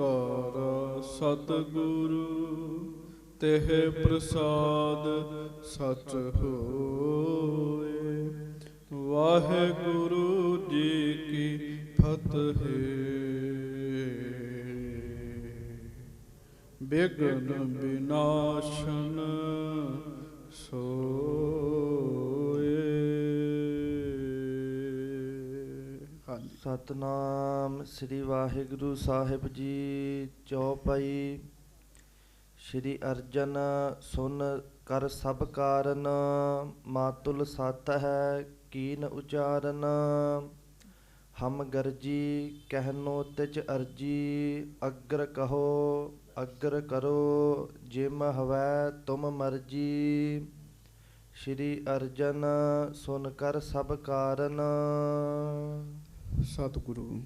ਸਤਕਾਰਾ ਸਤਿਗੁਰੂ ਤਿਹ ਪ੍ਰਸਾਦ ਸਚ ਹੋਏ। ਵਾਹਿਗੁਰੂ ਜੀ ਕੀ ਫਤਿਹ। ਬਿਘਨ ਵਿਨਾਸ਼ਨ ਸੋਏ। ਹਾਂਜੀ। ਸਤਨਾਮ ਸ੍ਰੀ ਵਾਹਿਗੁਰੂ ਸਾਹਿਬ ਜੀ। ਚੌਪਈ। ਸ਼੍ਰੀ ਅਰਜਨ ਸੁਨ ਕਰ ਸਭ ਕਾਰਨ, ਮਾਤੁਲ ਸਤ ਹੈ ਕੀਨ ਉਚਾਰਨ। ਹਮ ਗਰਜੀ ਕਹਿਨੋ ਤਿਜ ਅਰਜੀ, ਅਗਰ ਕਹੋ ਅਗਰ ਕਰੋ ਜਿਮ ਹਵੈ ਤੁਮ ਮਰਜੀ। ਸ਼੍ਰੀ ਅਰਜਨ ਸੁਨ ਕਰ ਸਭ ਕਾਰਨ। ਸਤਿਗੁਰੂ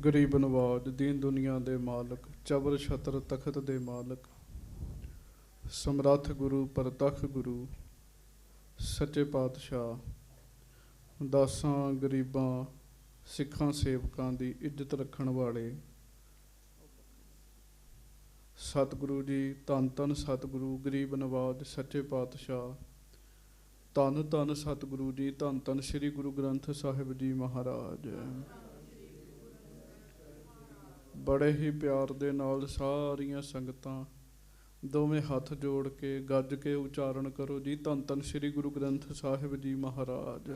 ਗਰੀਬ ਨਵਾਜ ਦੀਨ ਦੁਨੀਆ ਦੇ ਮਾਲਕ, ਚਬਰ ਛਤਰ ਤਖਤ ਦੇ ਮਾਲਕ, ਸਮਰੱਥ ਗੁਰੂ ਪ੍ਰਤੱਖ ਗੁਰੂ ਸੱਚੇ ਪਾਤਸ਼ਾਹ, ਦਾਸਾਂ ਗਰੀਬਾਂ ਸਿੱਖਾਂ ਸੇਵਕਾਂ ਦੀ ਇੱਜ਼ਤ ਰੱਖਣ ਵਾਲੇ ਸਤਿਗੁਰੂ ਜੀ, ਧੰਨ ਧੰਨ ਸਤਿਗੁਰੂ ਗਰੀਬ ਨਵਾਜ ਸੱਚੇ ਪਾਤਸ਼ਾਹ, ਧੰਨ ਧੰਨ ਸਤਿਗੁਰੂ ਜੀ, ਧੰਨ ਧੰਨ ਸ੍ਰੀ ਗੁਰੂ ਗ੍ਰੰਥ ਸਾਹਿਬ ਜੀ ਮਹਾਰਾਜ। ਬੜੇ ਹੀ ਪਿਆਰ ਦੇ ਨਾਲ ਸਾਰੀਆਂ ਸੰਗਤਾਂ ਦੋਵੇਂ ਹੱਥ ਜੋੜ ਕੇ ਗੱਜ ਕੇ ਉਚਾਰਨ ਕਰੋ ਜੀ, ਧੰਨ ਧੰਨ ਸ੍ਰੀ ਗੁਰੂ ਗ੍ਰੰਥ ਸਾਹਿਬ ਜੀ ਮਹਾਰਾਜ।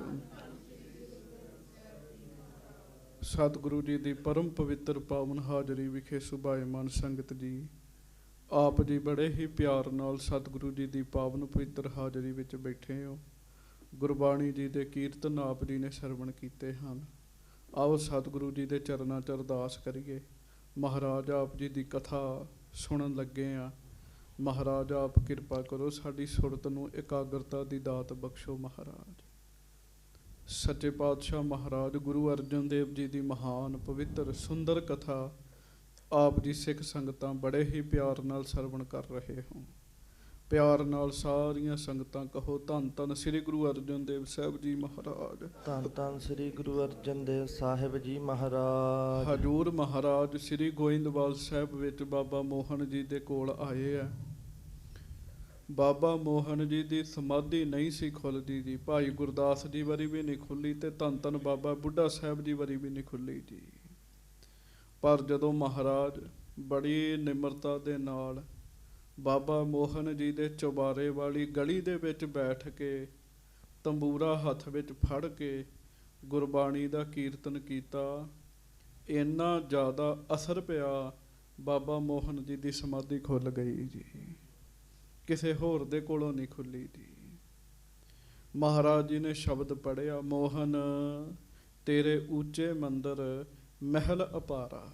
ਸਤਿਗੁਰੂ ਜੀ ਦੀ ਪਰਮ ਪਵਿੱਤਰ ਪਾਵਨ ਹਾਜ਼ਰੀ ਵਿਖੇ ਸੁਭਾਏਮਾਨ ਸੰਗਤ ਜੀ, ਆਪ ਜੀ ਬੜੇ ਹੀ ਪਿਆਰ ਨਾਲ ਸਤਿਗੁਰੂ ਜੀ ਦੀ ਪਾਵਨ ਪਵਿੱਤਰ ਹਾਜ਼ਰੀ ਵਿੱਚ ਬੈਠੇ ਹੋ। ਗੁਰਬਾਣੀ ਜੀ ਦੇ ਕੀਰਤਨ ਆਪ ਜੀ ਨੇ ਸਰਵਣ ਕੀਤੇ ਹਨ। ਆਓ ਸਤਿਗੁਰੂ ਜੀ ਦੇ ਚਰਨਾਂ 'ਚ ਅਰਦਾਸ ਕਰੀਏ। ਮਹਾਰਾਜ ਆਪ ਜੀ ਦੀ ਕਥਾ ਸੁਣਨ ਲੱਗੇ ਹਾਂ। ਮਹਾਰਾਜ ਆਪ ਕਿਰਪਾ ਕਰੋ, ਸਾਡੀ ਸੁਰਤ ਨੂੰ ਇਕਾਗਰਤਾ ਦੀ ਦਾਤ ਬਖਸ਼ੋ। ਮਹਾਰਾਜ ਸੱਚੇ ਪਾਤਸ਼ਾਹ ਮਹਾਰਾਜ ਗੁਰੂ ਅਰਜਨ ਦੇਵ ਜੀ ਦੀ ਮਹਾਨ ਪਵਿੱਤਰ ਸੁੰਦਰ ਕਥਾ ਆਪ ਜੀ ਸਿੱਖ ਸੰਗਤਾਂ ਬੜੇ ਹੀ ਪਿਆਰ ਨਾਲ ਸਰਵਣ ਕਰ ਰਹੇ ਹੋ। ਪਿਆਰ ਨਾਲ ਸਾਰੀਆਂ ਸੰਗਤਾਂ ਕਹੋ, ਧੰਨ ਧੰਨ ਸ੍ਰੀ ਗੁਰੂ ਅਰਜਨ ਦੇਵ ਸਾਹਿਬ ਜੀ ਮਹਾਰਾਜ। ਧੰਨ ਧੰਨ ਸ੍ਰੀ ਗੁਰੂ ਅਰਜਨ ਦੇਵ ਸਾਹਿਬ ਜੀ ਮਹਾਰਾਜ। ਹਜੂਰ ਮਹਾਰਾਜ ਸ੍ਰੀ ਗੋਇੰਦਵਾਲ ਸਾਹਿਬ ਵਿੱਚ ਬਾਬਾ ਮੋਹਨ ਜੀ ਦੇ ਕੋਲ ਆਏ ਆ। ਬਾਬਾ ਮੋਹਨ ਜੀ ਦੀ ਸਮਾਧੀ ਨਹੀਂ ਸੀ ਖੁੱਲ੍ਹਦੀ ਜੀ। ਭਾਈ ਗੁਰਦਾਸ ਜੀ ਵਾਰੀ ਵੀ ਨਹੀਂ ਖੁੱਲ੍ਹੀ ਅਤੇ ਧੰਨ ਧੰਨ ਬਾਬਾ ਬੁੱਢਾ ਸਾਹਿਬ ਜੀ ਵਾਰੀ ਵੀ ਨਹੀਂ ਖੁੱਲ੍ਹੀ ਜੀ। ਪਰ ਜਦੋਂ ਮਹਾਰਾਜ ਬੜੀ ਨਿਮਰਤਾ ਦੇ ਨਾਲ ਬਾਬਾ ਮੋਹਨ ਜੀ ਦੇ ਚੁਬਾਰੇ ਵਾਲੀ ਗਲੀ ਦੇ ਵਿੱਚ ਬੈਠ ਕੇ ਤੰਬੂਰਾ ਹੱਥ ਵਿੱਚ ਫੜ ਕੇ ਗੁਰਬਾਣੀ ਦਾ ਕੀਰਤਨ ਕੀਤਾ, ਇੰਨਾ ਜ਼ਿਆਦਾ ਅਸਰ ਪਿਆ, ਬਾਬਾ ਮੋਹਨ ਜੀ ਦੀ ਸਮਾਧੀ ਖੁੱਲ੍ਹ ਗਈ ਜੀ। ਕਿਸੇ ਹੋਰ ਦੇ ਕੋਲੋਂ ਨਹੀਂ ਖੁੱਲ੍ਹੀ ਜੀ। ਮਹਾਰਾਜ ਜੀ ਨੇ ਸ਼ਬਦ ਪੜ੍ਹਿਆ, ਮੋਹਨ ਤੇਰੇ ਉੱਚੇ ਮੰਦਰ ਮਹਿਲ ਅਪਾਰਾ।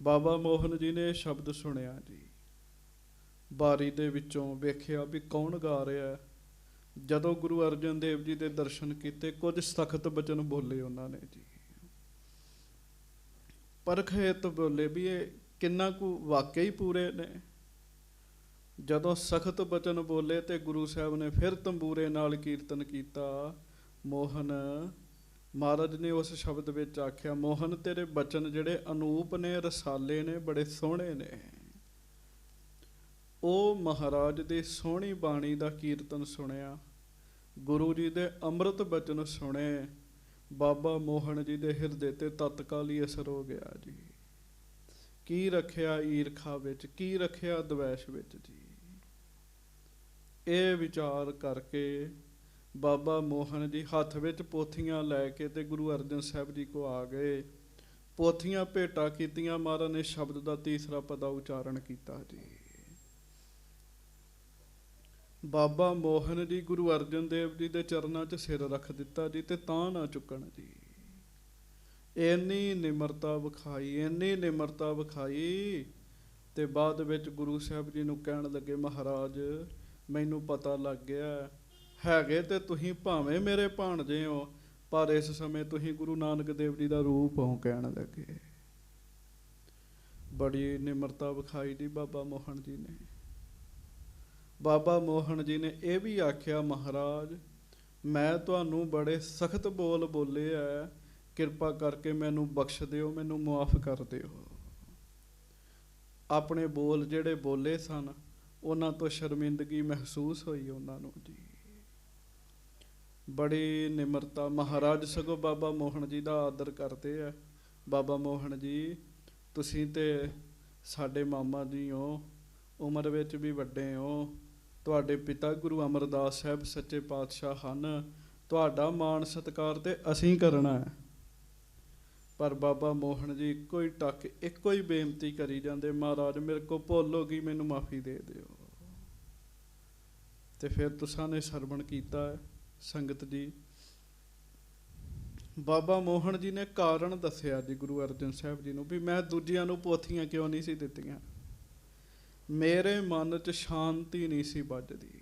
ਬਾਬਾ ਮੋਹਨ ਜੀ ਨੇ ਇਹ ਸ਼ਬਦ ਸੁਣਿਆ ਜੀ। ਬਾਰੀ ਦੇ ਵਿੱਚੋਂ ਵੇਖਿਆ ਵੀ ਕੌਣ ਗਾ ਰਿਹਾ। ਜਦੋਂ ਗੁਰੂ ਅਰਜਨ ਦੇਵ ਜੀ ਦੇ ਦਰਸ਼ਨ ਕੀਤੇ, ਕੁਝ ਸਖਤ ਬਚਨ ਬੋਲੇ ਉਹਨਾਂ ਨੇ ਜੀ। ਪਰਖੇਤ ਬੋਲੇ ਵੀ ਇਹ ਕਿੰਨਾ ਕੁ ਵਾਕਈ ਪੂਰੇ ਨੇ। ਜਦੋਂ ਸਖਤ ਬਚਨ ਬੋਲੇ ਤੇ ਗੁਰੂ ਸਾਹਿਬ ਨੇ ਫਿਰ ਤੰਬੂਰੇ ਨਾਲ ਕੀਰਤਨ ਕੀਤਾ। ਮੋਹਨ ਮਹਾਰਾਜ ਨੇ ਉਸ ਸ਼ਬਦ ਵਿੱਚ ਆਖਿਆ, ਮੋਹਨ ਤੇਰੇ ਬਚਨ ਜਿਹੜੇ ਅਨੂਪ ਨੇ, ਰਸਾਲੇ ਨੇ, ਬੜੇ ਸੋਹਣੇ ਨੇ। ਉਹ ਮਹਾਰਾਜ ਦੀ ਸੋਹਣੀ ਬਾਣੀ ਦਾ ਕੀਰਤਨ ਸੁਣਿਆ, ਗੁਰੂ ਜੀ ਦੇ ਅੰਮ੍ਰਿਤ ਬਚਨ ਸੁਣੇ। ਬਾਬਾ ਮੋਹਨ ਜੀ ਦੇ ਹਿਰਦੇ 'ਤੇ ਤਤਕਾਲ ਹੀ ਅਸਰ ਹੋ ਗਿਆ ਜੀ। ਕੀ ਰੱਖਿਆ ਈਰਖਾ ਵਿੱਚ, ਕੀ ਰੱਖਿਆ ਦਵੈਸ਼ ਵਿੱਚ ਜੀ। ਇਹ ਵਿਚਾਰ ਕਰਕੇ ਬਾਬਾ ਮੋਹਨ ਜੀ ਹੱਥ ਵਿੱਚ ਪੋਥੀਆਂ ਲੈ ਕੇ ਤੇ ਗੁਰੂ ਅਰਜਨ ਸਾਹਿਬ ਜੀ ਕੋ ਆ ਗਏ। ਪੋਥੀਆਂ ਭੇਟਾ ਕੀਤੀਆਂ। ਮਹਾਰਾਜ ਨੇ ਸ਼ਬਦ ਦਾ ਤੀਸਰਾ ਪਦਾ ਉਚਾਰਨ ਕੀਤਾ ਜੀ। ਬਾਬਾ ਮੋਹਨ ਜੀ ਗੁਰੂ ਅਰਜਨ ਦੇਵ ਜੀ ਦੇ ਚਰਨਾਂ 'ਚ ਸਿਰ ਰੱਖ ਦਿੱਤਾ ਜੀ, ਤੇ ਤਾਂ ਨਾ ਚੁੱਕਣ ਜੀ। ਇੰਨੀ ਨਿਮਰਤਾ ਵਿਖਾਈ, ਇੰਨੀ ਨਿਮਰਤਾ ਵਿਖਾਈ। ਤੇ ਬਾਅਦ ਵਿੱਚ ਗੁਰੂ ਸਾਹਿਬ ਜੀ ਨੂੰ ਕਹਿਣ ਲੱਗੇ, ਮਹਾਰਾਜ ਮੈਨੂੰ ਪਤਾ ਲੱਗ ਗਿਆ, ਹੈਗੇ ਤੇ ਤੁਸੀਂ ਭਾਵੇਂ ਮੇਰੇ ਭਾਣਜੇ ਹੋ, ਪਰ ਇਸ ਸਮੇਂ ਤੁਸੀਂ ਗੁਰੂ ਨਾਨਕ ਦੇਵ ਜੀ ਦਾ ਰੂਪ ਹੋ। ਕਹਿਣ ਲੱਗੇ। ਬੜੀ ਨਿਮਰਤਾ ਵਿਖਾਈ ਜੀ ਬਾਬਾ ਮੋਹਨ ਜੀ ਨੇ। ਬਾਬਾ ਮੋਹਨ ਜੀ ਨੇ ਇਹ ਵੀ ਆਖਿਆ, ਮਹਾਰਾਜ ਮੈਂ ਤੁਹਾਨੂੰ ਬੜੇ ਸਖਤ ਬੋਲ ਬੋਲੇ ਆ ਕਿਰਪਾ ਕਰਕੇ ਮੈਨੂੰ ਬਖਸ਼ ਦਿਓ, ਮੈਨੂੰ ਮੁਆਫ ਕਰ ਦਿਓ। ਆਪਣੇ ਬੋਲ ਜਿਹੜੇ ਬੋਲੇ ਸਨ ਉਹਨਾਂ ਤੋਂ ਸ਼ਰਮਿੰਦਗੀ ਮਹਿਸੂਸ ਹੋਈ ਉਹਨਾਂ ਨੂੰ ਜੀ। ਬੜੀ ਨਿਮਰਤਾ ਮਹਾਰਾਜ ਸਗੋਂ ਬਾਬਾ ਮੋਹਨ ਜੀ ਦਾ ਆਦਰ ਕਰਦੇ ਆ। ਬਾਬਾ ਮੋਹਨ ਜੀ ਤੁਸੀਂ ਤੇ ਸਾਡੇ ਮਾਮਾ ਜੀ ਹੋ, ਉਮਰ ਵਿੱਚ ਵੀ ਵੱਡੇ ਹੋ, ਤੁਹਾਡੇ ਪਿਤਾ ਗੁਰੂ ਅਮਰਦਾਸ ਸਾਹਿਬ ਸੱਚੇ ਪਾਤਸ਼ਾਹ ਹਨ, ਤੁਹਾਡਾ ਮਾਣ ਸਤਿਕਾਰ ਤੇ ਅਸੀਂ ਕਰਨਾ ਹੈ। ਪਰ ਬਾਬਾ ਮੋਹਨ ਜੀ ਇੱਕੋ ਹੀ ਟੱਕ ਇੱਕੋ ਹੀ ਬੇਨਤੀ ਕਰੀ ਜਾਂਦੇ, ਮਹਾਰਾਜ ਮੇਰੇ ਕੋ ਭੁੱਲ ਹੋ ਗਈ, ਮੈਨੂੰ ਮਾਫੀ ਦੇ ਦਿਓ। ਤੇ ਫਿਰ ਤੁਸਾਂ ਨੇ ਸਰਵਣ ਕੀਤਾ ਹੈ ਸੰਗਤ ਜੀ। ਬਾਬਾ ਮੋਹਨ ਜੀ ਨੇ ਕਾਰਨ ਦੱਸਿਆ ਜੀ ਗੁਰੂ ਅਰਜਨ ਸਾਹਿਬ ਜੀ ਨੂੰ ਵੀ ਮੈਂ ਦੂਜਿਆਂ ਨੂੰ ਪੋਥੀਆਂ ਕਿਉਂ ਨਹੀਂ ਸੀ ਦਿੱਤੀਆਂ। ਮੇਰੇ ਮਨ 'ਚ ਸ਼ਾਂਤੀ ਨਹੀਂ ਸੀ ਵੱਜਦੀ।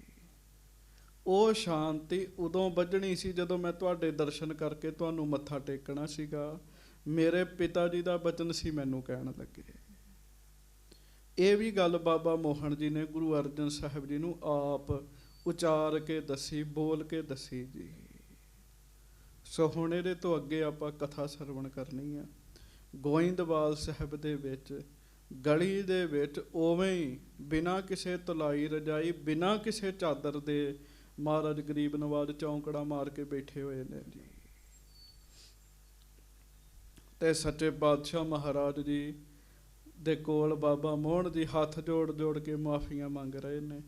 ਉਹ ਸ਼ਾਂਤੀ ਉਦੋਂ ਵੱਜਣੀ ਸੀ ਜਦੋਂ ਮੈਂ ਤੁਹਾਡੇ ਦਰਸ਼ਨ ਕਰਕੇ ਤੁਹਾਨੂੰ ਮੱਥਾ ਟੇਕਣਾ ਸੀਗਾ। ਮੇਰੇ ਪਿਤਾ ਜੀ ਦਾ ਬਚਨ ਸੀ ਮੈਨੂੰ ਕਹਿਣ ਲੱਗੇ। ਇਹ ਵੀ ਗੱਲ ਬਾਬਾ ਮੋਹਨ ਜੀ ਨੇ ਗੁਰੂ ਅਰਜਨ ਸਾਹਿਬ ਜੀ ਨੂੰ ਆਪ ਉਚਾਰ ਕੇ ਦੱਸੀ, ਬੋਲ ਕੇ ਦੱਸੀ ਜੀ। ਸੋ ਹੁਣ ਇਹਦੇ ਤੋਂ ਅੱਗੇ ਆਪਾਂ ਕਥਾ ਸਰਵਣ ਕਰਨੀ ਆ। ਗੋਇੰਦਵਾਲ ਸਾਹਿਬ ਦੇ ਵਿੱਚ ਗਲੀ ਦੇ ਵਿੱਚ ਉਵੇਂ ਹੀ ਬਿਨਾਂ ਕਿਸੇ ਤੁਲਾਈ ਰਜਾਈ, ਬਿਨਾਂ ਕਿਸੇ ਚਾਦਰ ਦੇ ਮਹਾਰਾਜ ਗਰੀਬ ਨਵਾਜ ਚੌਂਕੜਾ ਮਾਰ ਕੇ ਬੈਠੇ ਹੋਏ ਨੇ ਜੀ। ਤੇ ਸੱਚੇ ਪਾਤਸ਼ਾਹ ਮਹਾਰਾਜ ਜੀ ਦੇ ਕੋਲ ਬਾਬਾ ਮੋਹਨ ਜੀ ਹੱਥ ਜੋੜ ਜੋੜ ਕੇ ਮਾਫੀਆਂ ਮੰਗ ਰਹੇ ਨੇ।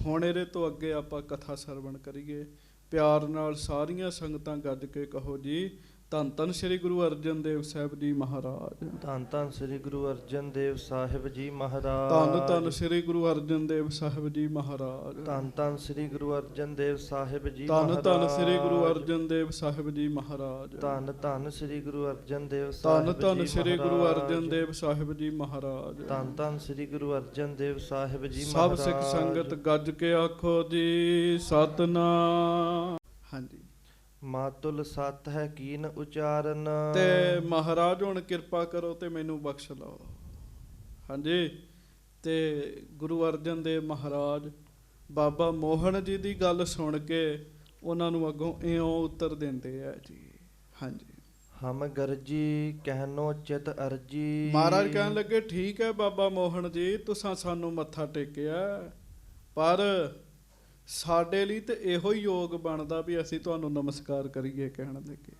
ਹੁਣ ਇਹਦੇ ਤੋਂ ਅੱਗੇ ਆਪਾਂ ਕਥਾ ਸਰਵਣ ਕਰੀਏ। ਪਿਆਰ ਨਾਲ ਸਾਰੀਆਂ ਸੰਗਤਾਂ ਗੱਜ ਕੇ ਕਹੋ ਜੀ, ਧੰਨ ਧੰਨ ਸ੍ਰੀ ਗੁਰੂ ਅਰਜਨ ਦੇਵ ਸਾਹਿਬ ਜੀ ਮਹਾਰਾਜ। ਧੰਨ ਧੰਨ ਸ੍ਰੀ ਗੁਰੂ ਅਰਜਨ ਦੇਵ ਸਾਹਿਬ ਜੀ ਮਹਾਰਾਜ। ਧੰਨ ਧੰਨ ਸ੍ਰੀ ਗੁਰੂ ਅਰਜਨ ਦੇਵ ਸਾਹਿਬ ਜੀ ਮਹਾਰਾਜ। ਧੰਨ ਧੰਨ ਸ੍ਰੀ ਗੁਰੂ ਅਰਜਨ ਦੇਵ ਸਾਹਿਬ ਜੀ ਧੰਨ ਮਹਾਰਾਜ। ਧੰਨ ਸ੍ਰੀ ਗੁਰੂ ਅਰਜਨ ਦੇਵ ਸਾਹਿਬ ਜੀ ਮਹਾਰਾਜ। ਧੰਨ ਧੰਨ ਸ੍ਰੀ ਗੁਰੂ ਅਰਜਨ ਦੇਵ ਸਾਹਿਬ ਧੰਨ ਧੰਨ ਜੀ ਸ੍ਰੀ ਗੁਰੂ ਮਹਾਰਾਜ। ਅਰਜਨ ਦੇਵ ਸਾਹਿਬ ਜੀ ਮਹਾਰਾਜ। ਧੰਨ ਧੰਨ ਸ੍ਰੀ ਗੁਰੂ ਅਰਜਨ ਦੇਵ ਸਾਹਿਬ ਜੀ ਸਭ ਮਹਾਰਾਜ। ਸਿੱਖ ਸੰਗਤ ਗੱਜ ਕੇ ਆਖੋ ਜੀ ਸਤਿਨਾਮ। ਹਾਂਜੀ। ਮਾਤੁਲ ਸਤ ਹੈ ਕੀਨ ਉਚਾਰਨ। ਤੇ ਮਹਾਰਾਜ ਹੁਣ ਕਿਰਪਾ ਕਰੋ ਤੇ ਮੈਨੂੰ ਬਖਸ਼ ਲਓ। ਹਾਂਜੀ। ਤੇ ਗੁਰੂ ਅਰਜਨ ਦੇਵ ਮਹਾਰਾਜ ਬਾਬਾ ਮੋਹਨ ਜੀ ਦੀ ਗੱਲ ਸੁਣ ਕੇ ਉਹਨਾਂ ਨੂੰ ਅੱਗੋਂ ਇਉਂ ਉੱਤਰ ਦਿੰਦੇ ਆ ਜੀ। ਹਾਂਜੀ। ਹਮ ਗਰਜੀ ਕਹਿਨੋ ਚਿਤ ਅਰਜੀ। ਮਹਾਰਾਜ ਕਹਿਣ ਲੱਗੇ ਠੀਕ ਹੈ ਬਾਬਾ ਮੋਹਨ ਜੀ, ਤੁਸਾਂ ਸਾਨੂੰ ਮੱਥਾ ਟੇਕਿਆ, ਪਰ ਸਾਡੇ ਲਈ ਤੇ ਇਹੋ ਹੀ ਯੋਗ ਬਣਦਾ ਵੀ ਅਸੀਂ ਤੁਹਾਨੂੰ ਨਮਸਕਾਰ ਕਰੀਏ। ਕਹਿਣ ਲੱਗੇ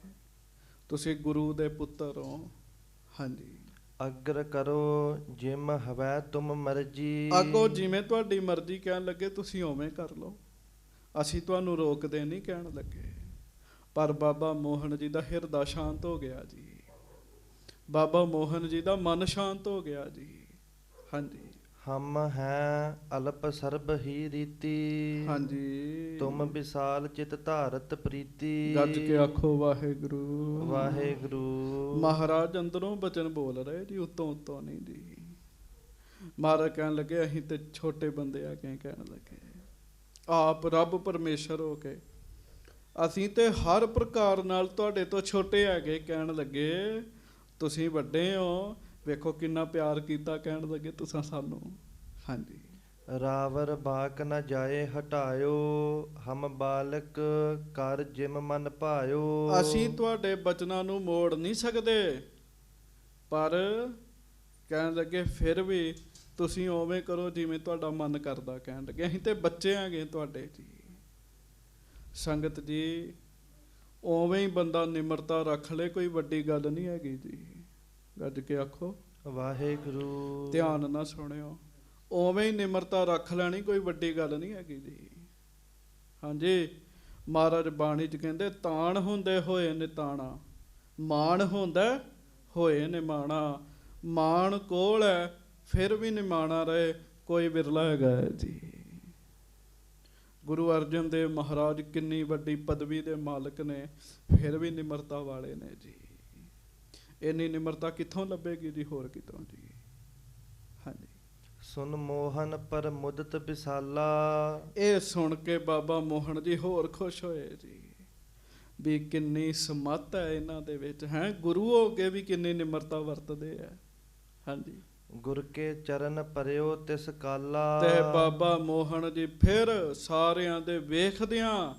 ਤੁਸੀਂ ਗੁਰੂ ਦੇ ਪੁੱਤਰ ਹੋ। ਹਾਂਜੀ। ਅਗਰ ਕਰੋ ਜਿਮ ਹਵੈ ਤੁਮ ਮਰਜੀ। ਅੱਗੋਂ ਜਿਵੇਂ ਤੁਹਾਡੀ ਮਰਜ਼ੀ। ਕਹਿਣ ਲੱਗੇ ਤੁਸੀਂ ਉਵੇਂ ਕਰ ਲਓ, ਅਸੀਂ ਤੁਹਾਨੂੰ ਰੋਕਦੇ ਨਹੀਂ। ਕਹਿਣ ਲੱਗੇ ਪਰ ਬਾਬਾ ਮੋਹਨ ਜੀ ਦਾ ਹਿਰਦਾ ਸ਼ਾਂਤ ਹੋ ਗਿਆ ਜੀ। ਬਾਬਾ ਮੋਹਨ ਜੀ ਦਾ ਮਨ ਸ਼ਾਂਤ ਹੋ ਗਿਆ ਜੀ। ਹਾਂਜੀ। ਹਮ ਹੈ ਅਲਪ ਸਰਬ ਹੀ ਰੀਤੀ। ਹਾਂਜੀ। ਤੁਮ ਵਿਸਾਲ ਚਿਤ ਧਾਰਤ ਪ੍ਰੀਤੀ। ਗੱਜ ਕੇ ਆਖੋ ਵਾਹਿਗੁਰੂ ਵਾਹਿਗੁਰੂ। ਮਹਾਰਾਜ ਅੰਦਰੋਂ ਬਚਨ ਬੋਲ ਰਹੇ ਜੀ, ਉੱਤੋਂ ਉੱਤੋਂ ਨਹੀਂ ਜੀ। ਮਹਾਰਾਜ ਕਹਿਣ ਲੱਗੇ ਅਸੀਂ ਤੇ ਛੋਟੇ ਬੰਦੇ ਆ ਕੇ। ਕਹਿਣ ਲੱਗੇ ਆਪ ਰੱਬ ਪਰਮੇਸ਼ਰ ਹੋ ਕੇ ਅਸੀਂ ਤੇ ਹਰ ਪ੍ਰਕਾਰ ਨਾਲ ਤੁਹਾਡੇ ਤੋਂ ਛੋਟੇ ਹੈਗੇ। ਕਹਿਣ ਲੱਗੇ ਤੁਸੀਂ ਵੱਡੇ ਹੋ, ਵੇਖੋ ਕਿੰਨਾ ਪਿਆਰ ਕੀਤਾ। ਕਹਿਣ ਲੱਗੇ ਤੁਸੀਂ ਸਾਨੂੰ। ਹਾਂਜੀ। ਰਾਵਰ ਬਾਕ ਨ ਜਾਏ ਹਟਾਇਓ। ਹਮ ਬਾਲਕ ਕਰ ਜਿਮ ਮਨ ਭਾਇਓ। ਅਸੀਂ ਤੁਹਾਡੇ ਬਚਨਾਂ ਨੂੰ ਮੋੜ ਨਹੀਂ ਸਕਦੇ, ਪਰ ਕਹਿਣ ਲੱਗੇ ਫਿਰ ਵੀ ਤੁਸੀਂ ਉਵੇਂ ਕਰੋ ਜਿਵੇਂ ਤੁਹਾਡਾ ਮਨ ਕਰਦਾ। ਕਹਿਣ ਲੱਗੇ ਅਸੀਂ ਤੇ ਬੱਚੇ ਹੈਗੇ ਤੁਹਾਡੇ ਜੀ। ਸੰਗਤ ਜੀ ਉਵੇਂ ਹੀ ਬੰਦਾ ਨਿਮਰਤਾ ਰੱਖ ਲੈ, ਕੋਈ ਵੱਡੀ ਗੱਲ ਨਹੀਂ ਹੈਗੀ ਜੀ। ਗੱਜ ਕੇ ਆਖੋ ਵਾਹਿਗੁਰੂ। ਧਿਆਨ ਨਾਲ ਸੁਣਿਓ, ਉਵੇਂ ਹੀ ਨਿਮਰਤਾ ਰੱਖ ਲੈਣੀ, ਕੋਈ ਵੱਡੀ ਗੱਲ ਨਹੀਂ ਹੈਗੀ ਜੀ। ਹਾਂਜੀ। ਮਹਾਰਾਜ ਬਾਣੀ 'ਚ ਕਹਿੰਦੇ ਤਾਣ ਹੁੰਦੇ ਹੋਏ ਨਿਤਾਣਾ, ਮਾਣ ਹੁੰਦਾ ਹੋਏ ਨਿਮਾਣਾ। ਮਾਣ ਕੋਲ ਹੈ ਫਿਰ ਵੀ ਨਿਮਾਣਾ ਰਹੇ, ਕੋਈ ਵਿਰਲਾ ਹੈਗਾ ਹੈ ਜੀ। ਗੁਰੂ ਅਰਜਨ ਦੇਵ ਮਹਾਰਾਜ ਕਿੰਨੀ ਵੱਡੀ ਪਦਵੀ ਦੇ ਮਾਲਕ ਨੇ, ਫਿਰ ਵੀ ਨਿਮਰਤਾ ਵਾਲੇ ਨੇ ਜੀ। ਇੰਨੀ ਨਿਮਰਤਾ ਕਿੱਥੋਂ ਲੱਭੇਗੀ ਜੀ, ਹੋਰ ਕਿਤੋਂ ਜੀ। ਹਾਂਜੀ। ਸੁਨ ਮੋਹਨ ਪਰ ਮੁਦਤ ਵਿਸਾਲਾ। ਇਹ ਸੁਣ ਕੇ ਬਾਬਾ ਮੋਹਨ ਜੀ ਹੋਰ ਖੁਸ਼ ਹੋਏ ਜੀ ਵੀ ਕਿੰਨੀ ਸਮੱਤ ਹੈ ਇਹਨਾਂ ਦੇ ਵਿੱਚ। ਹੈ ਗੁਰੂ ਹੋ ਕੇ ਵੀ ਕਿੰਨੀ ਨਿਮਰਤਾ ਵਰਤਦੇ ਆ। ਹਾਂਜੀ। ਗੁਰ ਕੇ ਚਰਨ ਪਰਿਓ ਤਿਸ ਕਾਲਾ। ਤੇ ਬਾਬਾ ਮੋਹਨ ਜੀ ਫਿਰ ਸਾਰਿਆਂ ਦੇ ਵੇਖਦਿਆਂ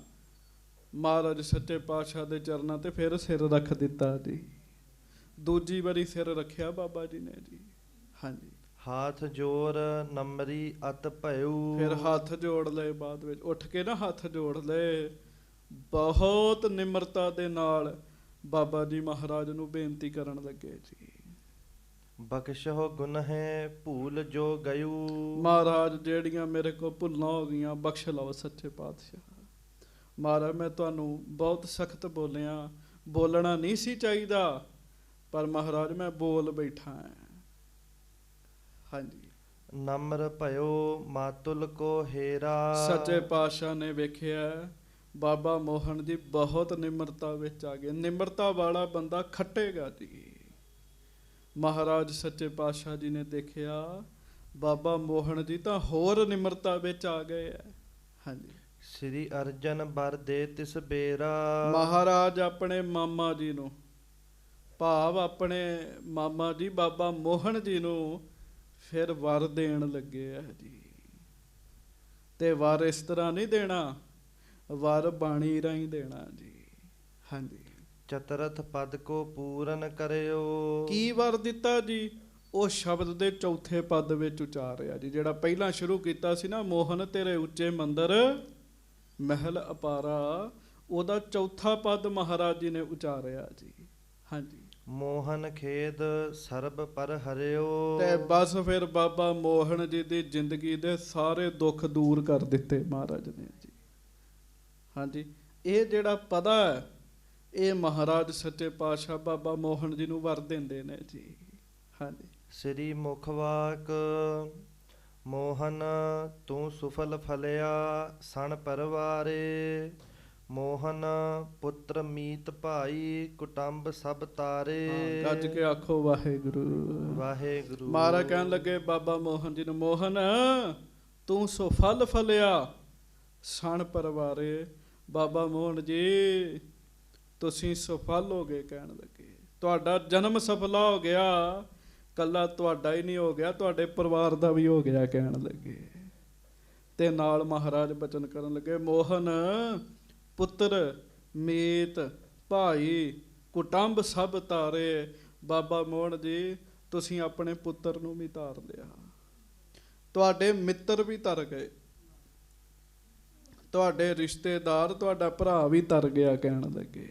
ਮਹਾਰਾਜ ਸੱਚੇ ਪਾਤਸ਼ਾਹ ਦੇ ਚਰਨਾਂ ਤੇ ਫਿਰ ਸਿਰ ਰੱਖ ਦਿੱਤਾ ਜੀ। ਦੂਜੀ ਵਾਰੀ ਸਿਰ ਰੱਖਿਆ ਬਾਬਾ ਜੀ ਨੇ ਜੀ। ਹਾਂਜੀ, ਹਾਥ ਜੋਰ ਨਮਰੀ ਅਤ ਭਇਓ। ਫਿਰ ਹੱਥ ਜੋੜ ਲਏ, ਬਾਅਦ ਵਿੱਚ ਉੱਠ ਕੇ ਨਾ ਹੱਥ ਜੋੜ ਲਏ, ਬਹੁਤ ਨਿਮਰਤਾ ਦੇ ਨਾਲ ਬਾਬਾ ਜੀ ਮਹਾਰਾਜ ਨੂੰ ਬੇਨਤੀ ਕਰਨ ਲੱਗੇ ਜੀ। ਬਖਸ਼ੋ ਗੁਨਹਿ ਭੂਲ ਜੋ ਗਇਓ। ਮਹਾਰਾਜ ਜਿਹੜੀਆਂ ਮੇਰੇ ਕੋਲ ਭੁੱਲਾਂ ਹੋ ਗਈਆਂ ਬਖਸ਼ ਲਓ ਸੱਚੇ ਪਾਤਸ਼ਾਹ। ਮਹਾਰਾਜ ਮੈਂ ਤੁਹਾਨੂੰ ਬਹੁਤ ਸਖਤ ਬੋਲਿਆ, ਬੋਲਣਾ ਨਹੀਂ ਸੀ ਚਾਹੀਦਾ, ਪਰ ਮਹਾਰਾਜ ਮੈਂ ਬੋਲ ਬੈਠਾ ਹਾਂ। ਹਾਂਜੀ, ਨਮਰ ਭਇਓ ਮਾਤੁਲ ਕੋ ਹੇਰਾ। ਸੱਚੇ ਪਾਤਸ਼ਾਹ ਨੇ ਵੇਖਿਆ ਬਾਬਾ ਮੋਹਨ ਜੀ ਬਹੁਤ ਨਿਮਰਤਾ ਵਿੱਚ ਆ ਗਏ। ਨਿਮਰਤਾ ਵਾਲਾ ਬੰਦਾ ਖੱਟੇਗਾ ਜੀ। ਮਹਾਰਾਜ ਸੱਚੇ ਪਾਤਸ਼ਾਹ ਜੀ ਨੇ ਦੇਖਿਆ ਬਾਬਾ ਮੋਹਨ ਜੀ ਤਾਂ ਹੋਰ ਨਿਮਰਤਾ ਵਿੱਚ ਆ ਗਏ ਹੈ। ਹਾਂਜੀ, ਸ੍ਰੀ ਅਰਜਨ ਬਰ ਦੇ ਤਿਸ ਬੇਰਾ। ਮਹਾਰਾਜ ਆਪਣੇ ਮਾਮਾ ਜੀ ਨੂੰ, ਭਾਵ ਆਪਣੇ ਮਾਮਾ ਜੀ ਬਾਬਾ ਮੋਹਨ ਜੀ ਨੂੰ ਫਿਰ ਵਰ ਦੇਣ ਲੱਗੇ ਆ ਜੀ। ਤੇ ਵਰ ਇਸ ਤਰ੍ਹਾਂ ਨਹੀਂ ਦੇਣਾ, ਵਰ ਬਾਣੀ ਰਾਹੀਂ ਦੇਣਾ ਜੀ। ਹਾਂਜੀ, ਚਤਰਥ ਪਦ ਕੋ ਪੂਰਨ ਕਰਿਓ। ਕੀ ਵਰ ਦਿੱਤਾ ਜੀ? ਉਹ ਸ਼ਬਦ ਦੇ ਚੌਥੇ ਪਦ ਵਿੱਚ ਉਚਾਰਿਆ ਜੀ, ਜਿਹੜਾ ਪਹਿਲਾਂ ਸ਼ੁਰੂ ਕੀਤਾ ਸੀ ਨਾ, ਮੋਹਨ ਤੇਰੇ ਉੱਚੇ ਮੰਦਰ ਮਹਿਲ ਅਪਾਰਾ, ਉਹਦਾ ਚੌਥਾ ਪਦ ਮਹਾਰਾਜ ਜੀ ਨੇ ਉਚਾਰਿਆ ਜੀ। ਹਾਂਜੀ, ਮੋਹਨ ਖੇਦ ਸਰਬ ਪਰ ਹਰਿਓ। ਤੇ ਬਸ ਫਿਰ ਬਾਬਾ ਮੋਹਨ ਜੀ ਦੀ ਜ਼ਿੰਦਗੀ ਦੇ ਸਾਰੇ ਦੁੱਖ ਦੂਰ ਕਰ ਦਿੱਤੇ ਮਹਾਰਾਜ ਨੇ ਜੀ। ਹਾਂਜੀ, ਇਹ ਜਿਹੜਾ ਪਦਾ ਹੈ ਇਹ ਮਹਾਰਾਜ ਸੱਚੇ ਪਾਤਸ਼ਾਹ ਬਾਬਾ ਮੋਹਨ ਜੀ ਨੂੰ ਵਰ ਦਿੰਦੇ ਨੇ ਜੀ। ਹਾਂਜੀ, ਸ੍ਰੀ ਮੁਖਵਾਕ ਮੋਹਨ ਤੂੰ ਸੁਫਲ ਫਲਿਆ ਸਣ ਪਰਵਾਰੇ। ਮੋਹਨ ਪੁੱਤਰ ਮੀਤ ਭਾਈ ਕੁਟੰਬ ਸਭ ਤਾਰੇ। ਗੱਜ ਕੇ ਆਖੋ ਵਾਹਿਗੁਰੂ ਵਾਹਿਗੁਰੂ। ਮਹਾਰਾਜ ਕਹਿਣ ਲੱਗੇ ਬਾਬਾ ਮੋਹਨ ਜੀ ਨੂੰ, ਮੋਹਨ ਤੂੰ ਸੁਫਲ ਫਲਿਆ ਸਣ ਪਰਵਾਰੇ। ਬਾਬਾ ਮੋਹਨ ਜੀ ਤੁਸੀਂ ਸਫਲ ਹੋ ਗਏ। ਕਹਿਣ ਲੱਗੇ ਤੁਹਾਡਾ ਜਨਮ ਸਫਲਾ ਹੋ ਗਿਆ, ਕੱਲਾ ਤੁਹਾਡਾ ਹੀ ਨਹੀਂ ਹੋ ਗਿਆ, ਤੁਹਾਡੇ ਪਰਿਵਾਰ ਦਾ ਵੀ ਹੋ ਗਿਆ। ਕਹਿਣ ਲੱਗੇ ਤੇ ਨਾਲ ਮਹਾਰਾਜ ਬਚਨ ਕਰਨ ਲੱਗੇ, ਮੋਹਨ ਪੁੱਤਰ ਮੀਤ ਭਾਈ ਕੁਟੰਬ ਸਭ ਤਾਰੇ। ਬਾਬਾ ਮੋਹਨ ਜੀ ਤੁਸੀਂ ਆਪਣੇ ਪੁੱਤਰ ਨੂੰ ਵੀ ਤਾਰ ਲਿਆ, ਤੁਹਾਡੇ ਮਿੱਤਰ ਵੀ ਤਰ ਗਏ, ਤੁਹਾਡੇ ਰਿਸ਼ਤੇਦਾਰ, ਤੁਹਾਡਾ ਭਰਾ ਵੀ ਤਰ ਗਿਆ। ਕਹਿਣ ਲੱਗੇ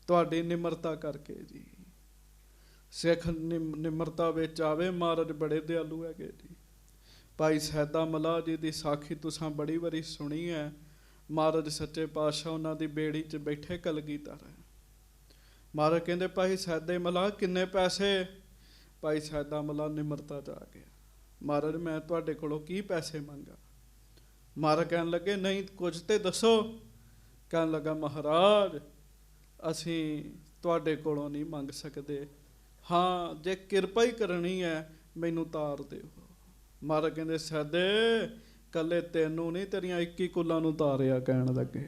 ਤੁਹਾਡੀ ਨਿਮਰਤਾ ਕਰਕੇ ਜੀ। ਸਿੱਖ ਨਿਮਰਤਾ ਵਿੱਚ ਆਵੇ, ਮਹਾਰਾਜ ਬੜੇ ਦਿਆਲੂ ਹੈਗੇ ਜੀ। ਭਾਈ ਸੈਦਾ ਮਲਾਹ ਜੀ ਦੀ ਸਾਖੀ ਤੁਸੀਂ ਬੜੀ ਵਾਰੀ ਸੁਣੀ ਹੈ। ਮਹਾਰਾਜ ਸੱਚੇ ਪਾਤਸ਼ਾਹ ਉਹਨਾਂ ਦੀ ਬੇੜੀ 'ਚ ਬੈਠੇ ਕਲਗੀਧਰ। ਮਹਾਰਾਜ ਕਹਿੰਦੇ ਭਾਈ ਸੈਦੇ ਮਲਾਹ ਕਿੰਨੇ ਪੈਸੇ? ਭਾਈ ਸੈਦਾ ਮਲਾਹ ਨਿਮਰਤਾ 'ਚ ਆ ਗਿਆ, ਮਹਾਰਾਜ ਮੈਂ ਤੁਹਾਡੇ ਕੋਲੋਂ ਕੀ ਪੈਸੇ ਮੰਗਾ? ਮਹਾਰਾਜ ਕਹਿਣ ਲੱਗੇ ਨਹੀਂ ਕੁਝ ਤੇ ਦੱਸੋ। ਕਹਿਣ ਲੱਗਾ ਮਹਾਰਾਜ ਅਸੀਂ ਤੁਹਾਡੇ ਕੋਲੋਂ ਨਹੀਂ ਮੰਗ ਸਕਦੇ, ਹਾਂ ਜੇ ਕਿਰਪਾ ਹੀ ਕਰਨੀ ਹੈ ਮੈਨੂੰ ਤਾਰ ਦਿਓ। ਮਹਾਰਾਜ ਕਹਿੰਦੇ ਸੈਦੇ ਕੱਲੇ ਤੈਨੂੰ ਨਹੀਂ ਤੇਰੀਆਂ 21 ਕੁੱਲਾਂ ਨੂੰ ਤਾਰਿਆ। ਕਹਿਣ ਲੱਗੇ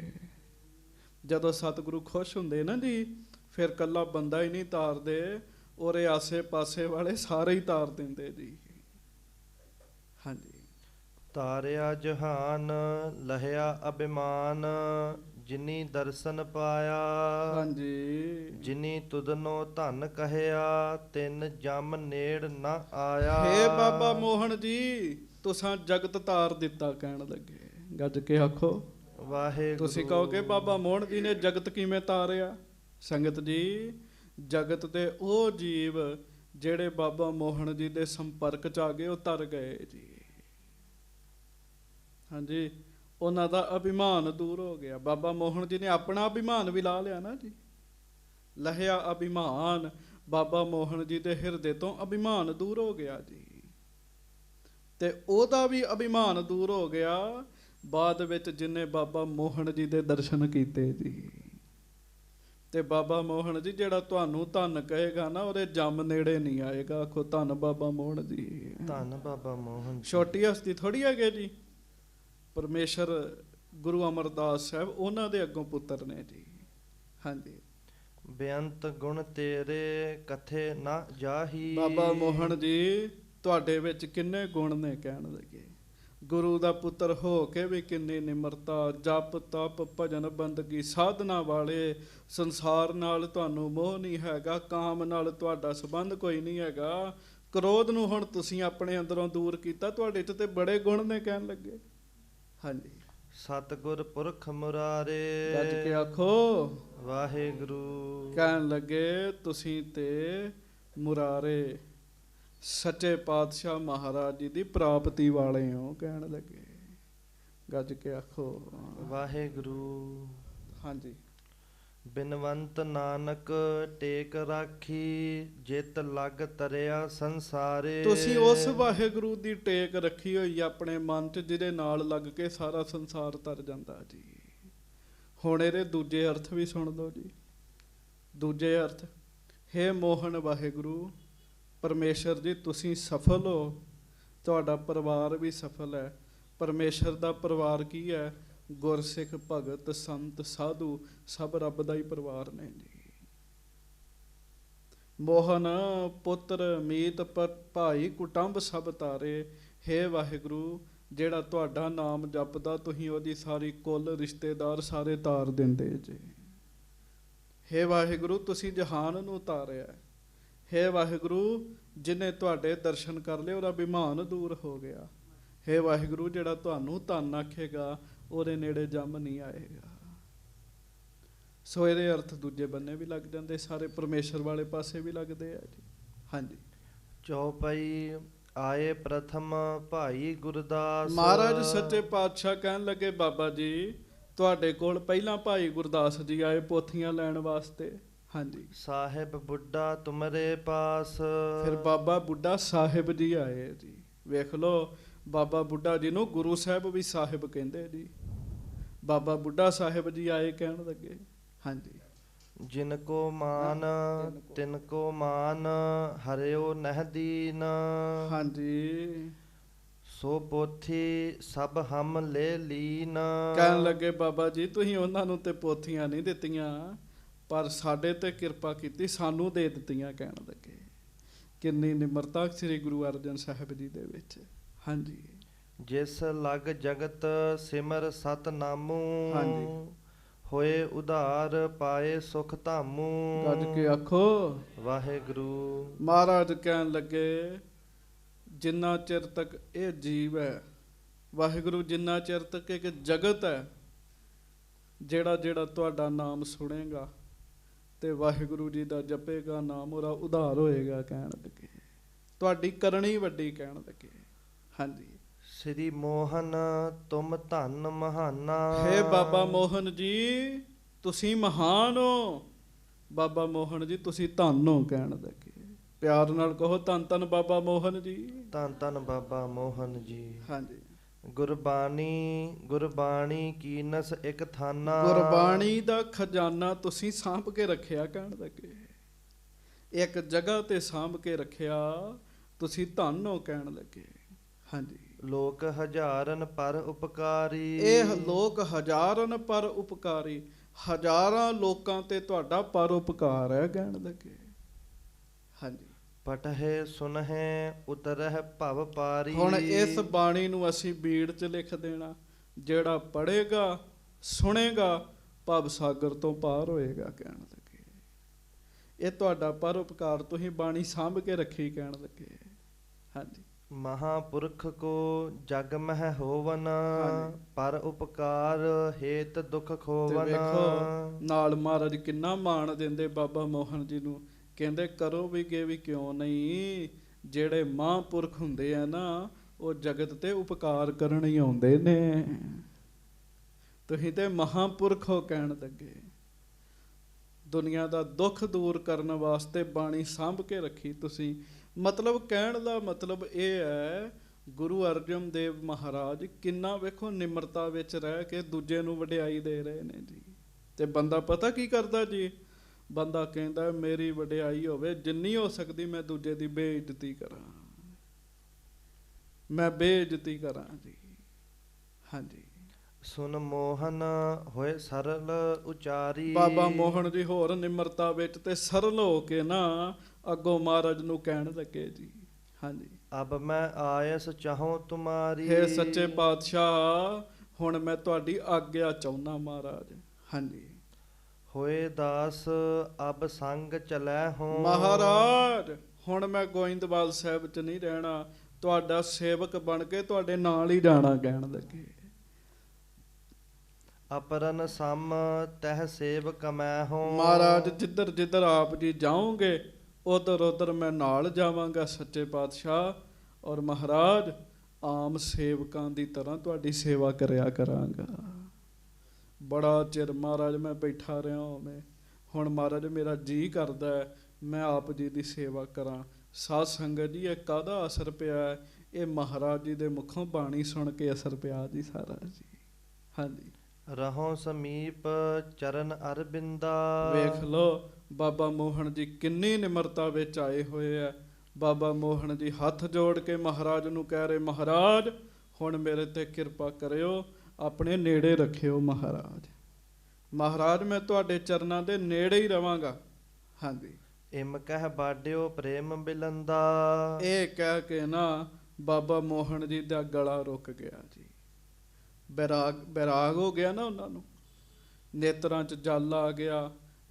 ਜਦੋਂ ਸਤਿਗੁਰੂ ਖੁਸ਼ ਹੁੰਦੇ ਨਾ ਜੀ, ਫਿਰ ਕੱਲਾ ਬੰਦਾ ਹੀ ਨਹੀਂ ਤਾਰਦੇ, ਉਹਦੇ ਆਸੇ ਪਾਸੇ ਵਾਲੇ ਸਾਰੇ ਹੀ ਤਾਰ ਦਿੰਦੇ ਜੀ। ਹਾਂਜੀ, ਤਾਰਿਆ ਜਹਾਨ ਲਹਿਆ ਅਭਿਮਾਨ ਜਿਨੀ ਦਰਸ਼ਨ ਪਾਇਆ। ਹਾਂਜੀ, ਜਿਨੀ ਤੁਧਨੋ ਧਨ ਕਹਿਆ ਤਿੰਨ ਜਮ ਨੇੜ ਨਾ ਆਇਆ। ਹੇ ਬਾਬਾ ਮੋਹਨ ਜੀ ਤੁਸਾਂ ਜਗਤ ਤਾਰ ਦਿੱਤਾ। ਕਹਿਣ ਲੱਗੇ ਗੱਜ ਕੇ ਆਖੋ ਵਾਹਿਗੁਰੂ। ਤੁਸੀਂ ਕਹੋਗੇ ਬਾਬਾ ਮੋਹਨ ਜੀ ਨੇ ਜਗਤ ਕਿਵੇਂ ਤਾਰਿਆ? ਸੰਗਤ ਜੀ ਜਗਤ ਦੇ ਉਹ ਜੀਵ ਜਿਹੜੇ ਬਾਬਾ ਮੋਹਨ ਜੀ ਦੇ ਸੰਪਰਕ 'ਚ ਆ ਗਏ ਉਹ ਤਰ ਗਏ ਜੀ। ਹਾਂਜੀ, ਉਹਨਾਂ ਦਾ ਅਭਿਮਾਨ ਦੂਰ ਹੋ ਗਿਆ। ਬਾਬਾ ਮੋਹਨ ਜੀ ਨੇ ਆਪਣਾ ਅਭਿਮਾਨ ਵੀ ਲਾ ਲਿਆ ਨਾ ਜੀ, ਲਹਿਆ ਅਭਿਮਾਨ। ਬਾਬਾ ਮੋਹਨ ਜੀ ਦੇ ਹਿਰਦੇ ਤੋਂ ਅਭਿਮਾਨ ਦੂਰ ਹੋ ਗਿਆ ਜੀ, ਤੇ ਉਹਦਾ ਵੀ ਅਭਿਮਾਨ ਦੂਰ ਹੋ ਗਿਆ। ਬਾਅਦ ਵਿੱਚ ਜਿਨੇ ਬਾਬਾ ਮੋਹਨ ਜੀ ਦੇ ਦਰਸ਼ਨ ਕੀਤੇ ਜੀ, ਤੇ ਬਾਬਾ ਮੋਹਨ ਜੀ ਜਿਹੜਾ ਤੁਹਾਨੂੰ ਧੰਨ ਕਹੇਗਾ ਨਾ ਉਹਦੇ ਜੰਮ ਨੇੜੇ ਨਹੀਂ ਆਏਗਾ। ਆਖੋ ਧੰਨ ਬਾਬਾ ਮੋਹਨ ਜੀ। ਧੰਨ ਬਾਬਾ ਮੋਹਨ। ਛੋਟੀ ਹਸਤੀ ਥੋੜੀ ਹੈਗੇ ਜੀ, ਪਰਮੇਸ਼ਰ ਗੁਰੂ ਅਮਰਦਾਸ ਸਾਹਿਬ ਉਹਨਾਂ ਦੇ ਅੱਗੋਂ ਪੁੱਤਰ ਨੇ ਜੀ। ਹਾਂਜੀ, ਬੇਅੰਤ ਗੁਣ ਤੇਰੇ ਕਥੇ ਨਾ ਜਾਹੀ। ਬਾਬਾ ਮੋਹਨ ਜੀ ਤੁਹਾਡੇ ਵਿੱਚ ਕਿੰਨੇ ਗੁਣ ਨੇ? ਕਹਿਣ ਲੱਗੇ ਗੁਰੂ ਦਾ ਪੁੱਤਰ ਹੋ ਕੇ ਵੀ ਕਿੰਨੀ ਨਿਮਰਤਾ, ਜਪ ਤਪ ਭਜਨ ਬੰਦਗੀ ਸਾਧਨਾ ਵਾਲੇ। ਸੰਸਾਰ ਨਾਲ ਤੁਹਾਨੂੰ ਮੋਹ ਨਹੀਂ ਹੈਗਾ, ਕਾਮ ਨਾਲ ਤੁਹਾਡਾ ਸੰਬੰਧ ਕੋਈ ਨਹੀਂ ਹੈਗਾ। ਕ੍ਰੋਧ ਨੂੰ ਹੁਣ ਤੁਸੀਂ ਆਪਣੇ ਅੰਦਰੋਂ ਦੂਰ ਕੀਤਾ, ਤੁਹਾਡੇ 'ਚ ਤੇ ਬੜੇ ਗੁਣ ਨੇ ਕਹਿਣ ਲੱਗੇ। ਹਾਂਜੀ, ਸਤਿਗੁਰ ਪੁਰਖ ਮੁਰਾਰੇ ਗੱਜ ਕੇ ਆਖੋ ਵਾਹਿਗੁਰੂ। ਕਹਿਣ ਲੱਗੇ ਤੁਸੀਂ ਤੇ ਮੁਰਾਰੇ ਸੱਚੇ ਪਾਤਸ਼ਾਹ ਮਹਾਰਾਜ ਜੀ ਦੀ ਪ੍ਰਾਪਤੀ ਵਾਲੇ ਹੋ, ਕਹਿਣ ਲੱਗੇ। ਗੱਜ ਕੇ ਆਖੋ ਵਾਹਿਗੁਰੂ। ਹਾਂਜੀ, ਬਿਨਵੰਤ ਨਾਨਕ ਟੇਕ ਰਾਖੀ, ਜਿਤ ਲਗ ਤਰਿਆ ਸੰਸਾਰੇ। ਤੁਸੀਂ ਉਸ ਵਾਹਿਗੁਰੂ ਦੀ ਟੇਕ ਰੱਖੀ ਹੋਈ ਆਪਣੇ ਮਨ 'ਚ, ਜਿਹਦੇ ਨਾਲ ਲੱਗ ਕੇ ਸਾਰਾ ਸੰਸਾਰ ਤਰ ਜਾਂਦਾ ਜੀ। ਹੁਣ ਇਹਦੇ ਦੂਜੇ ਅਰਥ ਵੀ ਸੁਣ ਲਓ ਜੀ। ਦੂਜੇ ਅਰਥ, ਹੇ ਮੋਹਨ ਵਾਹਿਗੁਰੂ ਪਰਮੇਸ਼ਰ ਜੀ, ਤੁਸੀਂ ਸਫਲ ਹੋ, ਤੁਹਾਡਾ ਪਰਿਵਾਰ ਵੀ ਸਫਲ ਹੈ। ਪਰਮੇਸ਼ਰ ਦਾ ਪਰਿਵਾਰ ਕੀ ਹੈ? ਗੁਰਸਿੱਖ ਭਗਤ ਸੰਤ ਸਾਧੂ ਸਭ ਰੱਬ ਦਾ ਹੀ ਪਰਿਵਾਰ ਨੇ ਜੀ। ਮੋਹਨ ਪੁੱਤਰ ਮੀਤ ਭਾਈ ਕੁਟੰਬ ਸਭ ਤਾਰੇ। ਹੇ ਵਾਹਿਗੁਰੂ, ਜਿਹੜਾ ਤੁਹਾਡਾ ਨਾਮ ਜਪਦਾ, ਤੁਸੀਂ ਉਹਦੀ ਸਾਰੀ ਕੁੱਲ ਰਿਸ਼ਤੇਦਾਰ ਸਾਰੇ ਤਾਰ ਦਿੰਦੇ ਜੇ। ਹੇ ਵਾਹਿਗੁਰੂ, ਤੁਸੀਂ ਜਹਾਨ ਨੂੰ ਤਾਰਿਆ। ਹੇ ਵਾਹਿਗੁਰੂ, ਜਿਹਨੇ ਤੁਹਾਡੇ ਦਰਸ਼ਨ ਕਰ ਲਏ ਉਹਦਾ ਅਭਿਮਾਨ ਦੂਰ ਹੋ ਗਿਆ। ਹੇ ਵਾਹਿਗੁਰੂ, ਜਿਹੜਾ ਤੁਹਾਨੂੰ ਧਨ ਆਖੇਗਾ ਉਹਦੇ ਨੇੜੇ ਜੰਮ ਨਹੀਂ ਆਏਗਾ। ਸੋ ਇਹਦੇ ਅਰਥ ਦੂਜੇ ਬੰਨੇ ਵੀ ਲੱਗ ਜਾਂਦੇ, ਸਾਰੇ ਪਰਮੇਸ਼ਰ ਵਾਲੇ ਪਾਸੇ ਵੀ ਲੱਗਦੇ ਆ ਜੀ। ਹਾਂਜੀ, ਚੌਪਈ ਆਏ ਪ੍ਰਥਮ ਭਾਈ ਗੁਰਦਾਸ। ਮਹਾਰਾਜ ਸੱਚੇ ਪਾਤਸ਼ਾਹ ਕਹਿਣ ਲੱਗੇ, ਬਾਬਾ ਜੀ ਤੁਹਾਡੇ ਕੋਲ ਪਹਿਲਾਂ ਭਾਈ ਗੁਰਦਾਸ ਜੀ ਆਏ ਪੋਥੀਆਂ ਲੈਣ ਵਾਸਤੇ। ਹਾਂਜੀ, ਸਾਹਿਬ ਬੁੱਢਾ ਤੁਮਰੇ ਪਾਸ। ਫਿਰ ਬਾਬਾ ਬੁੱਢਾ ਸਾਹਿਬ ਜੀ ਆਏ ਜੀ। ਵੇਖ ਲਓ, ਬਾਬਾ ਬੁੱਢਾ ਜੀ ਨੂੰ ਗੁਰੂ ਸਾਹਿਬ ਵੀ ਸਾਹਿਬ ਕਹਿੰਦੇ ਜੀ। ਬਾਬਾ ਬੁੱਢਾ ਸਾਹਿਬ ਜੀ ਆਏ ਕਹਿਣ ਲੱਗੇ। ਹਾਂਜੀ, ਜਿਨ ਕੋ ਮਾਨ ਤਿਨ ਕੋ ਮਾਨ, ਹਰਿਓ ਨਹਿ ਦੀਨ। ਹਾਂਜੀ, ਸੋ ਪੋਥੀ ਸਭ ਹਮ ਲੈ ਲੀਨ। ਕਹਿਣ ਲੱਗੇ, ਬਾਬਾ ਜੀ ਤੁਸੀਂ ਉਹਨਾਂ ਨੂੰ ਤੇ ਪੋਥੀਆਂ ਨਹੀਂ ਦਿੱਤੀਆਂ, ਪਰ ਸਾਡੇ ਤੇ ਕਿਰਪਾ ਕੀਤੀ, ਸਾਨੂੰ ਦੇ ਦਿੱਤੀਆਂ। ਕਹਿਣ ਲੱਗੇ, ਕਿੰਨੀ ਨਿਮਰਤਾ ਸ੍ਰੀ ਗੁਰੂ ਅਰਜਨ ਸਾਹਿਬ ਜੀ ਦੇ ਵਿੱਚ। ਹਾਂਜੀ, ਜਿਸ ਲਗ ਜਗਤ ਸਿਮਰ ਸਤਨਾਮੂ। ਹਾਂਜੀ, ਹੋਏ ਉਧਾਰ ਪਾਏ ਸੁਖ ਧਾਮੂ। ਗੱਜ ਕੇ ਆਖੋ ਵਾਹਿਗੁਰੂ। ਮਹਾਰਾਜ ਕਹਿਣ ਲੱਗੇ, ਜਿੰਨਾ ਚਿਰ ਤੱਕ ਇਹ ਜੀਵ ਹੈ, ਵਾਹਿਗੁਰੂ ਜਿੰਨਾ ਚਿਰ ਤੱਕ ਇੱਕ ਜਗਤ ਹੈ, ਜਿਹੜਾ ਜਿਹੜਾ ਤੁਹਾਡਾ ਨਾਮ ਸੁਣੇਗਾ ਤੇ ਵਾਹਿਗੁਰੂ ਜੀ ਦਾ ਜਪੇਗਾ ਨਾਮ, ਉਹਦਾ ਉਧਾਰ ਹੋਏਗਾ। ਕਹਿਣ ਲੱਗੇ, ਤੁਹਾਡੀ ਕਰਨੀ ਵੱਡੀ। ਕਹਿਣ ਲੱਗੇ। ਹਾਂਜੀ, ਸ੍ਰੀ ਮੋਹਨ ਤੁਮ ਧਨ ਮਹਾਨਾ। ਹੇ ਬਾਬਾ ਮੋਹਨ ਜੀ ਤੁਸੀਂ ਮਹਾਨ ਹੋ। ਬਾਬਾ ਮੋਹਨ ਜੀ ਤੁਸੀਂ ਧਨ ਹੋ। ਕਹਿਣ ਲੱਗੇ, ਪਿਆਰ ਨਾਲ ਕਹੋ, ਧੰਨ ਧੰਨ ਬਾਬਾ ਮੋਹਨ ਜੀ। ਧੰਨ ਧੰਨ ਬਾਬਾ ਮੋਹਨ ਜੀ। ਹਾਂਜੀ, ਗੁਰਬਾਣੀ ਗੁਰਬਾਣੀ ਕੀਨਸ ਇੱਕ ਥਾਨਾ। ਗੁਰਬਾਣੀ ਦਾ ਖਜ਼ਾਨਾ ਤੁਸੀਂ ਸਾਂਭ ਕੇ ਰੱਖਿਆ। ਕਹਿਣ ਲੱਗੇ, ਇੱਕ ਜਗ੍ਹਾ ਤੇ ਸਾਂਭ ਕੇ ਰੱਖਿਆ, ਤੁਸੀਂ ਧੰਨ ਹੋ। ਕਹਿਣ ਲੱਗੇ। ਹਾਂਜੀ, ਲੋਕ ਹਜ਼ਾਰਨ ਪਰ ਉਪਕਾਰੀ। ਇਹ ਲੋਕ ਹਜ਼ਾਰਨ ਪਰ ਉਪਕਾਰੀ, ਹਜ਼ਾਰਾਂ ਲੋਕਾਂ ਤੇ ਤੁਹਾਡਾ ਪਰ ਉਪਕਾਰ ਹੈ। ਕਹਿਣ ਲੱਗੇ। ਹਾਂਜੀ, ਪਟਹਿ ਸੁਨਹਿ ਉਤਰਹਿ ਭਵ ਪਾਰੀ। ਹੁਣ ਇਸ ਬਾਣੀ ਨੂੰ ਅਸੀਂ ਬੀੜ 'ਚ ਲਿਖ ਦੇਣਾ, ਜਿਹੜਾ ਪੜ੍ਹੇਗਾ ਸੁਣੇਗਾ ਭਵ ਸਾਗਰ ਤੋਂ ਪਾਰ ਹੋਏਗਾ। ਕਹਿਣ ਲੱਗੇ, ਇਹ ਤੁਹਾਡਾ ਪਰ ਉਪਕਾਰ, ਤੁਸੀਂ ਬਾਣੀ ਸਾਂਭ ਕੇ ਰੱਖੀ। ਕਹਿਣ ਲੱਗੇ। ਹਾਂਜੀ, ਮਹਾਪੁਰਖ ਕੋ ਜਗ ਮਹਿ ਹੋਵਨ, ਹਾਂਜੀ, ਪਰ ਉਪਕਾਰ ਹੇਤ ਦੁਖ ਤੇ ਖੋਵਨ। ਵੇਖੋ ਨਾਲ ਮਹਾਰਾਜ ਕਿੰਨਾ ਮਾਣ ਦਿੰਦੇ ਬਾਬਾ ਮੋਹਨ ਜੀ ਨੂੰ। ਕਹਿੰਦੇ ਕਰੋ ਵੀ ਗੇ ਵੀ ਕਿਉਂ ਨਹੀਂ, ਜਿਹੜੇ ਮਹਾਂਪੁਰਖ ਹੁੰਦੇ ਆ ਨਾ, ਉਹ ਜਗਤ ਤੇ ਉਪਕਾਰ ਕਰਨ ਹੀ ਆਉਂਦੇ ਨੇ। ਤੁਸੀਂ ਤੇ ਮਹਾਂਪੁਰਖ ਹੋ। ਕਹਿਣ ਲੱਗੇ, ਦੁਨੀਆ ਦਾ ਦੁੱਖ ਦੂਰ ਕਰਨ ਵਾਸਤੇ ਬਾਣੀ ਸਾਂਭ ਕੇ ਰੱਖੀ ਤੁਸੀਂ। ਮਤਲਬ ਕਹਿਣ ਦਾ ਮਤਲਬ ਇਹ ਹੈ, ਗੁਰੂ ਅਰਜਨ ਦੇਵ ਮਹਾਰਾਜ ਕਿੰਨਾ ਵੇਖੋ ਨਿਮਰਤਾ ਵਿੱਚ ਰਹਿ ਕੇ ਦੂਜੇ ਨੂੰ ਵਡਿਆਈ ਦੇ ਰਹੇ ਨੇ ਜੀ। ਤੇ ਬੰਦਾ ਪਤਾ ਕੀ ਕਰਦਾ ਜੀ? ਬੰਦਾ ਕਹਿੰਦਾ ਮੇਰੀ ਵਡਿਆਈ ਹੋਵੇ, ਜਿੰਨੀ ਹੋ ਸਕਦੀ ਮੈਂ ਦੂਜੇ ਦੀ ਬੇਇੱਜ਼ਤੀ ਕਰਾਂ, ਮੈਂ ਬੇਇੱਜ਼ਤੀ ਕਰਾਂ ਜੀ। ਹਾਂਜੀ, ਸੁਨ ਮੋਹਨ ਹੋਏ ਸਰਲ ਉਚਾਰੀ। ਬਾਬਾ ਮੋਹਨ ਜੀ ਹੋਰ ਨਿਮਰਤਾ ਵਿੱਚ ਤੇ ਸਰਲ ਹੋ ਕੇ ਨਾ ਅੱਗੋਂ ਮਹਾਰਾਜ ਨੂੰ ਕਹਿਣ ਲੱਗੇ ਜੀ। ਹਾਂਜੀ। ਅਬ ਮੈਂ ਆਇਸ ਚਾਹੂੰ ਤੁਮਾਰੀ। ਹੇ ਸੱਚੇ ਪਾਤਸ਼ਾਹ, ਹੁਣ ਮੈਂ ਤੁਹਾਡੀ ਆਗਿਆ ਚਾਹੁੰਦਾ ਮਹਾਰਾਜ। ਹਾਂਜੀ। ਹੋਏ ਦਾਸ ਅਬ ਸੰਗ ਚਲੈ ਹੂੰ। ਮਹਾਰਾਜ, ਹੁਣ ਮੈਂ ਗੋਇੰਦਵਾਲ ਸਾਹਿਬ 'ਚ ਨਹੀਂ ਰਹਿਣਾ, ਤੁਹਾਡਾ ਸੇਵਕ ਬਣ ਕੇ ਤੁਹਾਡੇ ਨਾਲ ਹੀ ਜਾਣਾ ਕਹਿਣ ਲੱਗੇ। ਅਪਰਨ ਸਮ ਤਹ ਸੇਵਕ ਮੈਂ ਹੂੰ। ਮਹਾਰਾਜ, ਜਿੱਧਰ ਜਿੱਧਰ ਆਪ ਜੀ ਜਾਓਗੇ ਉਧਰ ਉਧਰ ਮੈਂ ਨਾਲ ਜਾਵਾਂਗਾ ਸੱਚੇ ਪਾਤਸ਼ਾਹ। ਔਰ ਮਹਾਰਾਜ, ਆਮ ਸੇਵਕਾਂ ਦੀ ਤਰ੍ਹਾਂ ਤੁਹਾਡੀ ਸੇਵਾ ਕਰਿਆ ਕਰਾਂਗਾ। ਬੜਾ ਚਿਰ ਮਹਾਰਾਜ ਮੈਂ ਬੈਠਾ ਰਿਹਾ ਹੋਵੇਂ, ਹੁਣ ਮਹਾਰਾਜ ਮੇਰਾ ਜੀ ਕਰਦਾ ਹੈ ਮੈਂ ਆਪ ਜੀ ਦੀ ਸੇਵਾ ਕਰਾਂ। ਸਾਧ ਸੰਗਤ ਜੀ, ਇਹ ਕਾਹਦਾ ਅਸਰ ਪਿਆ ਹੈ? ਇਹ ਮਹਾਰਾਜ ਜੀ ਦੇ ਮੁਖੋਂ ਬਾਣੀ ਸੁਣ ਕੇ ਅਸਰ ਪਿਆ ਜੀ ਸਾਰਾ ਜੀ। ਹਾਂਜੀ। ਰਹੋ ਸਮੀਪ ਚਰਨ ਅਰਬਿੰਦਾ। ਵੇਖ ਲੋ ਬਾਬਾ ਮੋਹਨ ਜੀ ਕਿੰਨੀ ਨਿਮਰਤਾ ਵਿੱਚ ਆਏ ਹੋਏ ਆ। ਬਾਬਾ ਮੋਹਨ ਜੀ ਹੱਥ ਜੋੜ ਕੇ ਮਹਾਰਾਜ ਨੂੰ ਕਹਿ ਰਹੇ, ਮਹਾਰਾਜ ਹੁਣ ਮੇਰੇ ਤੇ ਕਿਰਪਾ ਕਰਿਓ, ਆਪਣੇ ਨੇੜੇ ਰੱਖਿਓ ਮਹਾਰਾਜ। ਮਹਾਰਾਜ, ਮੈਂ ਤੁਹਾਡੇ ਚਰਨਾਂ ਦੇ ਨੇੜੇ ਹੀ ਰਵਾਂਗਾ। ਹਾਂਜੀ। ਇਮ ਕਹਿ ਬਾਡਿਓ ਪ੍ਰੇਮ ਬਿਲੰਦਾ। ਇਹ ਕਹਿ ਕੇ ਨਾ ਬਾਬਾ ਮੋਹਨ ਜੀ ਦਾ ਗਲਾ ਰੁਕ ਗਿਆ ਜੀ। ਬੈਰਾਗ ਹੋ ਗਿਆ ਨਾ ਉਹਨਾਂ ਨੂੰ, ਨੇਤਰਾਂ 'ਚ ਜਲ ਆ ਗਿਆ,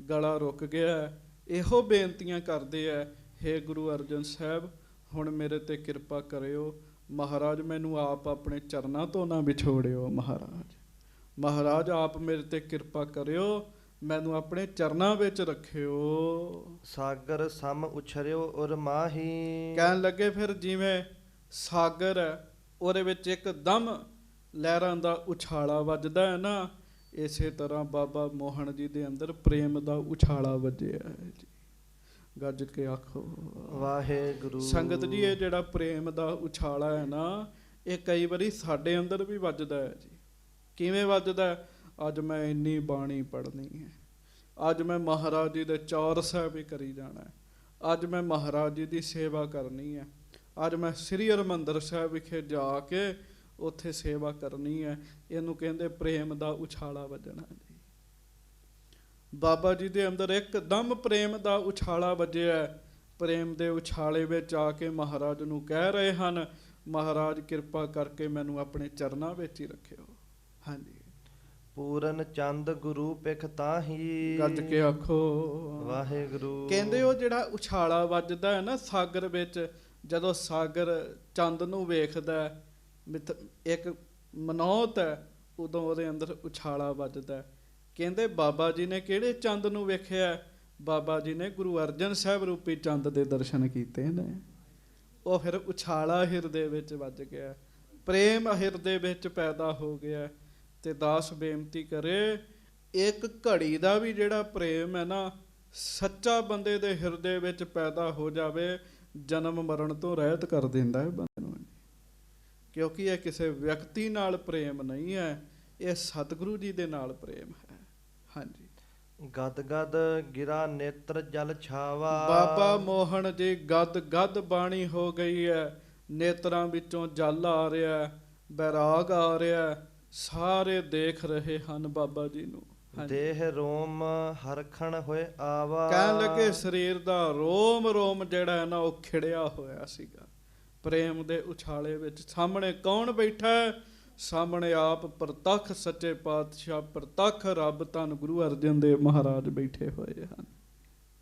ਗਲਾ ਰੁਕ ਗਿਆ। ਇਹੋ ਬੇਨਤੀਆਂ ਕਰਦੇ ਆ, ਹੇ ਗੁਰੂ ਅਰਜਨ ਸਾਹਿਬ ਹੁਣ ਮੇਰੇ ਤੇ ਕਿਰਪਾ ਕਰਿਓ ਮਹਾਰਾਜ, ਮੈਨੂੰ ਆਪ ਆਪਣੇ ਚਰਨਾਂ ਤੋਂ ਨਾ ਵਿਛੋੜਿਓ ਮਹਾਰਾਜ। ਮਹਾਰਾਜ ਆਪ ਮੇਰੇ ਤੇ ਕਿਰਪਾ ਕਰਿਓ, ਮੈਨੂੰ ਆਪਣੇ ਚਰਨਾਂ ਵਿੱਚ ਰੱਖਿਓ। ਸਾਗਰ ਸਮ ਉਛਰਿਓ ਉਰ ਮਾਹੀ। ਕਹਿਣ ਲੱਗੇ ਫਿਰ ਜਿਵੇਂ ਸਾਗਰ ਹੈ, ਉਹਦੇ ਵਿੱਚ ਇੱਕਦਮ ਲਹਿਰਾਂ ਦਾ ਉਛਾਲਾ ਵੱਜਦਾ ਹੈ ਨਾ, ਇਸੇ ਤਰ੍ਹਾਂ ਬਾਬਾ ਮੋਹਨ ਜੀ ਦੇ ਅੰਦਰ ਪ੍ਰੇਮ ਦਾ ਉਛਾਲਾ ਵੱਜਿਆ ਹੈ ਜੀ। ਗੱਜ ਕੇ ਆਖੋ ਵਾਹਿਗੁਰੂ। ਸੰਗਤ ਜੀ, ਇਹ ਜਿਹੜਾ ਪ੍ਰੇਮ ਦਾ ਉਛਾਲਾ ਹੈ ਨਾ, ਇਹ ਕਈ ਵਾਰੀ ਸਾਡੇ ਅੰਦਰ ਵੀ ਵੱਜਦਾ ਹੈ ਜੀ। ਕਿਵੇਂ ਵੱਜਦਾ? ਅੱਜ ਮੈਂ ਇੰਨੀ ਬਾਣੀ ਪੜ੍ਹਨੀ ਹੈ, ਅੱਜ ਮੈਂ ਮਹਾਰਾਜ ਜੀ ਦੇ ਚੌਰ ਸਾਹਿਬ ਹੀ ਕਰੀ ਜਾਣਾ ਹੈ, ਅੱਜ ਮੈਂ ਮਹਾਰਾਜ ਜੀ ਦੀ ਸੇਵਾ ਕਰਨੀ ਹੈ, ਅੱਜ ਮੈਂ ਸ੍ਰੀ ਹਰਿਮੰਦਰ ਸਾਹਿਬ ਵਿਖੇ ਜਾ ਕੇ ਉੱਥੇ ਸੇਵਾ ਕਰਨੀ ਹੈ। ਇਹਨੂੰ ਕਹਿੰਦੇ ਪ੍ਰੇਮ ਦਾ ਉਛਾਲਾ ਵੱਜਣਾ ਜੀ। ਬਾਬਾ ਜੀ ਦੇ ਅੰਦਰ ਇੱਕਦਮ ਪ੍ਰੇਮ ਦਾ ਉਛਾਲਾ ਵੱਜਿਆ। ਪ੍ਰੇਮ ਦੇ ਉਛਾਲੇ ਵਿੱਚ ਆ ਕੇ ਮਹਾਰਾਜ ਨੂੰ ਕਹਿ ਰਹੇ ਹਨ, ਮਹਾਰਾਜ ਕਿਰਪਾ ਕਰਕੇ ਮੈਨੂੰ ਆਪਣੇ ਚਰਨਾਂ ਵਿੱਚ ਹੀ ਰੱਖਿਓ। ਹਾਂਜੀ। ਪੂਰਨ ਚੰਦ ਗੁਰੂ ਪਿਖ ਤਾਹੀ। ਗੱਜ ਕੇ ਆਖੋ ਵਾਹਿਗੁਰੂ। ਕਹਿੰਦੇ ਉਹ ਜਿਹੜਾ ਉਛਾਲਾ ਵੱਜਦਾ ਹੈ ਨਾ ਸਾਗਰ ਵਿੱਚ, ਜਦੋਂ ਸਾਗਰ ਚੰਦ ਨੂੰ ਵੇਖਦਾ, ਇੱਕ ਮਨੌਤ ਹੈ, ਉਦੋਂ ਉਹਦੇ ਅੰਦਰ ਉਛਾਲਾ ਵੱਜਦਾ। ਕਹਿੰਦੇ ਬਾਬਾ ਜੀ ਨੇ ਕਿਹੜੇ ਚੰਦ ਨੂੰ ਵੇਖਿਆ? ਬਾਬਾ ਜੀ ਨੇ ਗੁਰੂ ਅਰਜਨ ਸਾਹਿਬ ਰੂਪੀ ਚੰਦ ਦੇ ਦਰਸ਼ਨ ਕੀਤੇ ਨੇ। ਉਹ ਫਿਰ ਉਛਾਲਾ ਹਿਰਦੇ ਵਿੱਚ ਵੱਜ ਗਿਆ, ਪ੍ਰੇਮ ਹਿਰਦੇ ਵਿੱਚ ਪੈਦਾ ਹੋ ਗਿਆ। ਤੇ ਦਾਸ ਬੇਨਤੀ ਕਰੇ, ਇੱਕ ਘੜੀ ਦਾ ਵੀ ਜਿਹੜਾ ਪ੍ਰੇਮ ਹੈ ਨਾ, ਸੱਚਾ ਬੰਦੇ ਦੇ ਹਿਰਦੇ ਵਿੱਚ ਪੈਦਾ ਹੋ ਜਾਵੇ, ਜਨਮ ਮਰਨ ਤੋਂ ਰਹਿਤ ਕਰ ਦਿੰਦਾ ਹੈ ਬੰਦੇ ਨੂੰ। ਕਿਉਂਕਿ ਇਹ ਕਿਸੇ ਵਿਅਕਤੀ ਨਾਲ ਪ੍ਰੇਮ ਨਹੀਂ ਹੈ, ਇਹ ਸਤਿਗੁਰੂ ਜੀ ਦੇ ਨਾਲ ਪ੍ਰੇਮ ਹੈ। ਹਾਂਜੀ। ਗਦ ਗਦ ਗਿਰਾ ਨੇਤਰ ਜਲ ਛਾਵਾ। ਬਾਬਾ ਮੋਹਨ ਜੀ ਗਦ ਗਦ ਬਾਣੀ ਹੋ ਗਈ ਹੈ, ਨੇਤਰਾਂ ਵਿੱਚੋਂ ਜਲ ਆ ਰਿਹਾ, ਬੈਰਾਗ ਆ ਰਿਹਾ, ਸਾਰੇ ਦੇਖ ਰਹੇ ਹਨ ਬਾਬਾ ਜੀ ਨੂੰ। ਦੇਹ ਰੋਮ ਹਰਖਣ ਹੋਏ ਆਵਾ। ਕਹਿਣ ਲੱਗੇ ਸਰੀਰ ਦਾ ਰੋਮ ਰੋਮ ਜਿਹੜਾ ਹੈ ਨਾ, ਉਹ ਖਿੜਿਆ ਹੋਇਆ ਸੀਗਾ ਪ੍ਰੇਮ ਦੇ ਉਛਾਲੇ ਵਿੱਚ। ਸਾਹਮਣੇ ਕੌਣ ਬੈਠਾ ਹੈ? ਸਾਹਮਣੇ ਆਪ ਪ੍ਰਤੱਖ ਸੱਚੇ ਪਾਤਸ਼ਾਹ, ਪ੍ਰਤੱਖ ਰੱਬ ਧੰਨ ਗੁਰੂ ਅਰਜਨ ਦੇਵ ਮਹਾਰਾਜ ਬੈਠੇ ਹੋਏ ਹਨ।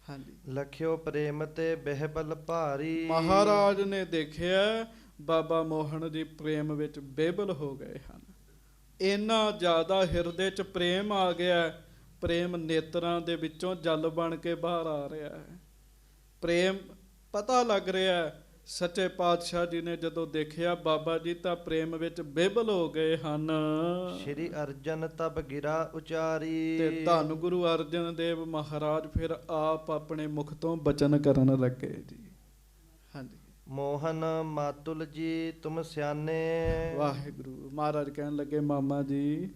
ਹਾਂਜੀ। ਲਖਿਓ ਪ੍ਰੇਮ ਤੇ ਬਿਹਬਲ ਭਾਰੀ। ਮਹਾਰਾਜ ਨੇ ਦੇਖਿਆ ਬਾਬਾ ਮੋਹਨ ਜੀ ਪ੍ਰੇਮ ਵਿੱਚ ਬੇਬਲ ਹੋ ਗਏ ਹਨ। ਇੰਨਾ ਜ਼ਿਆਦਾ ਹਿਰਦੇ 'ਚ ਪ੍ਰੇਮ ਆ ਗਿਆ, ਪ੍ਰੇਮ ਨੇਤਰਾਂ ਦੇ ਵਿੱਚੋਂ ਜਲ ਬਣ ਕੇ ਬਾਹਰ ਆ ਰਿਹਾ ਹੈ। ਪ੍ਰੇਮ ਪਤਾ ਲੱਗ ਰਿਹਾ ਹੈ। ਸੱਚੇ ਪਾਤਸ਼ਾਹ ਜੀ ਨੇ ਜਦੋਂ ਦੇਖਿਆ ਬਾਬਾ ਜੀ ਤਾਂ ਪ੍ਰੇਮ ਵਿੱਚ ਬੇਬਲ ਹੋ ਗਏ ਹਨ। ਸ਼੍ਰੀ ਅਰਜਨ ਤਬ ਗਿਰਾ ਉਚਾਰੀ। ਤੇ ਧੰਨ ਗੁਰੂ ਅਰਜਨ ਦੇਵ ਮਹਾਰਾਜ ਫਿਰ ਆਪ ਆਪਣੇ ਮੁਖ ਤੋਂ ਬਚਨ ਕਰਨ ਲੱਗੇ ਜੀ। ਹਾਂਜੀ। ਮੋਹਨ ਮਾਤੁਲ ਜੀ ਤੁਮ ਸਿਆਣੇ। ਵਾਹਿਗੁਰੂ। ਮਹਾਰਾਜ ਕਹਿਣ ਲੱਗੇ, ਮਾਮਾ ਜੀ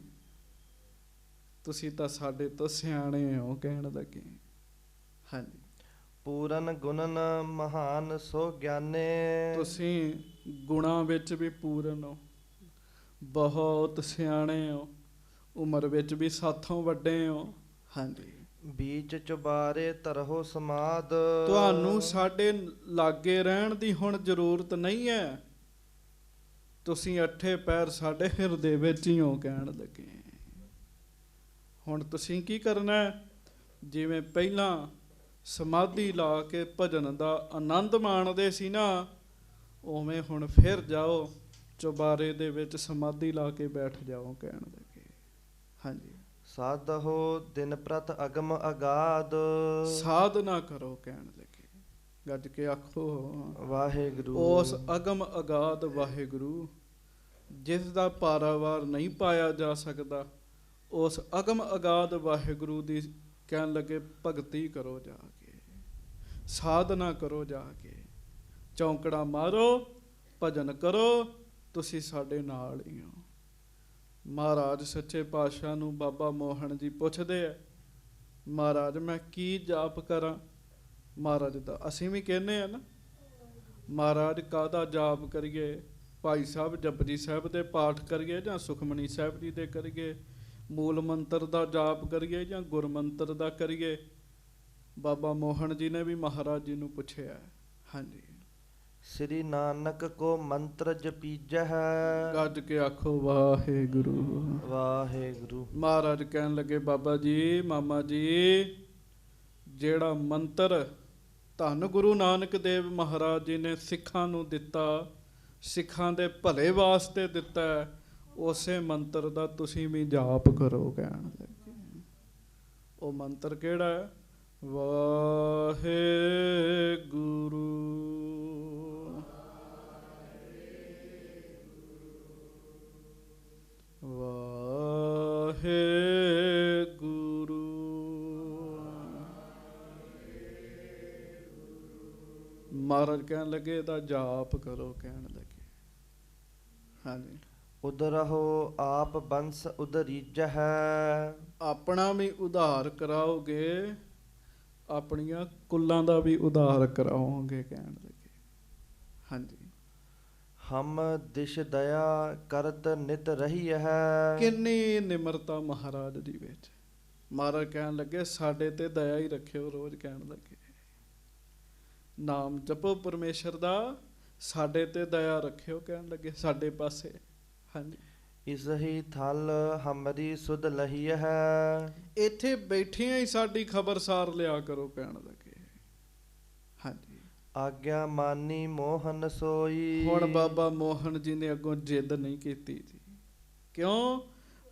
ਤੁਸੀਂ ਤਾਂ ਸਾਡੇ ਤੋਂ ਸਿਆਣੇ ਹੋ ਕਹਿਣ ਲੱਗੇ। ਹਾਂਜੀ। ਪੂਰਨ ਗੁਣਨ ਮਹਾਨ ਸੋ ਗਿਆਨੇ। ਤੁਸੀਂ ਗੁਣਾਂ ਵਿੱਚ ਵੀ ਪੂਰਨ ਹੋ, ਬਹੁਤ ਸਿਆਣੇ ਹੋ, ਉਮਰ ਵਿੱਚ ਵੀ ਸਾਥੋਂ ਵੱਡੇ ਹੋ। ਹਾਂਜੀ। ਬੀਚ ਚੁਬਾਰੇ ਤਰਹੁ ਸਮਾਦ। ਤੁਹਾਨੂੰ ਸਾਡੇ ਲਾਗੇ ਰਹਿਣ ਦੀ ਹੁਣ ਜ਼ਰੂਰਤ ਨਹੀਂ ਹੈ, ਤੁਸੀਂ ਅੱਠੇ ਪੈਰ ਸਾਡੇ ਹਿਰਦੇ ਵਿੱਚ ਹੀ ਹੋ ਕਹਿਣ ਲੱਗੇ। ਹੁਣ ਤੁਸੀਂ ਕੀ ਕਰਨਾ ਹੈ? ਜਿਵੇਂ ਪਹਿਲਾਂ ਸਮਾਧੀ ਲਾ ਕੇ ਭਜਨ ਦਾ ਆਨੰਦ ਮਾਣਦੇ ਸੀ ਨਾ, ਉਵੇਂ ਹੁਣ ਫਿਰ ਜਾਓ ਚੁਬਾਰੇ ਦੇ ਵਿੱਚ ਸਮਾਧੀ ਲਾ ਕੇ ਬੈਠ ਜਾਓ ਕਹਿਣ ਲੱਗੇ। ਹਾਂਜੀ, ਸਾਧਹੁ ਦਿਨ ਪ੍ਰਤ ਅਗਮ ਅਗਾਧ। ਸਾਧਨਾ ਕਰੋ ਕਹਿਣ ਲੱਗੇ। ਗੱਜ ਕੇ ਆਖੋ ਵਾਹਿਗੁਰੂ। ਉਸ ਅਗਮ ਅਗਾਧ ਵਾਹਿਗੁਰੂ ਜਿਸ ਦਾ ਪਾਰਾਵਾਰ ਨਹੀਂ ਪਾਇਆ ਜਾ ਸਕਦਾ, ਉਸ ਅਗਮ ਅਗਾਧ ਵਾਹਿਗੁਰੂ ਦੀ ਕਹਿਣ ਲੱਗੇ ਭਗਤੀ ਕਰੋ ਜਾ ਕੇ, ਸਾਧਨਾ ਕਰੋ ਜਾ ਕੇ, ਚੌਂਕੜਾ ਮਾਰੋ, ਭਜਨ ਕਰੋ, ਤੁਸੀਂ ਸਾਡੇ ਨਾਲ ਹੀ ਹੋ। ਮਹਾਰਾਜ ਸੱਚੇ ਪਾਤਸ਼ਾਹ ਨੂੰ ਬਾਬਾ ਮੋਹਨ ਜੀ ਪੁੱਛਦੇ ਆ, ਮਹਾਰਾਜ ਮੈਂ ਕੀ ਜਾਪ ਕਰਾਂ? ਮਹਾਰਾਜ ਦਾ ਅਸੀਂ ਵੀ ਕਹਿੰਦੇ ਆ ਨਾ, ਮਹਾਰਾਜ ਕਾਹਦਾ ਜਾਪ ਕਰੀਏ? ਭਾਈ ਸਾਹਿਬ ਜਪਜੀ ਸਾਹਿਬ ਦੇ ਪਾਠ ਕਰੀਏ ਜਾਂ ਸੁਖਮਨੀ ਸਾਹਿਬ ਜੀ ਦੇ ਕਰੀਏ? ਮੂਲ ਮੰਤਰ ਦਾ ਜਾਪ ਕਰੀਏ ਜਾਂ ਗੁਰਮੰਤਰ ਦਾ ਕਰੀਏ? ਬਾਬਾ ਮੋਹਨ ਜੀ ਨੇ ਵੀ ਮਹਾਰਾਜ ਜੀ ਨੂੰ ਪੁੱਛਿਆ। ਹਾਂਜੀ, ਸ੍ਰੀ ਨਾਨਕ ਕੋ ਮੰਤਰ ਜਪੀਜਹਿ। ਗੱਜ ਕੇ ਆਖੋ ਵਾਹਿਗੁਰੂ ਵਾਹਿਗੁਰੂ। ਮਹਾਰਾਜ ਕਹਿਣ ਲੱਗੇ, ਬਾਬਾ ਜੀ, ਮਾਮਾ ਜੀ, ਜਿਹੜਾ ਮੰਤਰ ਧੰਨ ਗੁਰੂ ਨਾਨਕ ਦੇਵ ਮਹਾਰਾਜ ਜੀ ਨੇ ਸਿੱਖਾਂ ਨੂੰ ਦਿੱਤਾ, ਸਿੱਖਾਂ ਦੇ ਭਲੇ ਵਾਸਤੇ ਦਿੱਤਾ, ਉਸੇ ਮੰਤਰ ਦਾ ਤੁਸੀਂ ਵੀ ਜਾਪ ਕਰੋ ਕਹਿਣ ਲੱਗੇ। ਉਹ ਮੰਤਰ ਕਿਹੜਾ ਹੈ? ਵਾਹਿਗੁਰੂ ਵਾਹਿਗੁਰੂ। ਮਹਾਰਾਜ ਕਹਿਣ ਲੱਗੇ ਇਹਦਾ ਜਾਪ ਕਰੋ ਕਹਿਣ ਲੱਗੇ। ਹਾਂਜੀ, ਉਦਰਹੁ ਆਪ ਬੰਸ ਉਦਰੀਜਹਿ। ਆਪਣਾ ਵੀ ਉਧਾਰ ਕਰਾਓਗੇ, ਆਪਣੀਆਂ ਕੁੱਲਾਂ ਦਾ ਵੀ ਉਧਾਰ ਕਰਾਓਗੇ ਕਹਿਣ ਲੱਗੇ। ਹਾਂਜੀ, ਹਮ ਦਿਸ਼ ਦਇਆ ਕਰਤ ਨਿਤ ਰਹੀ ਹੈ। ਕਿੰਨੀ ਨਿਮਰਤਾ ਮਹਾਰਾਜ ਦੀ ਵਿੱਚ। ਮਹਾਰਾਜ ਕਹਿਣ ਲੱਗੇ ਸਾਡੇ ਤੇ ਦਇਆ ਹੀ ਰੱਖਿਓ ਰੋਜ਼ ਕਹਿਣ ਲੱਗੇ। ਨਾਮ ਜਪੋ ਪਰਮੇਸ਼ਰ ਦਾ, ਸਾਡੇ ਤੇ ਦਇਆ ਰੱਖਿਓ ਕਹਿਣ ਲੱਗੇ, ਸਾਡੇ ਪਾਸੇ। ਹਾਂਜੀ, ਇਸ ਹੀ ਥਲ ਹਮਰੀ ਸੁਧ ਲਹੀ ਹੈ। ਇੱਥੇ ਬੈਠਿਆਂ ਹੀ ਸਾਡੀ ਖਬਰਸਾਰ ਲਿਆ ਕਰੋ ਕਹਿਣ ਲੱਗੇ। ਹਾਂਜੀ, ਆਗਿਆ ਮਾਨੀ ਮੋਹਨ ਸੋਈ। ਹੁਣ ਬਾਬਾ ਮੋਹਨ ਜੀ ਨੇ ਅੱਗੋਂ ਜਿੱਦ ਨਹੀਂ ਕੀਤੀ ਜੀ। ਕਿਉਂ?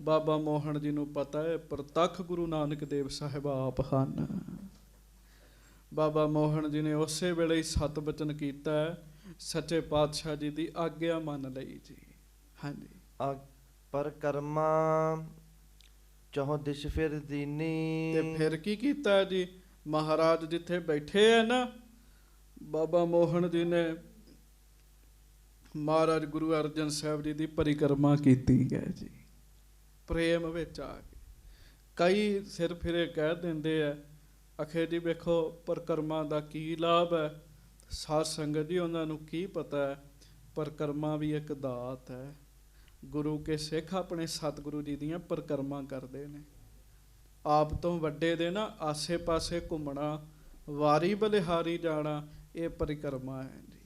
ਬਾਬਾ ਮੋਹਨ ਜੀ ਨੂੰ ਪਤਾ ਹੈ ਪ੍ਰਤੱਖ ਗੁਰੂ ਨਾਨਕ ਦੇਵ ਸਾਹਿਬ ਆਪ ਹਨ। ਬਾਬਾ ਮੋਹਨ ਜੀ ਨੇ ਉਸੇ ਵੇਲੇ ਹੀ ਸਤ ਬਚਨ ਕੀਤਾ, ਸੱਚੇ ਪਾਤਸ਼ਾਹ ਜੀ ਦੀ ਆਗਿਆ ਮੰਨ ਲਈ ਜੀ। ਹਾਂਜੀ, ਪਰ ਕਰਮਾ ਚਹੁ ਦਿਸ਼ ਫਿਰ ਦੀਨੀ। ਤੇ ਫਿਰ ਕੀ ਕੀਤਾ ਜੀ? ਮਹਾਰਾਜ ਜਿੱਥੇ ਬੈਠੇ ਆ ਨਾ, ਬਾਬਾ ਮੋਹਨ ਜੀ ਨੇ ਮਹਾਰਾਜ ਗੁਰੂ ਅਰਜਨ ਸਾਹਿਬ ਜੀ ਦੀ ਪਰਿਕਰਮਾ ਕੀਤੀ ਹੈ ਜੀ, ਪ੍ਰੇਮ ਵਿੱਚ ਆ ਕੇ। ਕਈ ਸਿਰ ਫਿਰੇ ਕਹਿ ਦਿੰਦੇ ਆ, ਅਖੇ ਜੀ ਵੇਖੋ ਪਰਿਕਰਮਾ ਦਾ ਕੀ ਲਾਭ ਹੈ। ਸਾਧ ਸੰਗਤ ਜੀ ਉਹਨਾਂ ਨੂੰ ਕੀ ਪਤਾ ਹੈ, ਪਰਿਕਰਮਾ ਵੀ ਇੱਕ ਦਾਤ ਹੈ। ਗੁਰੂ ਕੇ ਸਿੱਖ ਆਪਣੇ ਸਤਿਗੁਰੂ ਜੀ ਦੀਆਂ ਪਰਿਕਰਮਾ ਕਰਦੇ ਨੇ। ਆਪ ਤੋਂ ਵੱਡੇ ਦੇ ਨਾ ਆਸੇ ਪਾਸੇ ਘੁੰਮਣਾ, ਵਾਰੀ ਬਲਿਹਾਰੀ ਜਾਣਾ, ਇਹ ਪਰਿਕਰਮਾ ਹੈ ਜੀ।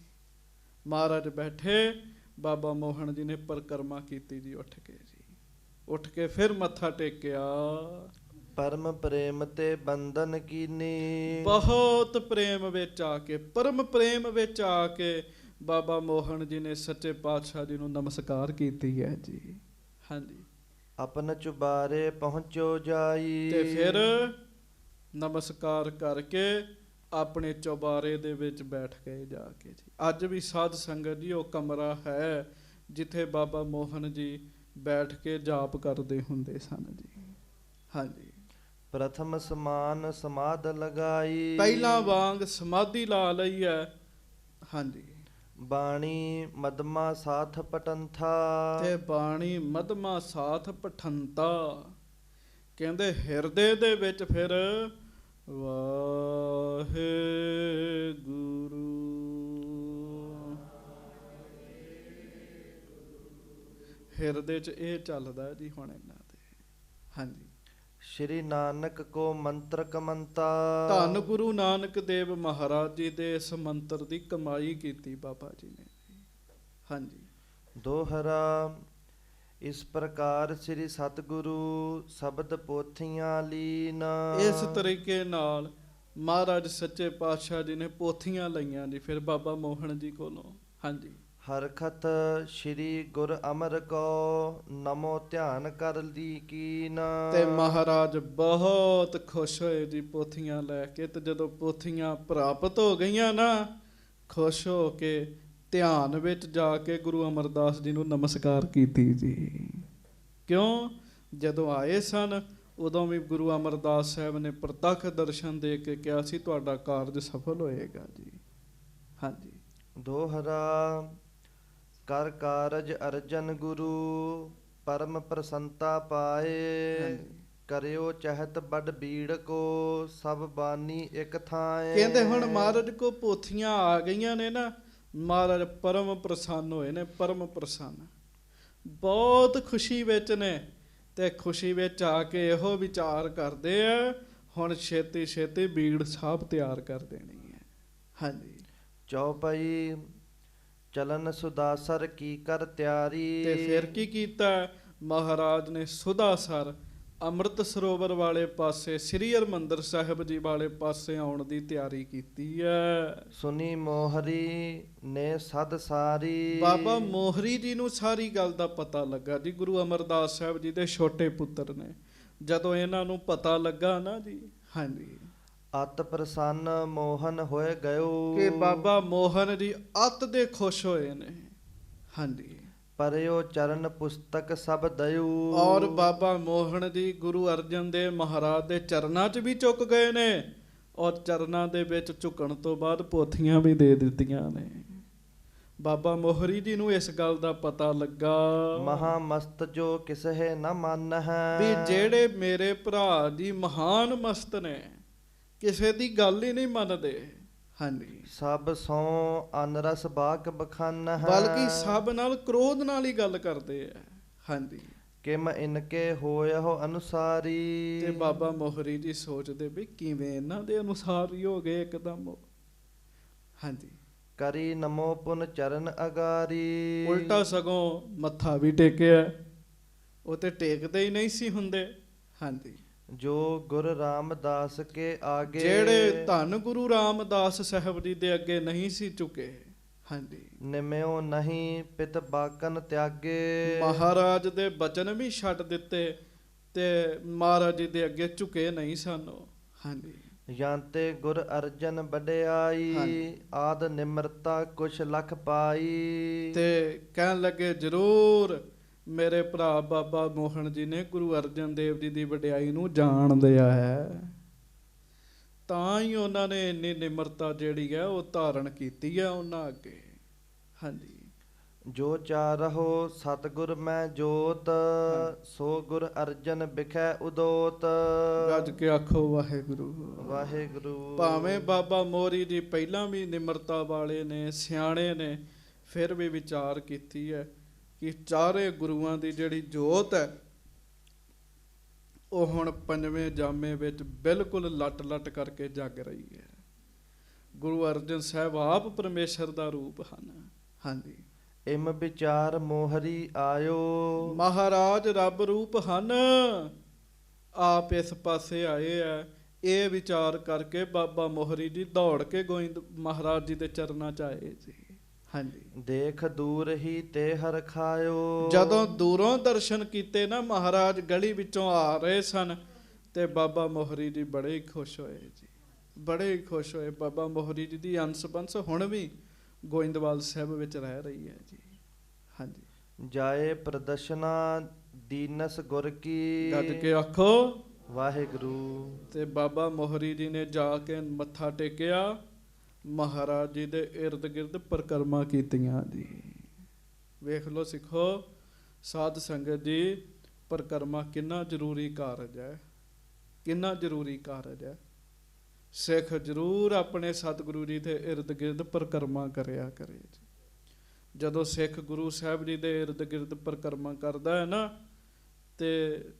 ਮਹਾਰਾਜ ਬੈਠੇ, ਬਾਬਾ ਮੋਹਨ ਜੀ ਨੇ ਪਰਿਕਰਮਾ ਕੀਤੀ ਜੀ ਉੱਠ ਕੇ ਜੀ। ਉੱਠ ਕੇ ਫਿਰ ਮੱਥਾ ਟੇਕਿਆ। ਪਰਮ ਪ੍ਰੇਮ ਤੇ ਬੰਧਨ ਕੀਨੀ। ਬਹੁਤ ਪ੍ਰੇਮ ਵਿੱਚ ਆ ਕੇ, ਪਰਮ ਪ੍ਰੇਮ ਵਿੱਚ ਆ ਕੇ ਬਾਬਾ ਮੋਹਨ ਜੀ ਨੇ ਸੱਚੇ ਪਾਤਸ਼ਾਹ ਜੀ ਨੂੰ ਨਮਸਕਾਰ ਕੀਤੀ ਹੈ ਜੀ। ਹਾਂਜੀ, ਆਪਨ ਚੁਬਾਰੇ ਪਹੁੰਚੋ ਜਾਈ। ਤੇ ਫਿਰ ਨਮਸਕਾਰ ਕਰਕੇ ਆਪਣੇ ਚੁਬਾਰੇ ਦੇ ਵਿੱਚ ਬੈਠ ਗਏ ਜਾ ਕੇ ਜੀ। ਅੱਜ ਵੀ ਸਾਧ ਸੰਗਤ ਜੀ ਉਹ ਕਮਰਾ ਹੈ ਜਿੱਥੇ ਬਾਬਾ ਮੋਹਨ ਜੀ ਬੈਠ ਕੇ ਜਾਪ ਕਰਦੇ ਹੁੰਦੇ ਸਨ ਜੀ। ਹਾਂਜੀ, ਪ੍ਰਥਮ ਸਮਾਨ ਸਮਾਧ ਲਗਾਈ। ਪਹਿਲਾਂ ਵਾਂਗ ਸਮਾਧੀ ਲਾ ਲਈ ਹੈ। ਹਾਂਜੀ, ਬਾਣੀ ਮਦਮਾ ਸਾਥ ਪਟੰਥਾ। ਤੇ ਬਾਣੀ ਮਦਮਾ ਸਾਥ ਪਠੰਤਾ। ਕਹਿੰਦੇ ਹਿਰਦੇ ਦੇ ਵਿੱਚ ਫਿਰ ਵਾਹਿਗੁਰੂ। ਹਿਰਦੇ 'ਚ ਇਹ ਚੱਲਦਾ ਜੀ ਹੁਣ ਇਹਨਾਂ ਦੇ। ਹਾਂਜੀ, ਸ਼੍ਰੀ ਨਾਨਕ ਕੋ ਮੰਤਰ ਕਮੰਤਾ। ਧੰਨ ਗੁਰੂ ਨਾਨਕ ਦੇਵ ਮਹਾਰਾਜ ਜੀ ਦੇ ਇਸ ਮੰਤਰ ਦੀ ਕਮਾਈ ਕੀਤੀ ਬਾਬਾ ਜੀ ਨੇ। ਹਾਂਜੀ। ਦੋਹਰਾ। ਇਸ ਪ੍ਰਕਾਰ ਸ੍ਰੀ ਸਤਿਗੁਰੂ ਸ਼ਬਦ ਪੋਥੀਆਂ ਲੀਨ। ਇਸ ਤਰੀਕੇ ਨਾਲ ਮਹਾਰਾਜ ਸੱਚੇ ਪਾਤਸ਼ਾਹ ਜੀ ਨੇ ਪੋਥੀਆਂ ਲਈਆਂ ਜੀ ਫਿਰ ਬਾਬਾ ਮੋਹਨ ਜੀ ਕੋਲੋਂ। ਹਾਂਜੀ। ਹਰਖਤ ਸ਼੍ਰੀ ਗੁਰ ਅਮਰ ਕੋ ਨਮੋ ਧਿਆਨ ਕਰ ਲਈ ਕੀਨ। ਤੇ ਮਹਾਰਾਜ ਬਹੁਤ ਖੁਸ਼ ਹੋਏ ਜੀ ਪੋਥੀਆਂ ਲੈ ਕੇ। ਤੇ ਜਦੋਂ ਪੋਥੀਆਂ ਪ੍ਰਾਪਤ ਹੋ ਗਈਆਂ ਨਾ, ਖੁਸ਼ ਹੋ ਕੇ ਧਿਆਨ ਵਿੱਚ ਜਾ ਕੇ ਗੁਰੂ ਅਮਰਦਾਸ ਜੀ ਨੂੰ ਨਮਸਕਾਰ ਕੀਤੀ ਜੀ। ਕਿਉਂ? ਜਦੋਂ ਆਏ ਸਨ ਉਦੋਂ ਵੀ ਗੁਰੂ ਅਮਰਦਾਸ ਸਾਹਿਬ ਨੇ ਪ੍ਰਤੱਖ ਦਰਸ਼ਨ ਦੇ ਕੇ ਕਿਹਾ ਸੀ ਤੁਹਾਡਾ ਕਾਰਜ ਸਫਲ ਹੋਏਗਾ ਜੀ। ਹਾਂਜੀ। ਦੋਹਰਾ। ਕਰ ਕਾਰਜ ਅਰਜਨ ਗੁਰੂ ਪਰਮ ਪ੍ਰਸੰਤਾ ਪਾਏ। ਕਰਿਓ ਚਹਿਤ ਬੜ ਬੀੜ ਕੋ ਸਭ ਬਾਨੀ ਇੱਕ ਥਾਏ। ਕਹਿੰਦੇ ਹੁਣ ਮਹਾਰਾਜ ਕੋ ਪੋਥੀਆਂ ਆ ਗਈਆਂ ਨੇ ਨਾ, ਮਹਾਰਾਜ ਪਰਮ ਪ੍ਰਸੰਨ ਹੋਏ ਨੇ। ਪਰਮ ਪ੍ਰਸੰਨ ਬਹੁਤ ਖੁਸ਼ੀ ਵਿੱਚ ਨੇ। ਤੇ ਖੁਸ਼ੀ ਵਿੱਚ ਆ ਕੇ ਇਹੋ ਵਿਚਾਰ ਕਰਦੇ ਆ ਹੁਣ ਛੇਤੀ ਛੇਤੀ ਬੀੜ ਸਾਹਿਬ ਤਿਆਰ ਕਰ ਦੇਣੀ ਹੈ। ਹਾਂਜੀ। ਚੌਪਈ। ਚਲਨ ਸੁਦਾਸਰ ਕੀ ਕਰ ਤਿਆਰੀ। ਤੇ ਫਿਰ ਕੀ ਕੀਤਾ? ਮਹਾਰਾਜ ਨੇ ਸੁਦਾਸਰ ਅੰਮ੍ਰਿਤ ਸਰੋਵਰ ਵਾਲੇ ਪਾਸੇ ਸ੍ਰੀ ਹਰਿਮੰਦਰ ਸਾਹਿਬ ਜੀ ਵਾਲੇ ਪਾਸੇ ਆਉਣ ਦੀ ਤਿਆਰੀ ਕੀਤੀ ਹੈ। ਸੁਨੀ ਮੋਹਰੀ ਨੇ ਸਦ ਸਾਰੀ। ਬਾਬਾ ਮੋਹਰੀ ਜੀ ਨੂੰ ਸਾਰੀ ਗੱਲ ਦਾ ਪਤਾ ਲੱਗਾ ਜੀ। ਗੁਰੂ ਅਮਰਦਾਸ ਸਾਹਿਬ ਜੀ ਦੇ ਛੋਟੇ ਪੁੱਤਰ ਨੇ। ਜਦੋਂ ਇਹਨਾਂ ਨੂੰ ਪਤਾ ਲੱਗਾ ਨਾ ਜੀ, ਹਾਂਜੀ, ਅਤ ਪ੍ਰਸੰਨ ਮੋਹਨ ਹੋਏ ਗਇਓ। ਕਿ ਬਾਬਾ ਮੋਹਨ ਜੀ ਅਤ ਦੇ ਖੁਸ਼ ਹੋਏ ਨੇ। ਹਾਂਜੀ। ਪਰਿਓ ਚਰਨ ਪੁਸਤਕ ਸਭ ਦਇਓ। ਔਰ ਬਾਬਾ ਮੋਹਨ ਜੀ ਗੁਰੂ ਅਰਜਨ ਦੇਵ ਮਹਾਰਾਜ ਦੇ ਚਰਨਾਂ 'ਚ ਵੀ ਝੁਕ ਗਏ ਨੇ। ਔਰ ਚਰਨਾਂ ਦੇ ਵਿੱਚ ਝੁਕਣ ਤੋਂ ਬਾਅਦ ਪੋਥੀਆਂ ਵੀ ਦੇ ਦਿੱਤੀਆਂ ਨੇ। ਬਾਬਾ ਮੋਹਰੀ ਜੀ ਨੂੰ ਇਸ ਗੱਲ ਦਾ ਪਤਾ ਲੱਗਾ ਮਹਾ ਮਸਤ ਜੋ ਕਿਸਹਿ ਨ ਮਨ ਹੈ। ਵੀ ਜਿਹੜੇ ਮੇਰੇ ਭਰਾ ਜੀ ਮਹਾਨ ਮਸਤ ਨੇ, ਕਿਸੇ ਦੀ ਗੱਲ ਹੀ ਨਹੀਂ ਮੰਨਦੇ। ਹਾਂਜੀ। ਸਭ ਸੋ ਅਨਰਸ ਬਾਕ ਬਖਾਨ ਹੈ। ਬਲਕਿ ਸਭ ਨਾਲ ਕ੍ਰੋਧ ਨਾਲ ਹੀ ਗੱਲ ਕਰਦੇ ਆ। ਹਾਂਜੀ। ਕਿਮ ਇਨਕੇ ਹੋਇਓ ਅਨੁਸਾਰੀ। ਤੇ ਬਾਬਾ ਮੋਹਰੀ ਜੀ ਸੋਚਦੇ ਵੀ ਕਿਵੇਂ ਇਹਨਾਂ ਦੇ ਅਨੁਸਾਰ ਹੀ ਹੋ ਗਏ ਇੱਕਦਮ। ਹਾਂਜੀ। ਕਰੀ ਨਮੋ ਪੁਨ ਚਰਨ ਅਗਾਰੀ। ਉਲਟਾ ਸਗੋਂ ਮੱਥਾ ਵੀ ਟੇਕਿਆ। ਉਹ ਤੇ ਟੇਕਦੇ ਹੀ ਨਹੀਂ ਸੀ ਹੁੰਦੇ। ਹਾਂਜੀ। ਜੋ ਗੁਰ ਰਾਮਦਾਸ ਕੇ ਆਗੇ। ਜਿਹੜੇ ਧੰਨ ਗੁਰੂ ਰਾਮਦਾਸ ਸਾਹਿਬ ਜੀ ਦੇ ਅੱਗੇ ਨਹੀਂ ਸੀ ਝੁਕੇ। ਹਾਂਜੀ। ਨਿਮਿਓ ਨਹੀਂ ਪਿਤ ਬਾਕਨ ਤਿਆਗੇ। ਮਹਾਰਾਜ ਦੇ ਬਚਨ ਵੀ ਛੱਡ ਦਿੱਤੇ ਤੇ ਮਹਾਰਾਜ ਜੀ ਦੇ ਅੱਗੇ ਝੁਕੇ ਨਹੀਂ ਸਨ। ਹਾਂਜੀ। ਜਾਂਤੇ ਗੁਰ ਅਰਜਨ ਵਡਿਆਈ। ਆਦ ਨਿਮਰਤਾ ਕੁਛ ਲਖ ਪਾਈ। ਤੇ ਕਹਿਣ ਲੱਗੇ ਜ਼ਰੂਰ ਮੇਰੇ ਭਰਾ ਬਾਬਾ ਮੋਹਨ ਜੀ ਨੇ ਗੁਰੂ ਅਰਜਨ ਦੇਵ ਜੀ ਦੀ ਵਡਿਆਈ ਨੂੰ ਜਾਣ ਲਿਆ ਹੈ। ਤਾਂ ਹੀ ਉਹਨਾਂ ਨੇ ਇੰਨੀ ਨਿਮਰਤਾ ਜਿਹੜੀ ਹੈ ਉਹ ਧਾਰਨ ਕੀਤੀ ਹੈ ਉਹਨਾਂ ਅੱਗੇ। ਹਾਂਜੀ। ਜੋ ਚਾਰਹੁ ਸਤਿਗੁਰ ਮੈਂ ਜੋਤ। ਸੋ ਗੁਰ ਅਰਜਨ ਬਿਖੈ ਉਦੋਤ। ਗੱਜ ਕੇ ਆਖੋ ਵਾਹਿਗੁਰੂ ਵਾਹਿਗੁਰੂ। ਭਾਵੇਂ ਬਾਬਾ ਮੋਹਰੀ ਜੀ ਪਹਿਲਾਂ ਵੀ ਨਿਮਰਤਾ ਵਾਲੇ ਨੇ, ਸਿਆਣੇ ਨੇ, ਫਿਰ ਵੀ ਵਿਚਾਰ ਕੀਤੀ ਹੈ ਕਿ ਚਾਰੇ ਗੁਰੂਆਂ ਦੀ ਜਿਹੜੀ ਜੋਤ ਹੈ ਉਹ ਹੁਣ ਪੰਜਵੇਂ ਜਾਮੇ ਵਿੱਚ ਬਿਲਕੁਲ ਲੱਟ ਲੱਟ ਕਰਕੇ ਜਗ ਰਹੀ ਹੈ। ਗੁਰੂ ਅਰਜਨ ਸਾਹਿਬ ਆਪ ਪਰਮੇਸ਼ਰ ਦਾ ਰੂਪ ਹਨ। ਹਾਂਜੀ। ਇਮ ਵਿਚਾਰ ਮੋਹਰੀ ਆਇਓ। ਮਹਾਰਾਜ ਰੱਬ ਰੂਪ ਹਨ, ਆਪ ਇਸ ਪਾਸੇ ਆਏ ਆ। ਇਹ ਵਿਚਾਰ ਕਰਕੇ ਬਾਬਾ ਮੋਹਰੀ ਜੀ ਦੌੜ ਕੇ ਗੋਇੰਦ ਮਹਾਰਾਜ ਜੀ ਦੇ ਚਰਨਾਂ 'ਚ ਆਏ ਜੀ। ਹਾਂਜੀ। ਦੇਖ ਦੂਰ ਹੀ ਤੇ ਹਰ ਖਾਇਓ। ਜਦੋਂ ਦੂਰੋਂ ਦਰਸ਼ਨ ਕੀਤੇ ਨਾ, ਮਹਾਰਾਜ ਗਲੀ ਵਿੱਚੋਂ ਆ ਰਹੇ ਸਨ ਤੇ ਬਾਬਾ ਮੋਹਰੀ ਜੀ ਬੜੇ ਹੀ ਖੁਸ਼ ਹੋਏ ਜੀ। ਬੜੇ ਹੀ ਖੁਸ਼ ਹੋਏ। ਬਾਬਾ ਮੋਹਰੀ ਜੀ ਦੀ ਅੰਸ ਬੰਸ ਹੁਣ ਵੀ ਗੋਇੰਦਵਾਲ ਸਾਹਿਬ ਵਿੱਚ ਰਹਿ ਰਹੀ ਹੈ ਜੀ। ਹਾਂਜੀ। ਜਾਏ ਪ੍ਰਦਰਸ਼ਨਾ ਦੀਨਸ ਗੁਰ ਕੀ। ਗੱਜ ਕੇ ਆਖੋ ਵਾਹਿਗੁਰੂ। ਤੇ ਬਾਬਾ ਮੋਹਰੀ ਜੀ ਨੇ ਜਾ ਕੇ ਮੱਥਾ ਟੇਕਿਆ, ਮਹਾਰਾਜ ਜੀ ਦੇ ਇਰਦ ਗਿਰਦ ਪਰਿਕਰਮਾ ਕੀਤੀਆਂ ਜੀ। ਵੇਖ ਲਓ ਸਿੱਖੋ ਸਾਧ ਸੰਗਤ ਜੀ, ਪਰਿਕਰਮਾ ਕਿੰਨਾ ਜ਼ਰੂਰੀ ਕਾਰਜ ਹੈ, ਕਿੰਨਾ ਜ਼ਰੂਰੀ ਕਾਰਜ ਹੈ। ਸਿੱਖ ਜ਼ਰੂਰ ਆਪਣੇ ਸਤਿਗੁਰੂ ਜੀ ਦੇ ਇਰਦ ਗਿਰਦ ਪਰਿਕਰਮਾ ਕਰਿਆ ਕਰੇ ਜੀ। ਜਦੋਂ ਸਿੱਖ ਗੁਰੂ ਸਾਹਿਬ ਜੀ ਦੇ ਇਰਦ ਗਿਰਦ ਪਰਿਕਰਮਾ ਕਰਦਾ ਹੈ ਨਾ, ਤੇ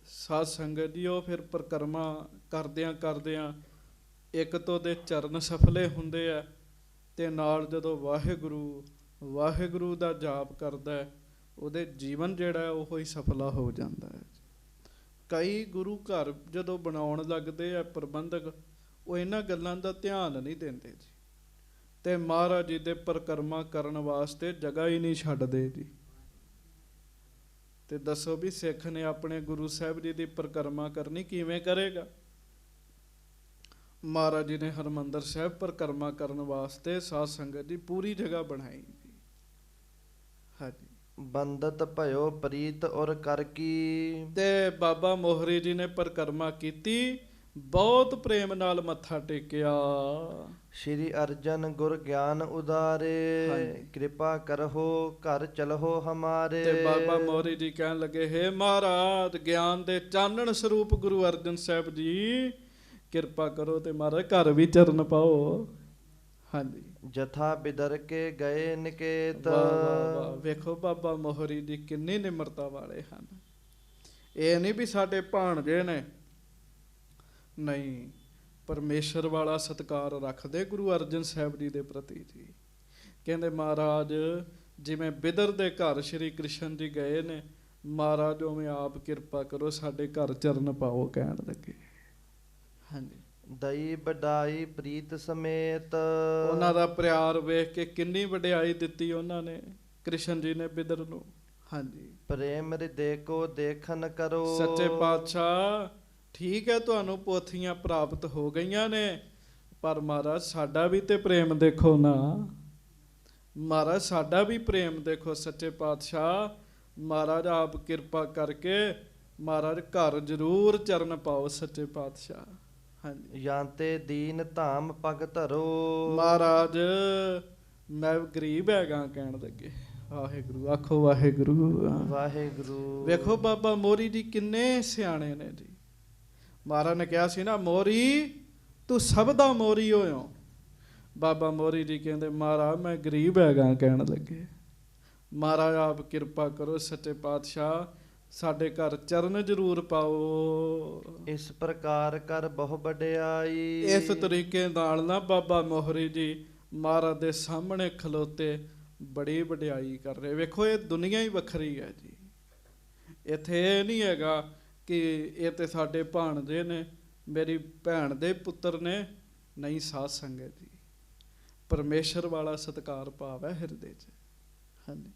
ਸਾਧ ਸੰਗਤ ਜੀ ਉਹ ਫਿਰ ਪਰਿਕਰਮਾ ਕਰਦਿਆਂ ਇੱਕ ਤੋਂ ਦੇ ਚਰਨ ਸਫਲੇ ਹੁੰਦੇ ਆ, ਤੇ ਨਾਲ ਜਦੋਂ ਵਾਹਿਗੁਰੂ ਦਾ ਜਾਪ ਕਰਦਾ ਹੈ, ਉਹਦੇ ਜੀਵਨ ਜਿਹੜਾ ਹੈ ਉਹ ਹੀ ਸਫਲਾ ਹੋ ਜਾਂਦਾ ਹੈ। ਕਈ ਗੁਰੂ ਘਰ ਜਦੋਂ ਬਣਾਉਣ ਲੱਗਦੇ ਆ ਪ੍ਰਬੰਧਕ, ਉਹ ਇਹਨਾਂ ਗੱਲਾਂ ਦਾ ਧਿਆਨ ਨਹੀਂ ਦਿੰਦੇ ਜੀ, ਤੇ ਮਹਾਰਾਜ ਜੀ ਦੇ ਪਰਿਕਰਮਾ ਕਰਨ ਵਾਸਤੇ ਜਗ੍ਹਾ ਹੀ ਨਹੀਂ ਛੱਡਦੇ ਜੀ। ਤੇ ਦੱਸੋ ਵੀ ਸਿੱਖ ਨੇ ਆਪਣੇ ਗੁਰੂ ਸਾਹਿਬ ਜੀ ਦੀ ਪਰਿਕਰਮਾ ਕਰਨੀ ਕਿਵੇਂ ਕਰੇਗਾ? ਮਹਾਰਾਜ ਜੀ ਨੇ ਹਰਿਮੰਦਰ ਸਾਹਿਬ ਪਰਿਕਰਮਾ ਕਰਨ ਵਾਸਤੇ ਸਾਧ ਸੰਗਤ ਦੀ ਪੂਰੀ ਜਗ੍ਹਾ ਬਣਾਈ ਜੀ। ਹਾਂਜੀ, ਬੰਦਤ ਭਇਓ ਪ੍ਰੀਤ ਔਰ ਕਰ ਕੀ। ਤੇ ਬਾਬਾ ਮੋਹਰੀ ਜੀ ਨੇ ਪਰਿਕਰਮਾ ਕੀਤੀ, ਬਹੁਤ ਪ੍ਰੇਮ ਨਾਲ ਮੱਥਾ ਟੇਕਿਆ। ਸ਼੍ਰੀ ਅਰਜਨ ਗੁਰ ਗਿਆਨ ਉਦਾਰੇ, ਕਿਰਪਾ ਕਰਹੁ ਘਰ ਚਲਹੁ ਹਮਾਰੇ। ਤੇ ਬਾਬਾ ਮੋਹਰੀ ਜੀ ਕਹਿਣ ਲੱਗੇ, ਹੇ ਮਹਾਰਾਜ, ਗਿਆਨ ਦੇ ਚਾਨਣ ਸਰੂਪ ਗੁਰੂ ਅਰਜਨ ਸਾਹਿਬ ਜੀ, ਕਿਰਪਾ ਕਰੋ ਤੇ ਮਹਾਰਾਜ ਘਰ ਵੀ ਚਰਨ ਪਾਓ। ਹਾਂਜੀ, ਜਥਾ ਬਿਦਰ ਕੇ ਗਏ ਨਿਕੇਤ। ਵਾਹ ਵਾਹ ਵਾਹ, ਵੇਖੋ ਬਾਬਾ ਮੋਹਰੀ ਜੀ ਕਿੰਨੀ ਨਿਮਰਤਾ ਵਾਲੇ ਹਨ। ਇਹ ਨਹੀਂ ਵੀ ਸਾਡੇ ਭਾਣਜੇ ਨੇ, ਨਹੀਂ, ਪਰਮੇਸ਼ਰ ਵਾਲਾ ਸਤਿਕਾਰ ਰੱਖਦੇ ਗੁਰੂ ਅਰਜਨ ਸਾਹਿਬ ਜੀ ਦੇ ਪ੍ਰਤੀ ਜੀ। ਕਹਿੰਦੇ ਮਹਾਰਾਜ ਜਿਵੇਂ ਬਿਦਰ ਦੇ ਘਰ ਸ਼੍ਰੀ ਕ੍ਰਿਸ਼ਨ ਜੀ ਗਏ ਨੇ, ਮਹਾਰਾਜ ਉਵੇਂ ਆਪ ਕਿਰਪਾ ਕਰੋ ਸਾਡੇ ਘਰ ਚਰਨ ਪਾਓ, ਕਹਿਣ ਲੱਗੇ। ਹਾਂਜੀ, ਦਈ ਵਡਾਈ ਪ੍ਰੀਤ ਸਮੇਤ। ਉਹਨਾਂ ਦਾ ਪਿਆਰ ਵੇਖ ਕੇ ਕਿੰਨੀ ਵਡਿਆਈ ਦਿੱਤੀ ਉਹਨਾਂ ਨੇ, ਕ੍ਰਿਸ਼ਨ ਜੀ ਨੇ ਬਿਦਰ ਨੂੰ। ਹਾਂਜੀ, ਪ੍ਰੇਮ ਹਿਰਦੇ ਕੋ ਦੇਖਨ ਕਰੋ। ਸੱਚੇ ਪਾਤਸ਼ਾਹ, ਠੀਕ ਹੈ ਤੁਹਾਨੂੰ ਪੋਥੀਆਂ ਪ੍ਰਾਪਤ ਹੋ ਗਈਆਂ ਨੇ, ਪਰ ਮਹਾਰਾਜ ਸਾਡਾ ਵੀ ਤੇ ਪ੍ਰੇਮ ਦੇਖੋ ਨਾ। ਮਹਾਰਾਜ ਸਾਡਾ ਵੀ ਪ੍ਰੇਮ ਦੇਖੋ। ਸੱਚੇ ਪਾਤਸ਼ਾਹ, ਮਹਾਰਾਜ ਆਪ ਕਿਰਪਾ ਕਰਕੇ ਮਹਾਰਾਜ ਘਰ ਜ਼ਰੂਰ ਚਰਨ ਪਾਓ। ਸੱਚੇ ਪਾਤਸ਼ਾਹ, ਹਾਂਜੀ, ਜਾਂਤੇ ਦੀਨ ਧਾਮ ਪਗ ਧਰੋ। ਮਹਾਰਾਜ ਮੈਂ ਗਰੀਬ ਹੈਗਾ, ਕਹਿਣ ਲੱਗੇ। ਵਾਹਿਗੁਰੂ ਆਖੋ, ਵਾਹਿਗੁਰੂ ਵਾਹਿਗੁਰੂ। ਵੇਖੋ ਬਾਬਾ ਮੋਹਰੀ ਜੀ ਕਿੰਨੇ ਸਿਆਣੇ ਨੇ ਜੀ। ਮਹਾਰਾਜ ਨੇ ਕਿਹਾ ਸੀ ਨਾ, ਮੋਹਰੀ ਤੂੰ ਸਭ ਦਾ ਮੋਹਰੀ ਹੋਇਓ। ਬਾਬਾ ਮੋਹਰੀ ਜੀ ਕਹਿੰਦੇ, ਮਹਾਰਾਜ ਮੈਂ ਗਰੀਬ ਹੈਗਾ, ਕਹਿਣ ਲੱਗੇ। ਮਹਾਰਾਜ ਆਪ ਕਿਰਪਾ ਕਰੋ। ਸੱਚੇ ਪਾਤਸ਼ਾਹ, ਸਾਡੇ ਘਰ ਚਰਨ ਜ਼ਰੂਰ ਪਾਓ। ਇਸ ਪ੍ਰਕਾਰ ਕਰ ਬਹੁ ਵਡਿਆਈ। ਇਸ ਤਰੀਕੇ ਨਾਲ ਨਾ ਬਾਬਾ ਮੋਹਰੀ ਜੀ ਮਹਾਰਾਜ ਦੇ ਸਾਹਮਣੇ ਖਲੋਤੇ ਬੜੀ ਵਡਿਆਈ ਕਰ ਰਹੇ। ਵੇਖੋ ਇਹ ਦੁਨੀਆ ਹੀ ਵੱਖਰੀ ਹੈ ਜੀ। ਇੱਥੇ ਇਹ ਨਹੀਂ ਹੈਗਾ ਕਿ ਇਹ ਤੇ ਸਾਡੇ ਭਾਣਜੇ ਨੇ, ਮੇਰੀ ਭੈਣ ਦੇ ਪੁੱਤਰ ਨੇ, ਨਹੀਂ। ਸਾਧ ਸੰਗਤ ਜੀ, ਪਰਮੇਸ਼ਰ ਵਾਲਾ ਸਤਿਕਾਰ ਭਾਵ ਹੈ ਹਿਰਦੇ 'ਚ। ਹਾਂਜੀ,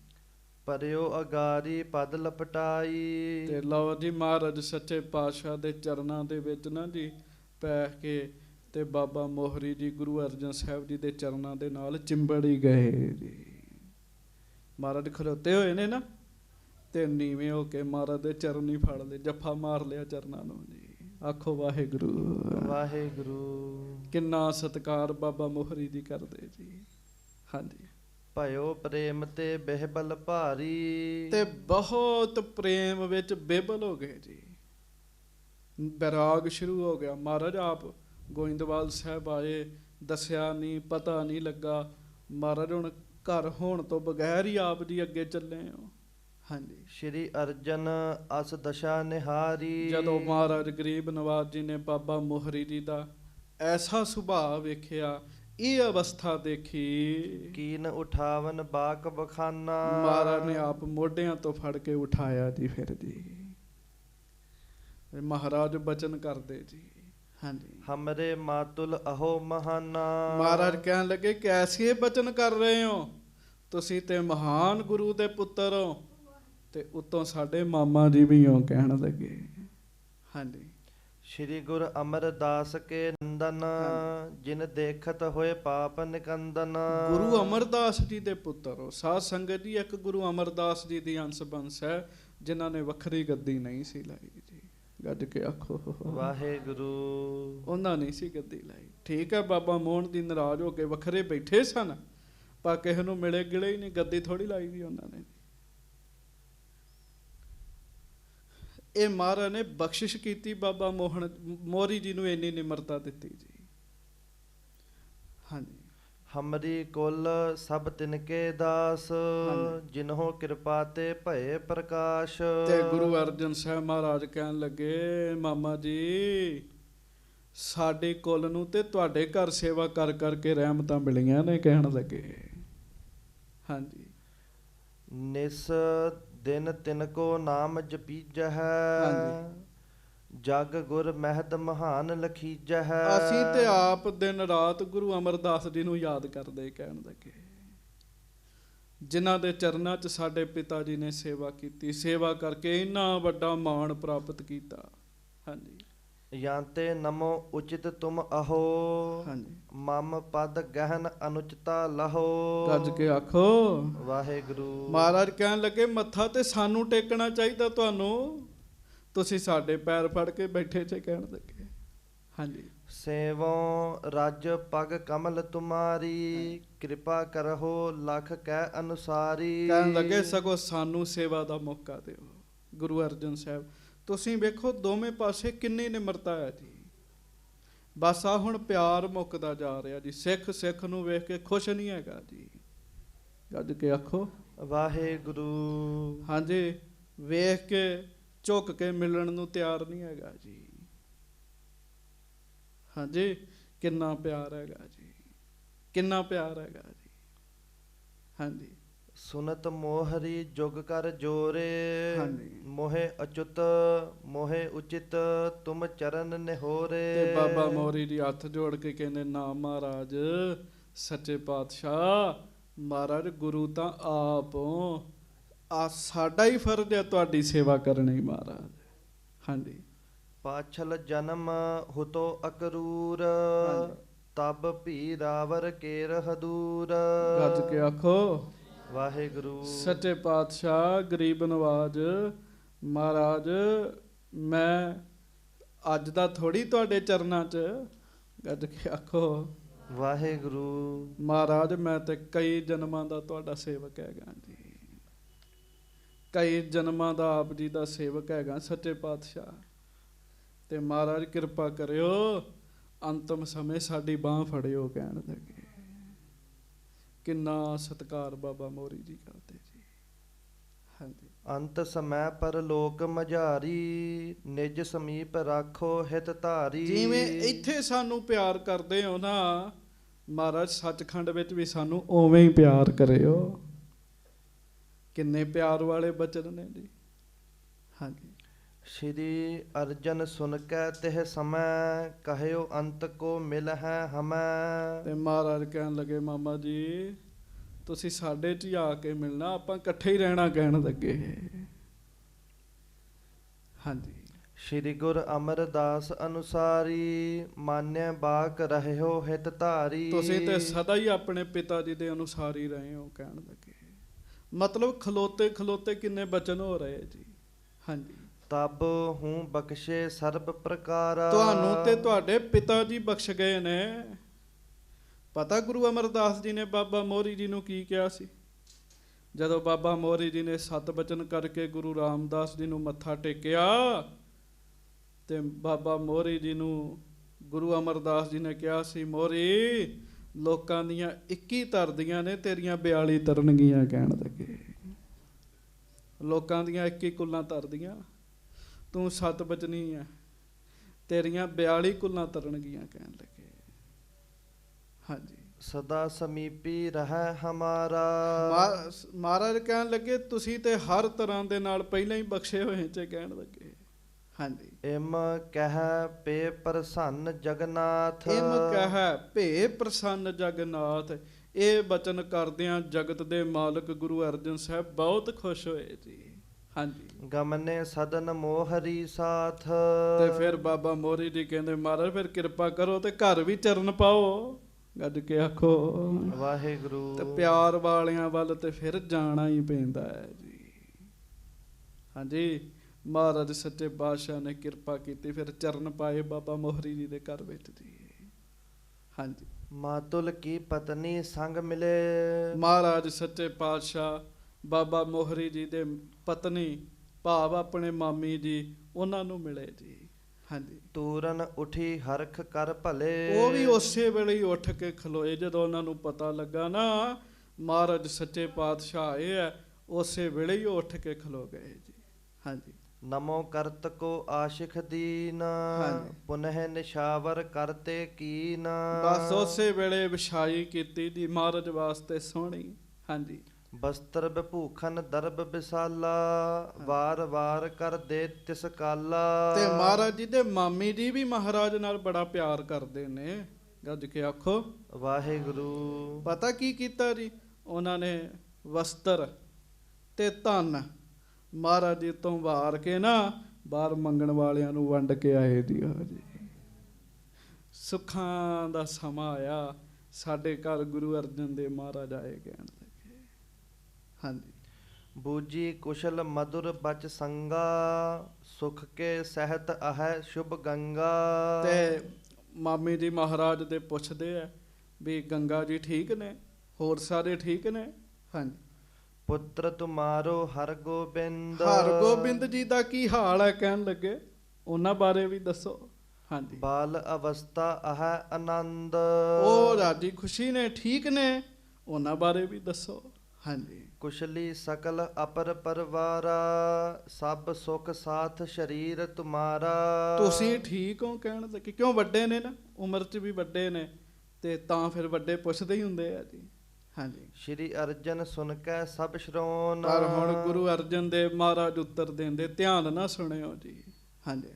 ਪਰਿਓ ਅਗਾਰੀ ਪਦ ਲਪਟਾਈ। ਤੇ ਲਓ ਜੀ, ਮਹਾਰਾਜ ਸੱਚੇ ਪਾਤਸ਼ਾਹ ਦੇ ਚਰਨਾਂ ਦੇ ਵਿੱਚ ਨਾ ਜੀ ਪੈ ਕੇ ਤੇ ਬਾਬਾ ਮੋਹਰੀ ਜੀ ਗੁਰੂ ਅਰਜਨ ਸਾਹਿਬ ਜੀ ਦੇ ਚਰਨਾਂ ਦੇ ਨਾਲ ਚਿੰਬੜ ਹੀ ਗਏ ਜੀ। ਮਹਾਰਾਜ ਖਲੋਤੇ ਹੋਏ ਨੇ ਨਾ, ਤੇ ਨੀਵੇਂ ਹੋ ਕੇ ਮਹਾਰਾਜ ਦੇ ਚਰਨ ਹੀ ਫੜ ਲਏ, ਜੱਫਾ ਮਾਰ ਲਿਆ ਚਰਨਾਂ ਨੂੰ ਜੀ। ਆਖੋ ਵਾਹਿਗੁਰੂ ਵਾਹਿਗੁਰੂ। ਕਿੰਨਾ ਸਤਿਕਾਰ ਬਾਬਾ ਮੋਹਰੀ ਜੀ ਕਰਦੇ ਜੀ। ਹਾਂਜੀ, ਭਇਓ ਪ੍ਰੇਮ ਤੇ ਬਿਹਬਲ ਭਾਰੀ। ਤੇ ਬਹੁਤ ਪ੍ਰੇਮ ਵਿੱਚ ਬੇਬਲ ਹੋ ਗਏ ਜੀ। ਬੈਰਾਗ ਸ਼ੁਰੂ ਹੋ ਗਿਆ। ਮਹਾਰਾਜ ਆਪ ਗੋਇੰਦਵਾਲ ਸਾਹਿਬ ਆਏ, ਦੱਸਿਆ ਨਹੀਂ, ਪਤਾ ਨਹੀਂ ਲੱਗਾ। ਮਹਾਰਾਜ ਹੁਣ ਘਰ ਹੋਣ ਤੋਂ ਬਗੈਰ ਹੀ ਆਪ ਜੀ ਅੱਗੇ ਚੱਲੇ ਹੋ। ਹਾਂਜੀ, ਸ਼੍ਰੀ ਅਰਜਨ ਅਸ ਦਸ਼ਾ ਨਿਹਾਰੀ। ਜਦੋਂ ਮਹਾਰਾਜ ਗਰੀਬ ਨਵਾਜ ਜੀ ਨੇ ਬਾਬਾ ਮੋਹਰੀ ਜੀ ਦਾ ਐਸਾ ਸੁਭਾਅ ਵੇਖਿਆ, ਇਹ ਅਵਸਥਾ ਦੇਖੀ, ਕੀਨ ਉਠਾਵਨ ਬਾਕ ਬਖਾਨਾ। ਮਹਾਰਾਜ ਨੇ ਆਪ ਮੋਢਿਆਂ ਤੋਂ ਫੜ ਕੇ ਉਠਾਇਆ ਜੀ। ਫਿਰ ਜੀ ਮਹਾਰਾਜ ਬਚਨ ਕਰਦੇ ਜੀ। ਹਾਂਜੀ, ਹਮਰੇ ਮਾਤੁਲ ਅਹੋ ਮਹਾਨਾ। ਮਹਾਰਾਜ ਕਹਿਣ ਲੱਗੇ, ਕੈਸੇ ਬਚਨ ਕਰ ਰਹੇ ਹੋ? ਤੁਸੀਂ ਤੇ ਮਹਾਨ ਗੁਰੂ ਦੇ ਪੁੱਤਰ ਹੋ, ਤੇ ਉਤੋਂ ਸਾਡੇ ਮਾਮਾ ਜੀ ਵੀ ਹੋ, ਕਹਿਣ ਲੱਗੇ। ਹਾਂਜੀ, ਸ਼੍ਰੀ ਗੁਰ ਅਮਰਦਾਸ ਕੇ ਨੰਦਨ। ਜਿਨ ਦੇਖਤ ਹੋਏ ਪਾਪ ਨਿਕੰਦਨ। ਗੁਰੂ ਅਮਰਦਾਸ ਜੀ ਦੇ ਪੁੱਤਰ ਹੋ। ਸਾਧ ਸੰਗਤ ਜੀ, ਇੱਕ ਗੁਰੂ ਅਮਰਦਾਸ ਜੀ ਦੀ ਅੰਸ਼ ਬੰਸ ਹੈ, ਜਿਨ੍ਹਾਂ ਨੇ ਵੱਖਰੀ ਗੱਦੀ ਨਹੀਂ ਸੀ ਲਾਈ ਜੀ। ਗੱਜ ਕੇ ਆਖੋ ਵਾਹਿਗੁਰੂ। ਉਹਨਾਂ ਨਹੀਂ ਸੀ ਗੱਦੀ ਲਾਈ। ਠੀਕ ਹੈ, ਬਾਬਾ ਮੋਹਨ ਦੀ ਨਾਰਾਜ਼ ਹੋ ਕੇ ਵੱਖਰੇ ਬੈਠੇ ਸਨ, ਪਰ ਕਿਸੇ ਨੂੰ ਮਿਲੇ ਗਿਲੇ ਹੀ ਨਹੀਂ। ਗੱਦੀ ਥੋੜੀ ਲਾਈ ਦੀ ਉਹਨਾਂ ਨੇ। ਇਹ ਮਹਾਰਾਜ ਨੇ ਬਖਸ਼ਿਸ਼ ਕੀਤੀ ਬਾਬਾ ਮੋਹਰੀ ਜੀ ਨੂੰ, ਇੰਨੀ ਨਿਮਰਤਾ ਦਿੱਤੀ ਜੀ। ਹਾਂਜੀ, ਹਮਰੀ ਕੁਲ ਸਭ ਤਿਨਕੇ ਦਾਸ, ਹਾਂਜੀ। ਜਿਨਹੁ ਕਿਰਪਾ ਤੇ ਭਏ ਪ੍ਰਕਾਸ਼। ਤੇ ਗੁਰੂ ਅਰਜਨ ਸਾਹਿਬ ਮਹਾਰਾਜ ਕਹਿਣ ਲੱਗੇ, ਮਾਮਾ ਜੀ ਸਾਡੇ ਕੁਲ ਨੂੰ ਤੇ ਤੁਹਾਡੇ ਘਰ ਸੇਵਾ ਕਰ ਕਰਕੇ ਰਹਿਮਤਾਂ ਮਿਲੀਆਂ ਨੇ, ਕਹਿਣ ਲੱਗੇ। ਹਾਂਜੀ। ਨਿਸ ਦਿਨ ਤਿਨਕੋ ਨਾਮ ਜਪੀਜੈ, ਹਾਂਜੀ। ਜਗ ਗੁਰ ਮਹਿਤ ਮਹਾਨ ਲਖੀਜੈ। ਅਸੀਂ ਤੇ ਆਪ ਦਿਨ ਰਾਤ ਗੁਰੂ ਅਮਰਦਾਸ ਜੀ ਨੂੰ ਯਾਦ ਕਰਦੇ, ਕਹਿਣ ਲੱਗੇ, ਜਿਨ੍ਹਾਂ ਦੇ ਚਰਨਾਂ 'ਚ ਸਾਡੇ ਪਿਤਾ ਜੀ ਨੇ ਸੇਵਾ ਕੀਤੀ, ਸੇਵਾ ਕਰਕੇ ਇੰਨਾ ਵੱਡਾ ਮਾਣ ਪ੍ਰਾਪਤ ਕੀਤਾ। ਹਾਂਜੀ। ਯਾਂਤੇ ਨਮੋ ਉਚਿਤ ਤੁਮ ਅਹੋ, ਹਾਂਜੀ। ਮਮ ਪਦ ਗਹਿਨ ਅਨੁਚਿਤਾ ਲਹੋ। ਗੱਜ ਕੇ ਆਖੋ ਵਾਹਿਗੁਰੂ। ਮਹਾਰਾਜ ਕਹਿਣ ਲੱਗੇ, ਮੱਥਾ ਤੇ ਸਾਨੂੰ ਟੇਕਣਾ ਚਾਹੀਦਾ ਤੁਹਾਨੂੰ, ਤੁਸੀਂ ਸਾਡੇ ਪੈਰ ਫੜ ਕੇ ਬੈਠੇ ਚ, ਕਹਿਣ ਲੱਗੇ। ਹਾਂਜੀ। ਸੇਵੋ ਰਜ ਪਗ ਕਮਲ ਤੁਮਾਰੀ, ਕਿਰਪਾ ਕਰਹੁ ਲਖ ਕੈ ਅਨੁਸਾਰੀ। ਕਹਿਣ ਲੱਗੇ ਸਗੋਂ ਸਾਨੂੰ ਸੇਵਾ ਦਾ ਮੌਕਾ ਦਿਓ। ਗੁਰੂ ਅਰਜਨ ਸਾਹਿਬ ਤੁਸੀਂ ਵੇਖੋ ਦੋਵੇਂ ਪਾਸੇ ਕਿੰਨੀ ਨਿਮਰਤਾ ਹੈ ਜੀ। ਬਸ ਆ ਹੁਣ ਪਿਆਰ ਮੁੱਕਦਾ ਜਾ ਰਿਹਾ ਜੀ, ਸਿੱਖ ਸਿੱਖ ਨੂੰ ਵੇਖ ਕੇ ਖੁਸ਼ ਨਹੀਂ ਹੈਗਾ ਜੀ। ਗੱਜ ਕੇ ਆਖੋ ਵਾਹਿਗੁਰੂ। ਹਾਂਜੀ। ਵੇਖ ਕੇ ਝੁੱਕ ਕੇ ਮਿਲਣ ਨੂੰ ਤਿਆਰ ਨਹੀਂ ਹੈਗਾ ਜੀ। ਹਾਂਜੀ। ਕਿੰਨਾ ਪਿਆਰ ਹੈਗਾ ਜੀ, ਕਿੰਨਾ ਪਿਆਰ ਹੈਗਾ ਜੀ। ਹਾਂਜੀ। ਸੁਨਤ ਮੋਹਰੀ ਜੁਗ ਕਰ ਜੋਰੇ, ਹਾਂਜੀ। ਮੋਹਿ ਅਚੁੱਤ ਮੋਹਿ ਉਚਿਤ ਤੁਮ ਚਰਨ ਨਿਹੋਰੇ। ਤੇ ਬਾਬਾ ਮੋਰੀ ਜੀ ਹੱਥ ਜੋੜ ਕੇ ਕਹਿੰਦੇ, ਨਾ ਮਹਾਰਾਜ ਸੱਚੇ ਪਾਤਸ਼ਾਹ, ਮਹਾਰਾਜ ਗੁਰੂ ਤਾਂ ਆਪ ਹੋ, ਆ ਸਾਡਾ ਹੀ ਫਰਜ਼ ਹੈ ਤੁਹਾਡੀ ਸੇਵਾ ਕਰਨੀ ਮਹਾਰਾਜ। ਹਾਂਜੀ। ਪਾਛਲ ਜਨਮ ਹੁਤੋ ਅਕਰੂਰ, ਹਾਂਜੀ। ਤਬ ਭੀ ਰਾਵਰ ਕੇਰ ਹਦੂਰ। ਗੱਜ ਕੇ ਆਖੋ ਵਾਹਿਗੁਰੂ। ਸੱਚੇ ਪਾਤਸ਼ਾਹ ਗਰੀਬ ਨਵਾਜ ਮਹਾਰਾਜ, ਮੈਂ ਅੱਜ ਦਾ ਥੋੜੀ ਤੁਹਾਡੇ ਚਰਨਾਂ 'ਚ। ਗੱਜ ਕੇ ਆਖੋ ਵਾਹਿਗੁਰੂ। ਮਹਾਰਾਜ ਮੈਂ ਤੇ ਕਈ ਜਨਮਾਂ ਦਾ ਤੁਹਾਡਾ ਸੇਵਕ ਹੈਗਾ ਜੀ, ਕਈ ਜਨਮਾਂ ਦਾ ਆਪ ਜੀ ਦਾ ਸੇਵਕ ਹੈਗਾ ਸੱਚੇ ਪਾਤਸ਼ਾਹ। ਤੇ ਮਹਾਰਾਜ ਕਿਰਪਾ ਕਰਿਓ, ਅੰਤਮ ਸਮੇਂ ਸਾਡੀ ਬਾਂਹ ਫੜਿਓ, ਕਹਿਣ ਲੱਗੇ। ਕਿੰਨਾ ਸਤਿਕਾਰ ਬਾਬਾ ਮੋਰੀ ਜੀ ਕਰਦੇ ਜੀ। ਹਾਂਜੀ। ਅੰਤ ਸਮੈ ਪਰ ਲੋਕ ਮਝਾਰੀ, ਨਿਜ ਸਮੀਪ ਰਾਖੋ ਹਿਤ ਧਾਰੀ। ਜਿਵੇਂ ਇੱਥੇ ਸਾਨੂੰ ਪਿਆਰ ਕਰਦੇ ਹੋ ਨਾ ਮਹਾਰਾਜ, ਸੱਚਖੰਡ ਵਿੱਚ ਵੀ ਸਾਨੂੰ ਉਵੇਂ ਹੀ ਪਿਆਰ ਕਰਿਓ। ਕਿੰਨੇ ਪਿਆਰ ਵਾਲੇ ਬਚਨ ਨੇ ਜੀ। ਹਾਂਜੀ। ਸ਼੍ਰੀ ਅਰਜਨ ਸੁਨ ਕੈ ਤਿਹ ਸਮੈ, ਕਹਿਓ ਅੰਤ ਕੋ ਮਿਲ ਹੈ ਹਮੈ। ਤੇ ਮਹਾਰਾਜ ਕਹਿਣ ਲੱਗੇ, ਮਾਮਾ ਜੀ ਤੁਸੀਂ ਸਾਡੇ 'ਚ ਹੀ ਆ ਕੇ ਮਿਲਣਾ, ਆਪਾਂ ਇਕੱਠੇ ਹੀ ਰਹਿਣਾ, ਕਹਿਣ ਲੱਗੇ। ਹਾਂਜੀ। ਸ਼੍ਰੀ ਗੁਰ ਅਮਰਦਾਸ ਅਨੁਸਾਰੀ, ਮਾਨਿਆ ਬਾਕ ਰਹਿਓ ਹਿਤ ਧਾਰੀ। ਤੁਸੀਂ ਤੇ ਸਦਾ ਹੀ ਆਪਣੇ ਪਿਤਾ ਜੀ ਦੇ ਅਨੁਸਾਰ ਹੀ ਰਹੇ ਹੋ, ਕਹਿਣ ਲੱਗੇ। ਮਤਲਬ ਖਲੋਤੇ ਖਲੋਤੇ ਕਿੰਨੇ ਬਚਨ ਹੋ ਰਹੇ ਜੀ। ਹਾਂਜੀ। ਤਬ ਹੂੰ ਬਖਸ਼ੇ ਸਰਬ ਪ੍ਰਕਾਰਾ, ਤੁਹਾਨੂੰ ਤੇ ਤੁਹਾਡੇ ਪਿਤਾ ਜੀ ਬਖਸ਼ ਗਏ ਨੇ। ਪਤਾ ਗੁਰੂ ਅਮਰਦਾਸ ਜੀ ਨੇ ਬਾਬਾ ਮੋਹਰੀ ਜੀ ਨੂੰ ਕੀ ਕਿਹਾ ਸੀ? ਜਦੋਂ ਬਾਬਾ ਮੋਹਰੀ ਜੀ ਨੇ 7 ਬਚਨ ਕਰਕੇ ਗੁਰੂ ਰਾਮਦਾਸ ਜੀ ਨੂੰ ਮੱਥਾ ਟੇਕਿਆ, ਤੇ ਬਾਬਾ ਮੋਹਰੀ ਜੀ ਨੂੰ ਗੁਰੂ ਅਮਰਦਾਸ ਜੀ ਨੇ ਕਿਹਾ ਸੀ, ਮੋਹਰੀ ਲੋਕਾਂ ਦੀਆਂ 21 ਧਰਦੀਆਂ ਨੇ, ਤੇਰੀਆਂ 42 ਤਰਨਗੀਆਂ, ਕਹਿਣ ਲੱਗੇ। ਲੋਕਾਂ ਦੀਆਂ 21 ਕੁੱਲਾਂ ਧਰਦੀਆਂ, ਤੂੰ 7 ਬਚਨੀ ਹੈ, ਤੇਰੀਆਂ 42 ਕੁੱਲਾਂ ਤਰਨਗੀਆਂ, ਕਹਿਣ ਲੱਗੇ। ਹਾਂਜੀ। ਸਦਾ ਸਮੀਪੀ ਰਹਿ ਹਮਾਰਾ। ਮਹਾਰਾਜ ਕਹਿਣ ਲੱਗੇ, ਤੁਸੀਂ ਤੇ ਹਰ ਤਰ੍ਹਾਂ ਦੇ ਨਾਲ ਪਹਿਲਾਂ ਹੀ ਬਖਸ਼ੇ ਹੋਏ ਚ, ਕਹਿਣ ਲੱਗੇ। ਹਾਂਜੀ। ਇਮ ਕਹਿ ਪੇ ਪ੍ਰਸੰਨ ਜਗਨਾਥ। ਇਮ ਕਹਿ ਭੇ ਪ੍ਰਸੰਨ ਜਗਨਾਥ। ਇਹ ਬਚਨ ਕਰਦਿਆਂ ਜਗਤ ਦੇ ਮਾਲਕ ਗੁਰੂ ਅਰਜਨ ਸਾਹਿਬ ਬਹੁਤ ਖੁਸ਼ ਹੋਏ ਜੀ। ਹਾਂਜੀ। ਗਮਨੇ ਸਦਨ ਮੋਹਰੀ ਸਾਥ। ਤੇ ਫਿਰ ਬਾਬਾ ਮੋਹਰੀ ਜੀ ਕਹਿੰਦੇ, ਮਹਾਰਾਜ ਫਿਰ ਕਿਰਪਾ ਕਰੋ ਤੇ ਘਰ ਵੀ ਚਰਨ ਪਾਓ। ਗੱਜ ਕੇ ਆਖੋ ਵਾਹਿਗੁਰੂ। ਤੇ ਪਿਆਰ ਵਾਲਿਆਂ ਵੱਲ ਤੇ ਫਿਰ ਜਾਣਾ ਹੀ ਪੈਂਦਾ ਹੈ ਜੀ। ਹਾਂਜੀ। ਮਹਾਰਾਜ ਸੱਚੇ ਪਾਤਸ਼ਾਹ ਨੇ ਕਿਰਪਾ ਕੀਤੀ, ਫਿਰ ਚਰਨ ਪਾਏ ਬਾਬਾ ਮੋਹਰੀ ਜੀ ਦੇ ਘਰ ਵਿੱਚ ਜੀ। ਹਾਂਜੀ। ਮਾਤੁਲ ਕੀ ਪਤਨੀ ਸੰਗ ਮਿਲੇ। ਮਹਾਰਾਜ ਸੱਚੇ ਪਾਤਸ਼ਾਹ ਬਾਬਾ ਮੋਹਰੀ ਜੀ ਦੇ ਪਤਨੀ ਭਾਵ ਆਪਣੇ ਮਾਮੀ ਜੀ, ਉਹਨਾਂ ਨੂੰ ਮਿਲੇ ਜੀ। ਹਾਂਜੀ, ਤੂਰਨ ਉਠੀ ਹਰਖ ਕਰ ਭਲੇ। ਉਹ ਵੀ ਉਸੇ ਵੇਲੇ ਹੀ ਉੱਠ ਕੇ ਖਲੋਏ ਜਦੋਂ ਉਹਨਾਂ ਨੂੰ ਪਤਾ ਲੱਗਾ ਨਾ ਮਹਾਰਾਜ ਸੱਚੇ ਪਾਤਸ਼ਾਹ ਆਏ ਆ, ਉਸੇ ਵੇਲੇ ਹੀ ਉਹ ਉੱਠ ਕੇ ਖਲੋ ਗਏ ਜੀ। ਹਾਂਜੀ, ਨਮੋ ਕਰਤ ਕੋ ਆਸ਼ਿਖ ਦੀਨ, ਹਾਂਜੀ। ਪੁਨਹ ਨਿਸ਼ਾਵਰ ਕਰਤੇ ਕੀਨ। ਬਸ ਉਸੇ ਵੇਲੇ ਵਿਛਾਈ ਕੀਤੀ ਜੀ ਮਹਾਰਾਜ ਵਾਸਤੇ ਸੋਹਣੀ। ਹਾਂਜੀ, ਬਸਤਰ ਬਭੂਖਨ ਦਰਬ ਵਿਸਾਲਾ, ਵਾਰ ਵਾਰ ਕਰ ਦੇ ਤਿਸ ਕਾਲਾ। ਤੇ ਮਹਾਰਾਜ ਜੀ ਦੇ ਮਾਮੀ ਜੀ ਵੀ ਮਹਾਰਾਜ ਨਾਲ ਬੜਾ ਪਿਆਰ ਕਰਦੇ ਨੇ। ਗੱਜ ਕੇ ਆਖੋ ਵਾਹਿਗੁਰੂ। ਪਤਾ ਕੀ ਕੀਤਾ ਜੀ, ਉਹਨਾਂ ਨੇ ਵਸਤਰ ਤੇ ਧਨ ਮਹਾਰਾਜ ਜੀ ਤੋਂ ਵਾਰ ਕੇ ਨਾ ਬਾਹਰ ਮੰਗਣ ਵਾਲਿਆਂ ਨੂੰ ਵੰਡ ਕੇ ਆਏ ਜੀ। ਜੀ ਸੁੱਖਾਂ ਦਾ ਸਮਾਂ ਆਇਆ, ਸਾਡੇ ਘਰ ਗੁਰੂ ਅਰਜਨ ਦੇਵ ਮਹਾਰਾਜ ਆਏ ਕਹਿਣ ਲੱਗੇ। ਹਾਂਜੀ, ਬੂਜੀ ਕੁਸ਼ਲ ਮధుਰ ਬਚ ਸੰਗਾ, ਸੁਖ ਕੇ ਸਹਿਤ ਅਹੈ ਸ਼ੁਭ ਗੰਗਾ। ਤੇ ਮਾਮੀ ਜੀ ਮਹਾਰਾਜ ਦੇ ਪੁੱਛਦੇ ਆ ਵੀ ਗੰਗਾ ਜੀ ਠੀਕ ਨੇ, ਹੋਰ ਸਾਰੇ ਠੀਕ ਨੇ। ਹਾਂਜੀ, ਪੁੱਤਰ ਤੁਮਾਰੋ ਹਰ ਗੋਬਿੰਦ, ਹਰ ਗੋਬਿੰਦ ਜੀ ਦਾ ਕੀ ਹਾਲ ਹੈ ਕਹਿਣ ਲੱਗੇ, ਉਹਨਾਂ ਬਾਰੇ ਵੀ ਦੱਸੋ। ਹਾਂਜੀ, ਬਾਲ ਅਵਸਥਾ ਅਹੈ ਆਨੰਦ, ਉਹ ਰਾਜੀ ਖੁਸ਼ੀ ਨੇ, ਠੀਕ ਨੇ, ਉਹਨਾਂ ਬਾਰੇ ਵੀ ਦੱਸੋ। ਹਾਂਜੀ, ਕੁਸ਼ਲੀ ਸਕਲ ਅਪਰ ਪਰਵਾਰਾ, ਸਭ ਸੁਖ ਸਾਥ ਸ਼ਰੀਰ ਤੁਮਾਰਾ। ਤੁਸੀਂ ਠੀਕ ਹੋ ਕਹਿਣ ਲੱਗੇ, ਕਿਉਂ ਵੱਡੇ ਨੇ ਨਾ, ਉਮਰ 'ਚ ਵੀ ਵੱਡੇ ਨੇ, ਤੇ ਤਾਂ ਫਿਰ ਵੱਡੇ ਪੁੱਛਦੇ ਹੀ ਹੁੰਦੇ ਆ ਜੀ। ਹਾਂਜੀ, ਸ਼੍ਰੀ ਅਰਜਨ ਸੁਨ ਕੇ ਸਭ ਸ਼੍ਰੋਣ, ਪਰ ਹੁਣ ਗੁਰੂ ਅਰਜਨ ਦੇਵ ਮਹਾਰਾਜ ਉੱਤਰ ਦਿੰਦੇ, ਧਿਆਨ ਨਾ ਸੁਣਿਓ ਜੀ। ਹਾਂਜੀ,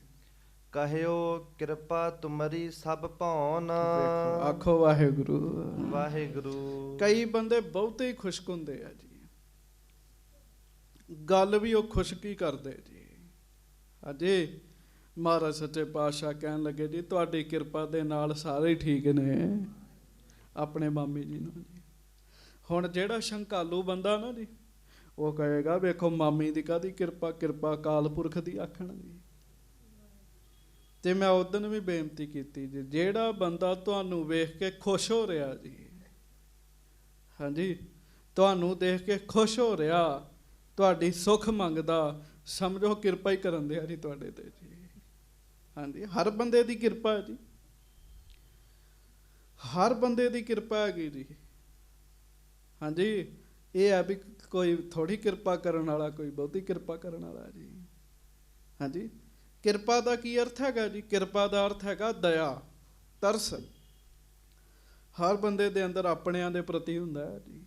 ਕਹਿਓ ਕਿਰਪਾ ਤੁਮਰੀ ਸਭ ਭਉਨ। ਵੇਖੋ ਆਖੋ ਵਾਹਿਗੁਰੂ। ਵਾਹਿਗੁਰੂ। ਕਈ ਬੰਦੇ ਬਹੁਤੇ ਹੀ ਖੁਸ਼ਕ ਹੁੰਦੇ ਆ ਜੀ, ਗੱਲ ਵੀ ਉਹ ਖੁਸ਼ਕ ਹੀ ਕਰਦੇ ਜੀ। ਅਜੇ ਮਹਾਰਾਜ ਸੱਚੇ ਪਾਤਸ਼ਾਹ ਕਹਿਣ ਲੱਗੇ ਜੀ ਤੁਹਾਡੀ ਕਿਰਪਾ ਦੇ ਨਾਲ ਸਾਰੇ ਠੀਕ ਨੇ, ਆਪਣੇ ਮਾਮੀ ਜੀ ਨੂੰ ਜੀ। ਹੁਣ ਜਿਹੜਾ ਸ਼ੰਕਾਲੂ ਬੰਦਾ ਨਾ ਜੀ, ਉਹ ਕਹੇਗਾ ਵੇਖੋ ਮਾਮੀ ਦੀ ਕਾਹਦੀ ਕਿਰਪਾ, ਕਿਰਪਾ ਅਕਾਲ ਪੁਰਖ ਦੀ ਆਖਣ ਜੀ। ਤੇ ਮੈਂ ਉਦਣ ਵੀ ਬੇਨਤੀ ਕੀਤੀ ਜੀ, ਜਿਹੜਾ ਬੰਦਾ ਤੁਹਾਨੂੰ ਵੇਖ ਕੇ ਖੁਸ਼ ਹੋ ਰਿਹਾ ਜੀ, ਹਾਂਜੀ, ਤੁਹਾਨੂੰ ਦੇਖ ਕੇ ਖੁਸ਼ ਹੋ ਰਿਹਾ, ਤੁਹਾਡੀ ਸੁੱਖ ਮੰਗਦਾ, ਸਮਝੋ ਕਿਰਪਾ ਹੀ ਕਰਨ ਦਿਆ ਜੀ ਤੁਹਾਡੇ ਤੇ ਜੀ। ਹਾਂਜੀ, ਹਰ ਬੰਦੇ ਦੀ ਕਿਰਪਾ ਹੈ ਜੀ, ਹਰ ਬੰਦੇ ਦੀ ਕਿਰਪਾ ਹੈਗੀ ਜੀ। ਹਾਂਜੀ, ਇਹ ਹੈ ਵੀ ਕੋਈ ਥੋੜੀ ਕਿਰਪਾ ਕਰਨ ਵਾਲਾ, ਕੋਈ ਬਹੁਤੀ ਕਿਰਪਾ ਕਰਨ ਵਾਲਾ ਜੀ। ਹਾਂਜੀ, ਕਿਰਪਾ ਦਾ ਕੀ ਅਰਥ ਹੈਗਾ ਜੀ? ਕਿਰਪਾ ਦਾ ਅਰਥ ਹੈਗਾ ਦਇਆ, ਤਰਸ। ਹਰ ਬੰਦੇ ਦੇ ਅੰਦਰ ਆਪਣਿਆਂ ਦੇ ਪ੍ਰਤੀ ਹੁੰਦਾ ਹੈ ਜੀ।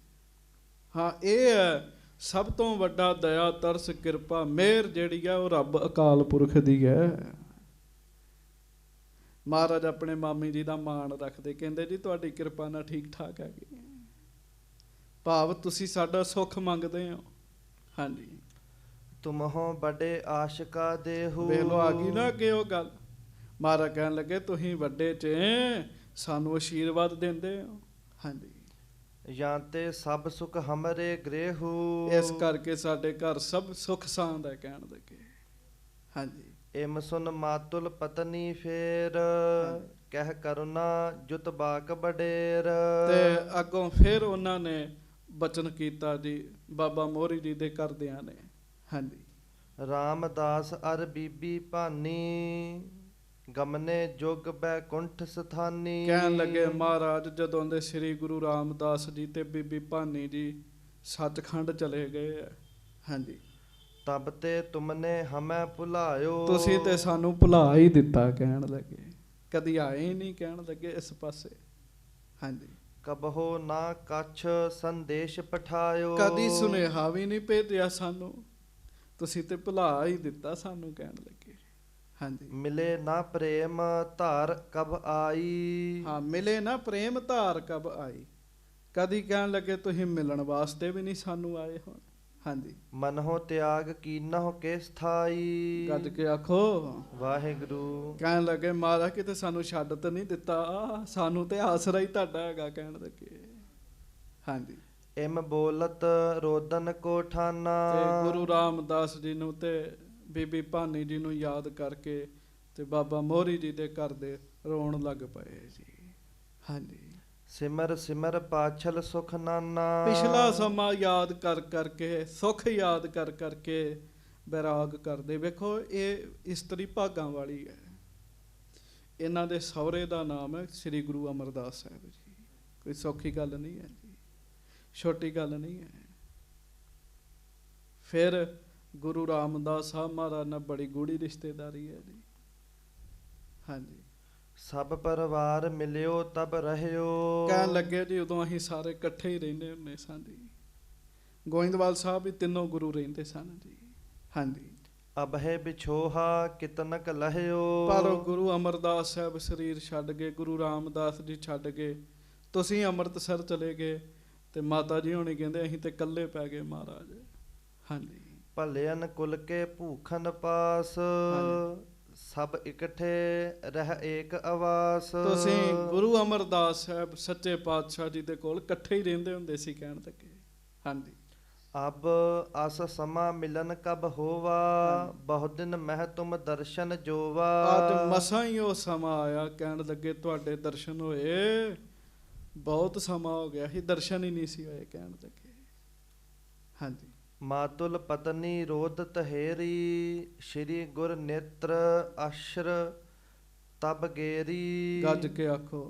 ਹਾਂ, ਇਹ ਹੈ ਸਭ ਤੋਂ ਵੱਡਾ ਦਇਆ, ਤਰਸ, ਕਿਰਪਾ, ਮਿਹਰ ਜਿਹੜੀ ਹੈ ਉਹ ਰੱਬ ਅਕਾਲ ਪੁਰਖ ਦੀ ਹੈ। ਮਹਾਰਾਜ ਆਪਣੇ ਮਾਮੀ ਜੀ ਦਾ ਮਾਣ ਰੱਖਦੇ, ਕਹਿੰਦੇ ਜੀ ਤੁਹਾਡੀ ਕਿਰਪਾ ਨਾਲ ਠੀਕ ਠਾਕ ਹੈਗੀ, ਭਾਵ ਤੁਸੀਂ ਸਾਡਾ ਸੁੱਖ ਮੰਗਦੇ ਹੋ। ਹਾਂਜੀ, ਤੁਮਹੋਂ ਬੜੇ ਆਸ਼ਿਕਾ ਦੇਹੂ। ਵੇਖ ਲੋ ਆ ਗਈ ਨਾ ਅੱਗੇ ਉਹ ਗੱਲ। ਮਹਾਰਾਜ ਕਹਿਣ ਲੱਗੇ ਤੁਸੀਂ ਵੱਡੇ ਚ ਸਾਨੂੰ ਆਸ਼ੀਰਵਾਦ ਦਿੰਦੇ ਹੋ। ਹਾਂਜੀ, ਜਾਂ ਤੇ ਸਭ ਸੁਖ ਹਮਰੇ ਗ੍ਰੇਹੂ। ਇਸ ਕਰਕੇ ਸਾਡੇ ਘਰ ਸਭ ਸੁਖ ਸਾਂਦ ਹੈ ਕਹਿਣ ਲੱਗੇ। ਹਾਂਜੀ, ਇਮ ਸੁਨ ਮਾਤੁਲ ਪਤਨੀ ਫੇਰ, ਕਹਿ ਕਰੁਣਾ ਜੁਤ ਬਾਕ ਬਡੇਰ। ਤੇ ਅੱਗੋਂ ਫਿਰ ਉਹਨਾਂ ਨੇ ਬਚਨ ਕੀਤਾ ਜੀ ਬਾਬਾ ਮੋਹਰੀ ਜੀ ਦੇ ਕਰਦਿਆਂ ਨੇ। ਹਾਂਜੀ, ਰਾਮਦਾਸ ਅਰ ਬੀਬੀ ਭਾਨੀ, ਗਮਨੇ ਜੁਗ ਬੈਕੁੰਠ ਸਥਾਨੀ। ਕਹਿਣ ਲੱਗੇ ਮਹਾਰਾਜ ਜਦੋਂ ਦੇ ਸ੍ਰੀ ਗੁਰੂ ਰਾਮਦਾਸ ਜੀ ਤੇ ਬੀਬੀ ਭਾਨੀ ਜੀ ਸੱਚਖੰਡ ਚਲੇ ਗਏ ਆ। ਹਾਂਜੀ, ਤਬ ਤੇ ਤੁਮਨੇ ਹਮੈ ਭੁਲਾਇਓ। ਤੁਸੀਂ ਤੇ ਸਾਨੂੰ ਭੁਲਾ ਹੀ ਦਿੱਤਾ ਕਹਿਣ ਲੱਗੇ, ਕਦੀ ਆਏ ਹੀ ਨਹੀਂ ਕਹਿਣ ਲੱਗੇ ਇਸ ਪਾਸੇ। ਹਾਂਜੀ, ਕਬਹੋ ਨਾ ਕੱਛ ਸੰਦੇਸ਼ ਪਠਾਇਓ। ਕਦੀ ਸੁਨੇਹਾ ਵੀ ਨਹੀਂ ਭੇਜਿਆ ਸਾਨੂੰ, ਤੁਸੀਂ ਤੇ ਭੁਲਾ ਹੀ ਦਿੱਤਾ ਸਾਨੂੰ ਕਹਿਣ ਲੱਗੇ। ਹਾਂਜੀ, ਮਿਲੇ ਨਾ ਪ੍ਰੇਮ ਧਾਰ ਕਬ ਆਈ। ਹਾਂ, ਮਿਲੇ ਨਾ ਪ੍ਰੇਮ ਧਾਰ ਕਬ ਆਈ। ਕਦੀ ਕਹਿਣ ਲੱਗੇ ਤੁਸੀਂ ਮਿਲਣ ਵਾਸਤੇ ਵੀ ਨਹੀਂ ਸਾਨੂੰ ਆਏ ਹੁਣ। ਹਾਂਜੀ, ਮਨਹੁ ਤਿਆਗ ਕੀਨਹੁ ਕੇ ਸਥਾਈ। ਗੱਜ ਕੇ ਆਖੋ ਵਾਹਿਗੁਰੂ। ਕਹਿਣ ਲੱਗੇ ਮਹਾਰਾਜ ਕਿਤੇ ਸਾਨੂੰ ਛੱਡ ਤਾਂ ਨਹੀਂ ਦਿੱਤਾ, ਸਾਨੂੰ ਤੇ ਆਸਰਾ ਹੀ ਤੁਹਾਡਾ ਹੈਗਾ ਕਹਿਣ ਲੱਗੇ। ਹਾਂਜੀ, ਇਮ ਬੋਲਤ ਰੋਦਨ ਕੋ ਠਾਨਾ। ਤੇ ਗੁਰੂ ਰਾਮਦਾਸ ਜੀ ਨੂੰ ਤੇ ਬੀਬੀ ਭਾਨੀ ਜੀ ਨੂੰ ਯਾਦ ਕਰਕੇ ਤੇ ਬਾਬਾ ਮੋਹਰੀ ਜੀ ਦੇ ਘਰ ਦੇ ਰੋਣ ਲੱਗ ਪਏ ਜੀ। ਹਾਂਜੀ, ਸਿਮਰ ਸਿਮਰ ਪਾਛਲ ਸੁਖ ਨਾਨਾ। ਪਿਛਲਾ ਸਮਾਂ ਯਾਦ ਕਰ ਕਰਕੇ, ਸੁੱਖ ਯਾਦ ਕਰ ਕਰਕੇ ਬੈਰਾਗ ਕਰਦੇ। ਵੇਖੋ ਇਹ ਇਸਤਰੀ ਭਾਗਾਂ ਵਾਲੀ ਹੈ। ਇਹਨਾਂ ਦੇ ਸਹੁਰੇ ਦਾ ਨਾਮ ਹੈ ਸ੍ਰੀ ਗੁਰੂ ਅਮਰਦਾਸ ਸਾਹਿਬ ਜੀ। ਕੋਈ ਸੌਖੀ ਗੱਲ ਨਹੀਂ ਹੈ ਜੀ, ਛੋਟੀ ਗੱਲ ਨਹੀਂ ਹੈ। ਫਿਰ ਗੁਰੂ ਰਾਮਦਾਸ ਸਾਹਿਬ ਮਹਾਰਾਜ ਨਾਲ ਬੜੀ ਗੂੜੀ ਰਿਸ਼ਤੇਦਾਰੀ ਹੈ ਜੀ। ਹਾਂਜੀ, ਸਭ ਪਰਿਵਾਰ ਮਿਲਿਓ ਤਬ ਰਹਿਓ। ਕਹਿਣ ਲੱਗੇ ਜੀ ਉਦੋਂ ਅਸੀਂ ਸਾਰੇ ਇਕੱਠੇ ਹੀ ਰਹਿੰਦੇ ਹੁੰਦੇ ਸਨ ਜੀ। ਗੋਇੰਦਵਾਲ ਸਾਹਿਬ ਵੀ ਤਿੰਨੋਂ ਗੁਰੂ ਰਹਿੰਦੇ ਸਨ ਜੀ। ਹਾਂਜੀ, ਅਬਹਿ ਵਿਛੋਹਾ ਕਿਤਨਕ ਲਹਿਓ। ਪਰ ਉਹ ਗੁਰੂ ਅਮਰਦਾਸ ਸਾਹਿਬ ਸਰੀਰ ਛੱਡ ਗਏ, ਗੁਰੂ ਰਾਮਦਾਸ ਜੀ ਛੱਡ ਗਏ, ਤੁਸੀਂ ਅੰਮ੍ਰਿਤਸਰ ਚਲੇ ਗਏ ਤੇ ਮਾਤਾ ਜੀ ਹੋਣੀ ਕਹਿੰਦੇ ਅਸੀਂ ਤੇ ਇਕੱਲੇ ਪੈ ਗਏ ਮਹਾਰਾਜ। ਹਾਂਜੀ, ਭਲਿਅਨ ਕੁਲ ਕੇ ਭੂਖਨ ਪਾਸ। ਹਾਂਜੀ। ਸਭ ਇਕੱਠੇ ਰਹਿ ਏਕ ਆਵਾਸ। ਤੁਸੀਂ ਗੁਰੂ ਅਮਰਦਾਸ ਸਾਹਿਬ ਸੱਚੇ ਪਾਤਸ਼ਾਹ ਜੀ ਦੇ ਕੋਲ ਇਕੱਠੇ ਹੀ ਰਹਿੰਦੇ ਹੁੰਦੇ ਸੀ ਕਹਿਣ ਲੱਗੇ। ਹਾਂਜੀ, ਅਬ ਅਸ ਸਮਾ ਮਿਲਨ ਕਬ ਹੋਵਾ। ਬਹੁਤ ਦਿਨ ਮਹਿ ਤੁਮ ਦਰਸ਼ਨ ਜੋਵਾ। ਅੱਜ ਮਸਾਂ ਹੀ ਉਹ ਸਮਾਂ ਆਇਆ, ਕਹਿਣ ਲੱਗੇ ਤੁਹਾਡੇ ਦਰਸ਼ਨ ਹੋਏ, ਬਹੁਤ ਸਮਾਂ ਹੋ ਗਿਆ ਸੀ ਦਰਸ਼ਨ ਹੀ ਨਹੀਂ ਸੀ ਹੋਏ ਕਹਿਣ ਲੱਗੇ। ਹਾਂਜੀ, ਮਾਤੁਲ ਪਤਨੀ ਰੋਦਤ ਹੇਰੀ। ਸ਼੍ਰੀ ਗੁਰ ਨੇਤਰ ਅਸ਼ਰ ਤਬ ਗੇਰੀ। ਗੱਜ ਕੇ ਆਖੋ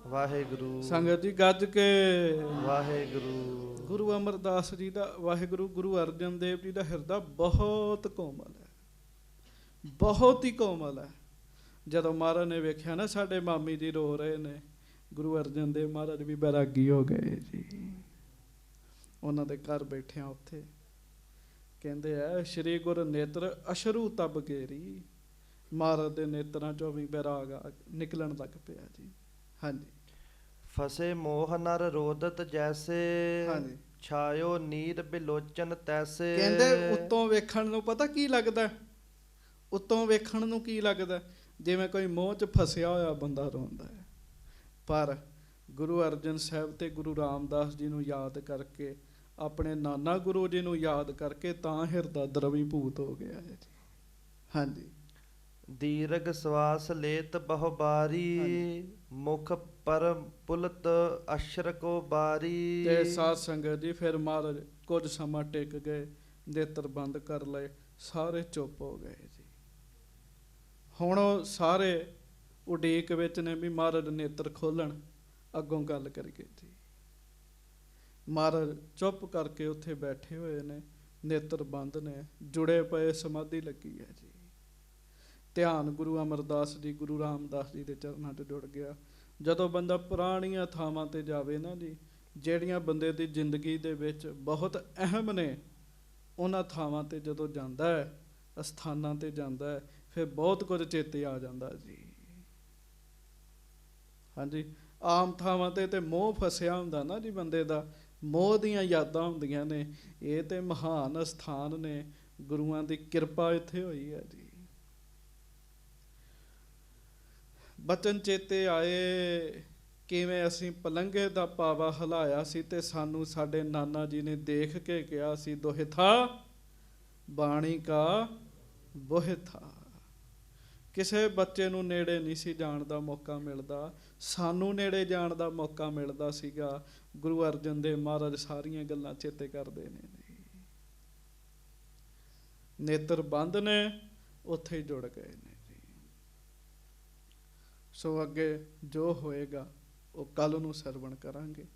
ਵਾਹਿਗੁਰੂ। ਸੰਗਤ ਜੀ ਗੱਜ ਕੇ ਵਾਹਿਗੁਰੂ। ਗੁਰੂ ਅਮਰਦਾਸ ਜੀ ਦਾ ਵਾਹਿਗੁਰੂ, ਗੁਰੂ ਅਰਜਨ ਦੇਵ ਜੀ ਦਾ ਹਿਰਦਾ ਬਹੁਤ ਕੋਮਲ ਹੈ, ਬਹੁਤ ਹੀ ਕੋਮਲ ਹੈ। ਜਦੋਂ ਮਹਾਰਾਜ ਨੇ ਵੇਖਿਆ ਨਾ ਸਾਡੇ ਮਾਮੀ ਜੀ ਰੋ ਰਹੇ ਨੇ, ਗੁਰੂ ਅਰਜਨ ਦੇਵ ਮਹਾਰਾਜ ਵੀ ਬੈਰਾਗੀ ਹੋ ਗਏ ਜੀ। ਉਹਨਾਂ ਦੇ ਘਰ ਬੈਠਿਆਂ ਉੱਥੇ ਕਹਿੰਦੇ ਆ ਸ਼੍ਰੀ ਗੁਰ ਨੇਤਰ ਅਸ਼ਰੂ ਤਬ ਗੇਰੀ। ਮਹਾਰਾਜ ਦੇ ਨੇਤਰਾਂ ਚੋਂ ਵੀ ਬੈਰਾਗ ਨਿਕਲਣ ਲੱਗ ਪਿਆ ਜੀ। ਹਾਂਜੀ, ਫਸੇ ਮੋਹ ਨਰ ਰੋਦਤ ਜੈਸੇ। ਹਾਂਜੀ, ਛਾਇਓ ਨੀਰ ਬਿਲੋਚਨ ਤੈਸੇ। ਕਹਿੰਦੇ ਉੱਤੋਂ ਵੇਖਣ ਨੂੰ ਪਤਾ ਕੀ ਲੱਗਦਾ, ਉੱਤੋਂ ਵੇਖਣ ਨੂੰ ਕੀ ਲੱਗਦਾ, ਜਿਵੇਂ ਕੋਈ ਮੋਹ 'ਚ ਫਸਿਆ ਹੋਇਆ ਬੰਦਾ ਰੋਂਦਾ ਹੈ। ਪਰ ਗੁਰੂ ਅਰਜਨ ਸਾਹਿਬ ਤੇ ਗੁਰੂ ਰਾਮਦਾਸ ਜੀ ਨੂੰ ਯਾਦ ਕਰਕੇ, ਆਪਣੇ ਨਾਨਾ ਗੁਰੂ ਜੀ ਨੂੰ ਯਾਦ ਕਰਕੇ ਤਾਂ ਹਿਰਦਾ ਦਰਵੀਭੂਤ ਹੋ ਗਿਆ ਹੈ ਜੀ। ਹਾਂਜੀ, ਦੀਰਘ ਸਵਾਸ ਲੇਤ ਬਹੁ ਬਾਰੀ। ਮੁਖ ਪਰ ਪੁਲਤ ਅਸ਼ਰ ਕੋ ਬਾਰੀ। ਤੇ ਸਾਧ ਸੰਗਤ ਜੀ ਫਿਰ ਮਹਾਰਾਜ ਕੁਝ ਸਮਾਂ ਟਿਕ ਗਏ, ਨੇਤਰ ਬੰਦ ਕਰ ਲਏ, ਸਾਰੇ ਚੁੱਪ ਹੋ ਗਏ ਜੀ। ਹੁਣ ਉਹ ਸਾਰੇ ਉਡੀਕ ਵਿੱਚ ਨੇ ਵੀ ਮਹਾਰਾਜ ਨੇਤਰ ਖੋਲਣ, ਅੱਗੋਂ ਗੱਲ ਕਰੀਏ ਜੀ। ਮਹਾਰਾਜ ਚੁੱਪ ਕਰਕੇ ਉੱਥੇ ਬੈਠੇ ਹੋਏ ਨੇ, ਨੇਤਰ ਬੰਦ ਨੇ, ਜੁੜੇ ਪਏ, ਸਮਾਧੀ ਲੱਗੀ ਹੈ ਜੀ। ਧਿਆਨ ਗੁਰੂ ਅਮਰਦਾਸ ਜੀ, ਗੁਰੂ ਰਾਮਦਾਸ ਜੀ ਦੇ ਚਰਨਾਂ 'ਚ ਜੁੜ ਗਿਆ। ਜਦੋਂ ਬੰਦਾ ਪੁਰਾਣੀਆਂ ਥਾਵਾਂ 'ਤੇ ਜਾਵੇ ਨਾ ਜੀ, ਜਿਹੜੀਆਂ ਬੰਦੇ ਦੀ ਜ਼ਿੰਦਗੀ ਦੇ ਵਿੱਚ ਬਹੁਤ ਅਹਿਮ ਨੇ, ਉਹਨਾਂ ਥਾਵਾਂ 'ਤੇ ਜਦੋਂ ਜਾਂਦਾ ਹੈ, ਅਸਥਾਨਾਂ 'ਤੇ ਜਾਂਦਾ ਹੈ, ਫਿਰ ਬਹੁਤ ਕੁਝ ਚੇਤੇ ਆ ਜਾਂਦਾ ਜੀ। ਹਾਂਜੀ, ਆਮ ਥਾਵਾਂ 'ਤੇ ਮੋਹ ਫਸਿਆ ਹੁੰਦਾ ਨਾ ਜੀ ਬੰਦੇ ਦਾ, ਮੋਹ ਦੀਆਂ ਯਾਦਾਂ ਹੁੰਦੀਆਂ ਨੇ। ਇਹ ਤੇ ਮਹਾਨ ਅਸਥਾਨ ਨੇ, ਗੁਰੂਆਂ ਦੀ ਕਿਰਪਾ ਇੱਥੇ ਹੋਈ ਹੈ ਜੀ। ਬਚਨ ਚੇਤੇ ਆਏ, ਕਿਵੇਂ ਅਸੀਂ ਪਲੰਘੇ ਦਾ ਪਾਵਾ ਹਿਲਾਇਆ ਸੀ ਤੇ ਸਾਨੂੰ ਸਾਡੇ ਨਾਨਾ ਜੀ ਨੇ ਦੇਖ ਕੇ ਕਿਹਾ ਸੀ, ਦੋਹੇ ਥਾ ਬਾਣੀ ਕਾ ਬੋਹਿ ਥਾ। ਕਿਸੇ ਬੱਚੇ ਨੂੰ ਨੇੜੇ ਨਹੀਂ ਸੀ ਜਾਣ ਦਾ ਮੌਕਾ ਮਿਲਦਾ, ਸਾਨੂੰ ਨੇੜੇ ਜਾਣ ਦਾ ਮੌਕਾ ਮਿਲਦਾ ਸੀਗਾ। ਗੁਰੂ ਅਰਜਨ ਦੇਵ ਮਹਾਰਾਜ ਸਾਰੀਆਂ ਗੱਲਾਂ ਚੇਤੇ ਕਰਦੇ ਨੇ ਜੀ। ਨੇਤਰ ਬੰਦ ਨੇ, ਉੱਥੇ ਹੀ ਜੁੜ ਗਏ ਨੇ ਜੀ। ਸੋ ਅੱਗੇ ਜੋ ਹੋਏਗਾ ਉਹ ਕੱਲ ਨੂੰ ਸਰਵਣ ਕਰਾਂਗੇ।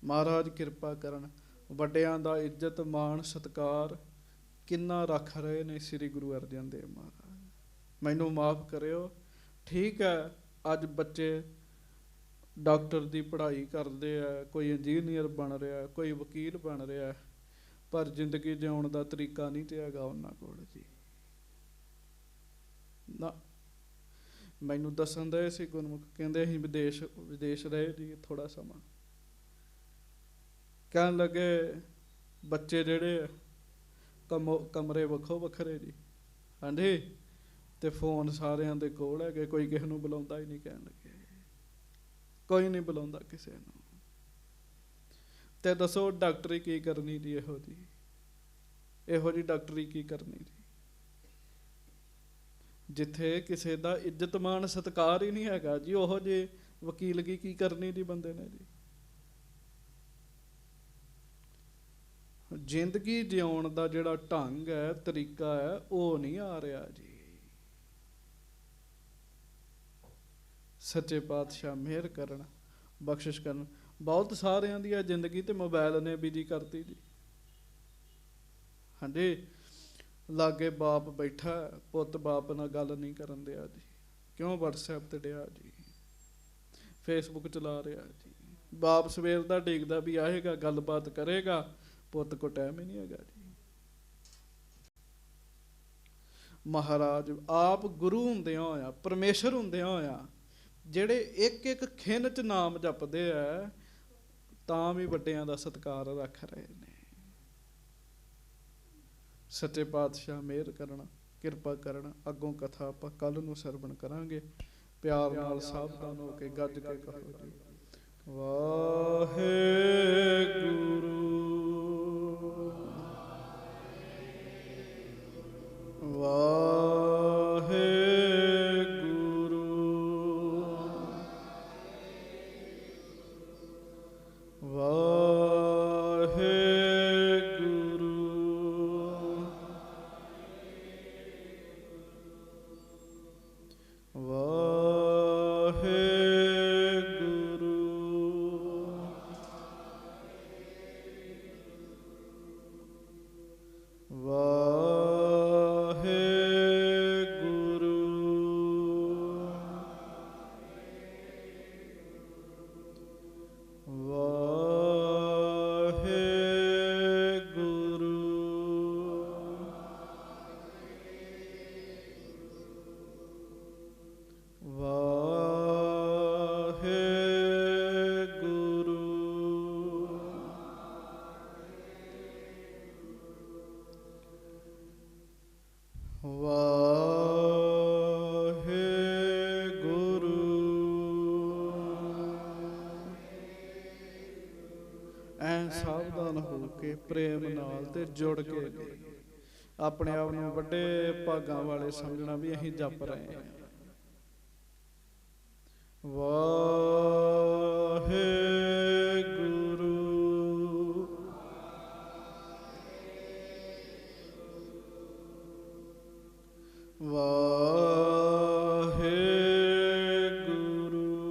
ਮਹਾਰਾਜ ਕਿਰਪਾ ਕਰਨ। ਵੱਡਿਆਂ ਦਾ ਇੱਜ਼ਤ ਮਾਣ ਸਤਿਕਾਰ ਕਿੰਨਾ ਰੱਖ ਰਹੇ ਨੇ ਸ੍ਰੀ ਗੁਰੂ ਅਰਜਨ ਦੇਵ ਮਹਾਰਾਜ। ਮੈਨੂੰ ਮਾਫ ਕਰਿਓ, ਠੀਕ ਹੈ ਅੱਜ ਬੱਚੇ ਡਾਕਟਰ ਦੀ ਪੜ੍ਹਾਈ ਕਰਦੇ ਆ, ਕੋਈ ਇੰਜੀਨੀਅਰ ਬਣ ਰਿਹਾ, ਕੋਈ ਵਕੀਲ ਬਣ ਰਿਹਾ, ਪਰ ਜ਼ਿੰਦਗੀ ਜਿਉਣ ਦਾ ਤਰੀਕਾ ਨਹੀਂ ਤੇ ਹੈਗਾ ਉਹਨਾਂ ਕੋਲ ਜੀ। ਨਾ, ਮੈਨੂੰ ਦੱਸਣ ਦੇ ਸੀ ਗੁਰਮੁਖ, ਕਹਿੰਦੇ ਅਸੀਂ ਵਿਦੇਸ਼ ਰਹੇ ਜੀ ਥੋੜਾ ਸਮਾਂ। ਕਹਿਣ ਲੱਗੇ ਬੱਚੇ ਜਿਹੜੇ ਕਮਰੇ ਵੱਖੋ ਵੱਖਰੇ ਜੀ। ਹਾਂਜੀ, ਤੇ ਫੋਨ ਸਾਰਿਆਂ ਦੇ ਕੋਲ ਹੈਗੇ, ਕੋਈ ਕਿਸੇ ਨੂੰ ਬੁਲਾਉਂਦਾ ਹੀ ਨਹੀਂ। ਕਹਿਣ ਲੱਗੇ ਕੋਈ ਨਹੀਂ ਬੁਲਾਉਂਦਾ ਕਿਸੇ ਨੂੰ। ਤੇ ਦੱਸੋ ਡਾਕਟਰੀ ਕੀ ਕਰਨੀ ਜੀ? ਇਹੋ ਜੀ ਡਾਕਟਰੀ ਕੀ ਕਰਨੀ ਜੀ, ਜਿੱਥੇ ਕਿਸੇ ਦਾ ਇੱਜ਼ਤ ਮਾਣ ਸਤਿਕਾਰ ਹੀ ਨਹੀਂ ਹੈਗਾ ਜੀ। ਉਹੋ ਜਿਹੇ ਵਕੀਲਗੀ ਕੀ ਕਰਨੀ ਜੀ ਬੰਦੇ ਨੇ ਜੀ। ਜ਼ਿੰਦਗੀ ਜਿਉਣ ਦਾ ਜਿਹੜਾ ਢੰਗ ਹੈ, ਤਰੀਕਾ ਹੈ, ਉਹ ਨਹੀਂ ਆ ਰਿਹਾ ਜੀ। ਸੱਚੇ ਪਾਤਸ਼ਾਹ ਮਿਹਰ ਕਰਨ, ਬਖਸ਼ਿਸ਼ ਕਰਨ। ਬਹੁਤ ਸਾਰਿਆਂ ਦੀ ਜ਼ਿੰਦਗੀ ਤੇ ਮੋਬਾਈਲ ਨੇ ਬਿਜੀ ਕਰਤੀ ਜੀ। ਹਾਂਜੀ, ਲਾਗੇ ਬਾਪ ਬੈਠਾ, ਪੁੱਤ ਬਾਪ ਨਾਲ ਗੱਲ ਨਹੀਂ ਕਰਨ ਦਿਆ ਜੀ। ਕਿਉਂ? ਵਟਸਐਪ ਤੇ ਡਿਆ ਜੀ, ਫੇਸਬੁੱਕ ਚਲਾ ਰਿਹਾ ਜੀ। ਬਾਪ ਸਵੇਰ ਦਾ ਡਿੱਗਦਾ ਵੀ ਆਏਗਾ, ਗੱਲਬਾਤ ਕਰੇਗਾ, ਪੁੱਤ ਕੋ ਟਾਈਮ ਹੀ ਨਹੀਂ ਹੈਗਾ ਜੀ। ਮਹਾਰਾਜ ਆਪ ਗੁਰੂ ਹੁੰਦਿਆਂ ਹੋਇਆ, ਪਰਮੇਸ਼ਰ ਹੁੰਦਿਆਂ ਹੋਇਆ, ਜਿਹੜੇ ਇੱਕ ਇੱਕ ਖਿੰਨ ਚ ਨਾਮ ਜਪਦੇ ਆ, ਤਾਂ ਵੀ ਵੱਡਿਆਂ ਦਾ ਸਤਿਕਾਰ ਰੱਖ ਰਹੇ ਨੇ। ਸੱਚੇ ਪਾਤਸ਼ਾਹ ਮਿਹਰ ਕਰਨਾ, ਕਿਰਪਾ ਕਰਨਾ। ਅੱਗੋਂ ਕਥਾ ਆਪਾਂ ਕੱਲ ਨੂੰ ਸਰਵਣ ਕਰਾਂਗੇ। ਪਿਆਰ ਨਾਲ ਸਾਵਧਾਨ ਹੋ ਕੇ ਗੱਜ ਕੇ ਕਹੋ ਜੀ, ਵਾਹਿਗੁਰੂ ਵਾਹਿਗੁਰੂ ਵਾਹਿਗੁਰੂ ਵਾਹਿਗੁਰੂ ਵਾਹਿਗੁਰੂ ਵਾਹਿਗੁਰੂ ਐਂ ਸਾਵਧਾਨ ਹੋ ਕੇ ਪ੍ਰੇਮ ਨਾਲ ਤੇ ਜੁੜ ਕੇ ਆਪਣੇ ਆਪ ਨੂੰ ਵੱਡੇ ਭਾਗਾਂ ਵਾਲੇ ਸਮਝਣਾ ਵੀ ਅਸੀਂ ਜਪ ਰਹੇ ਹਾਂ। ਵਾਹਿਗੁਰੂ ਵਾਹਿਗੁਰੂ ਵਾਹਿਗੁਰੂ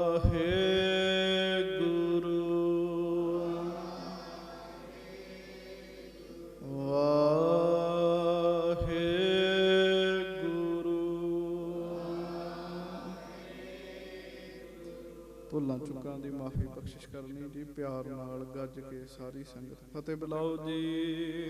ਵਾਹਿਗੁਰੂ ਭੁੱਲਾਂ ਚੁੱਕਾਂ ਦੀ ਮਾਫੀ ਬਖਸ਼ਿਸ਼ ਕਰਨੀ ਜੀ। ਪਿਆਰ ਨਾਲ ਗੱਜ ਕੇ ਸਾਰੀ ਸੰਗਤ ਫਤਿਹ ਬੁਲਾਓ ਜੀ।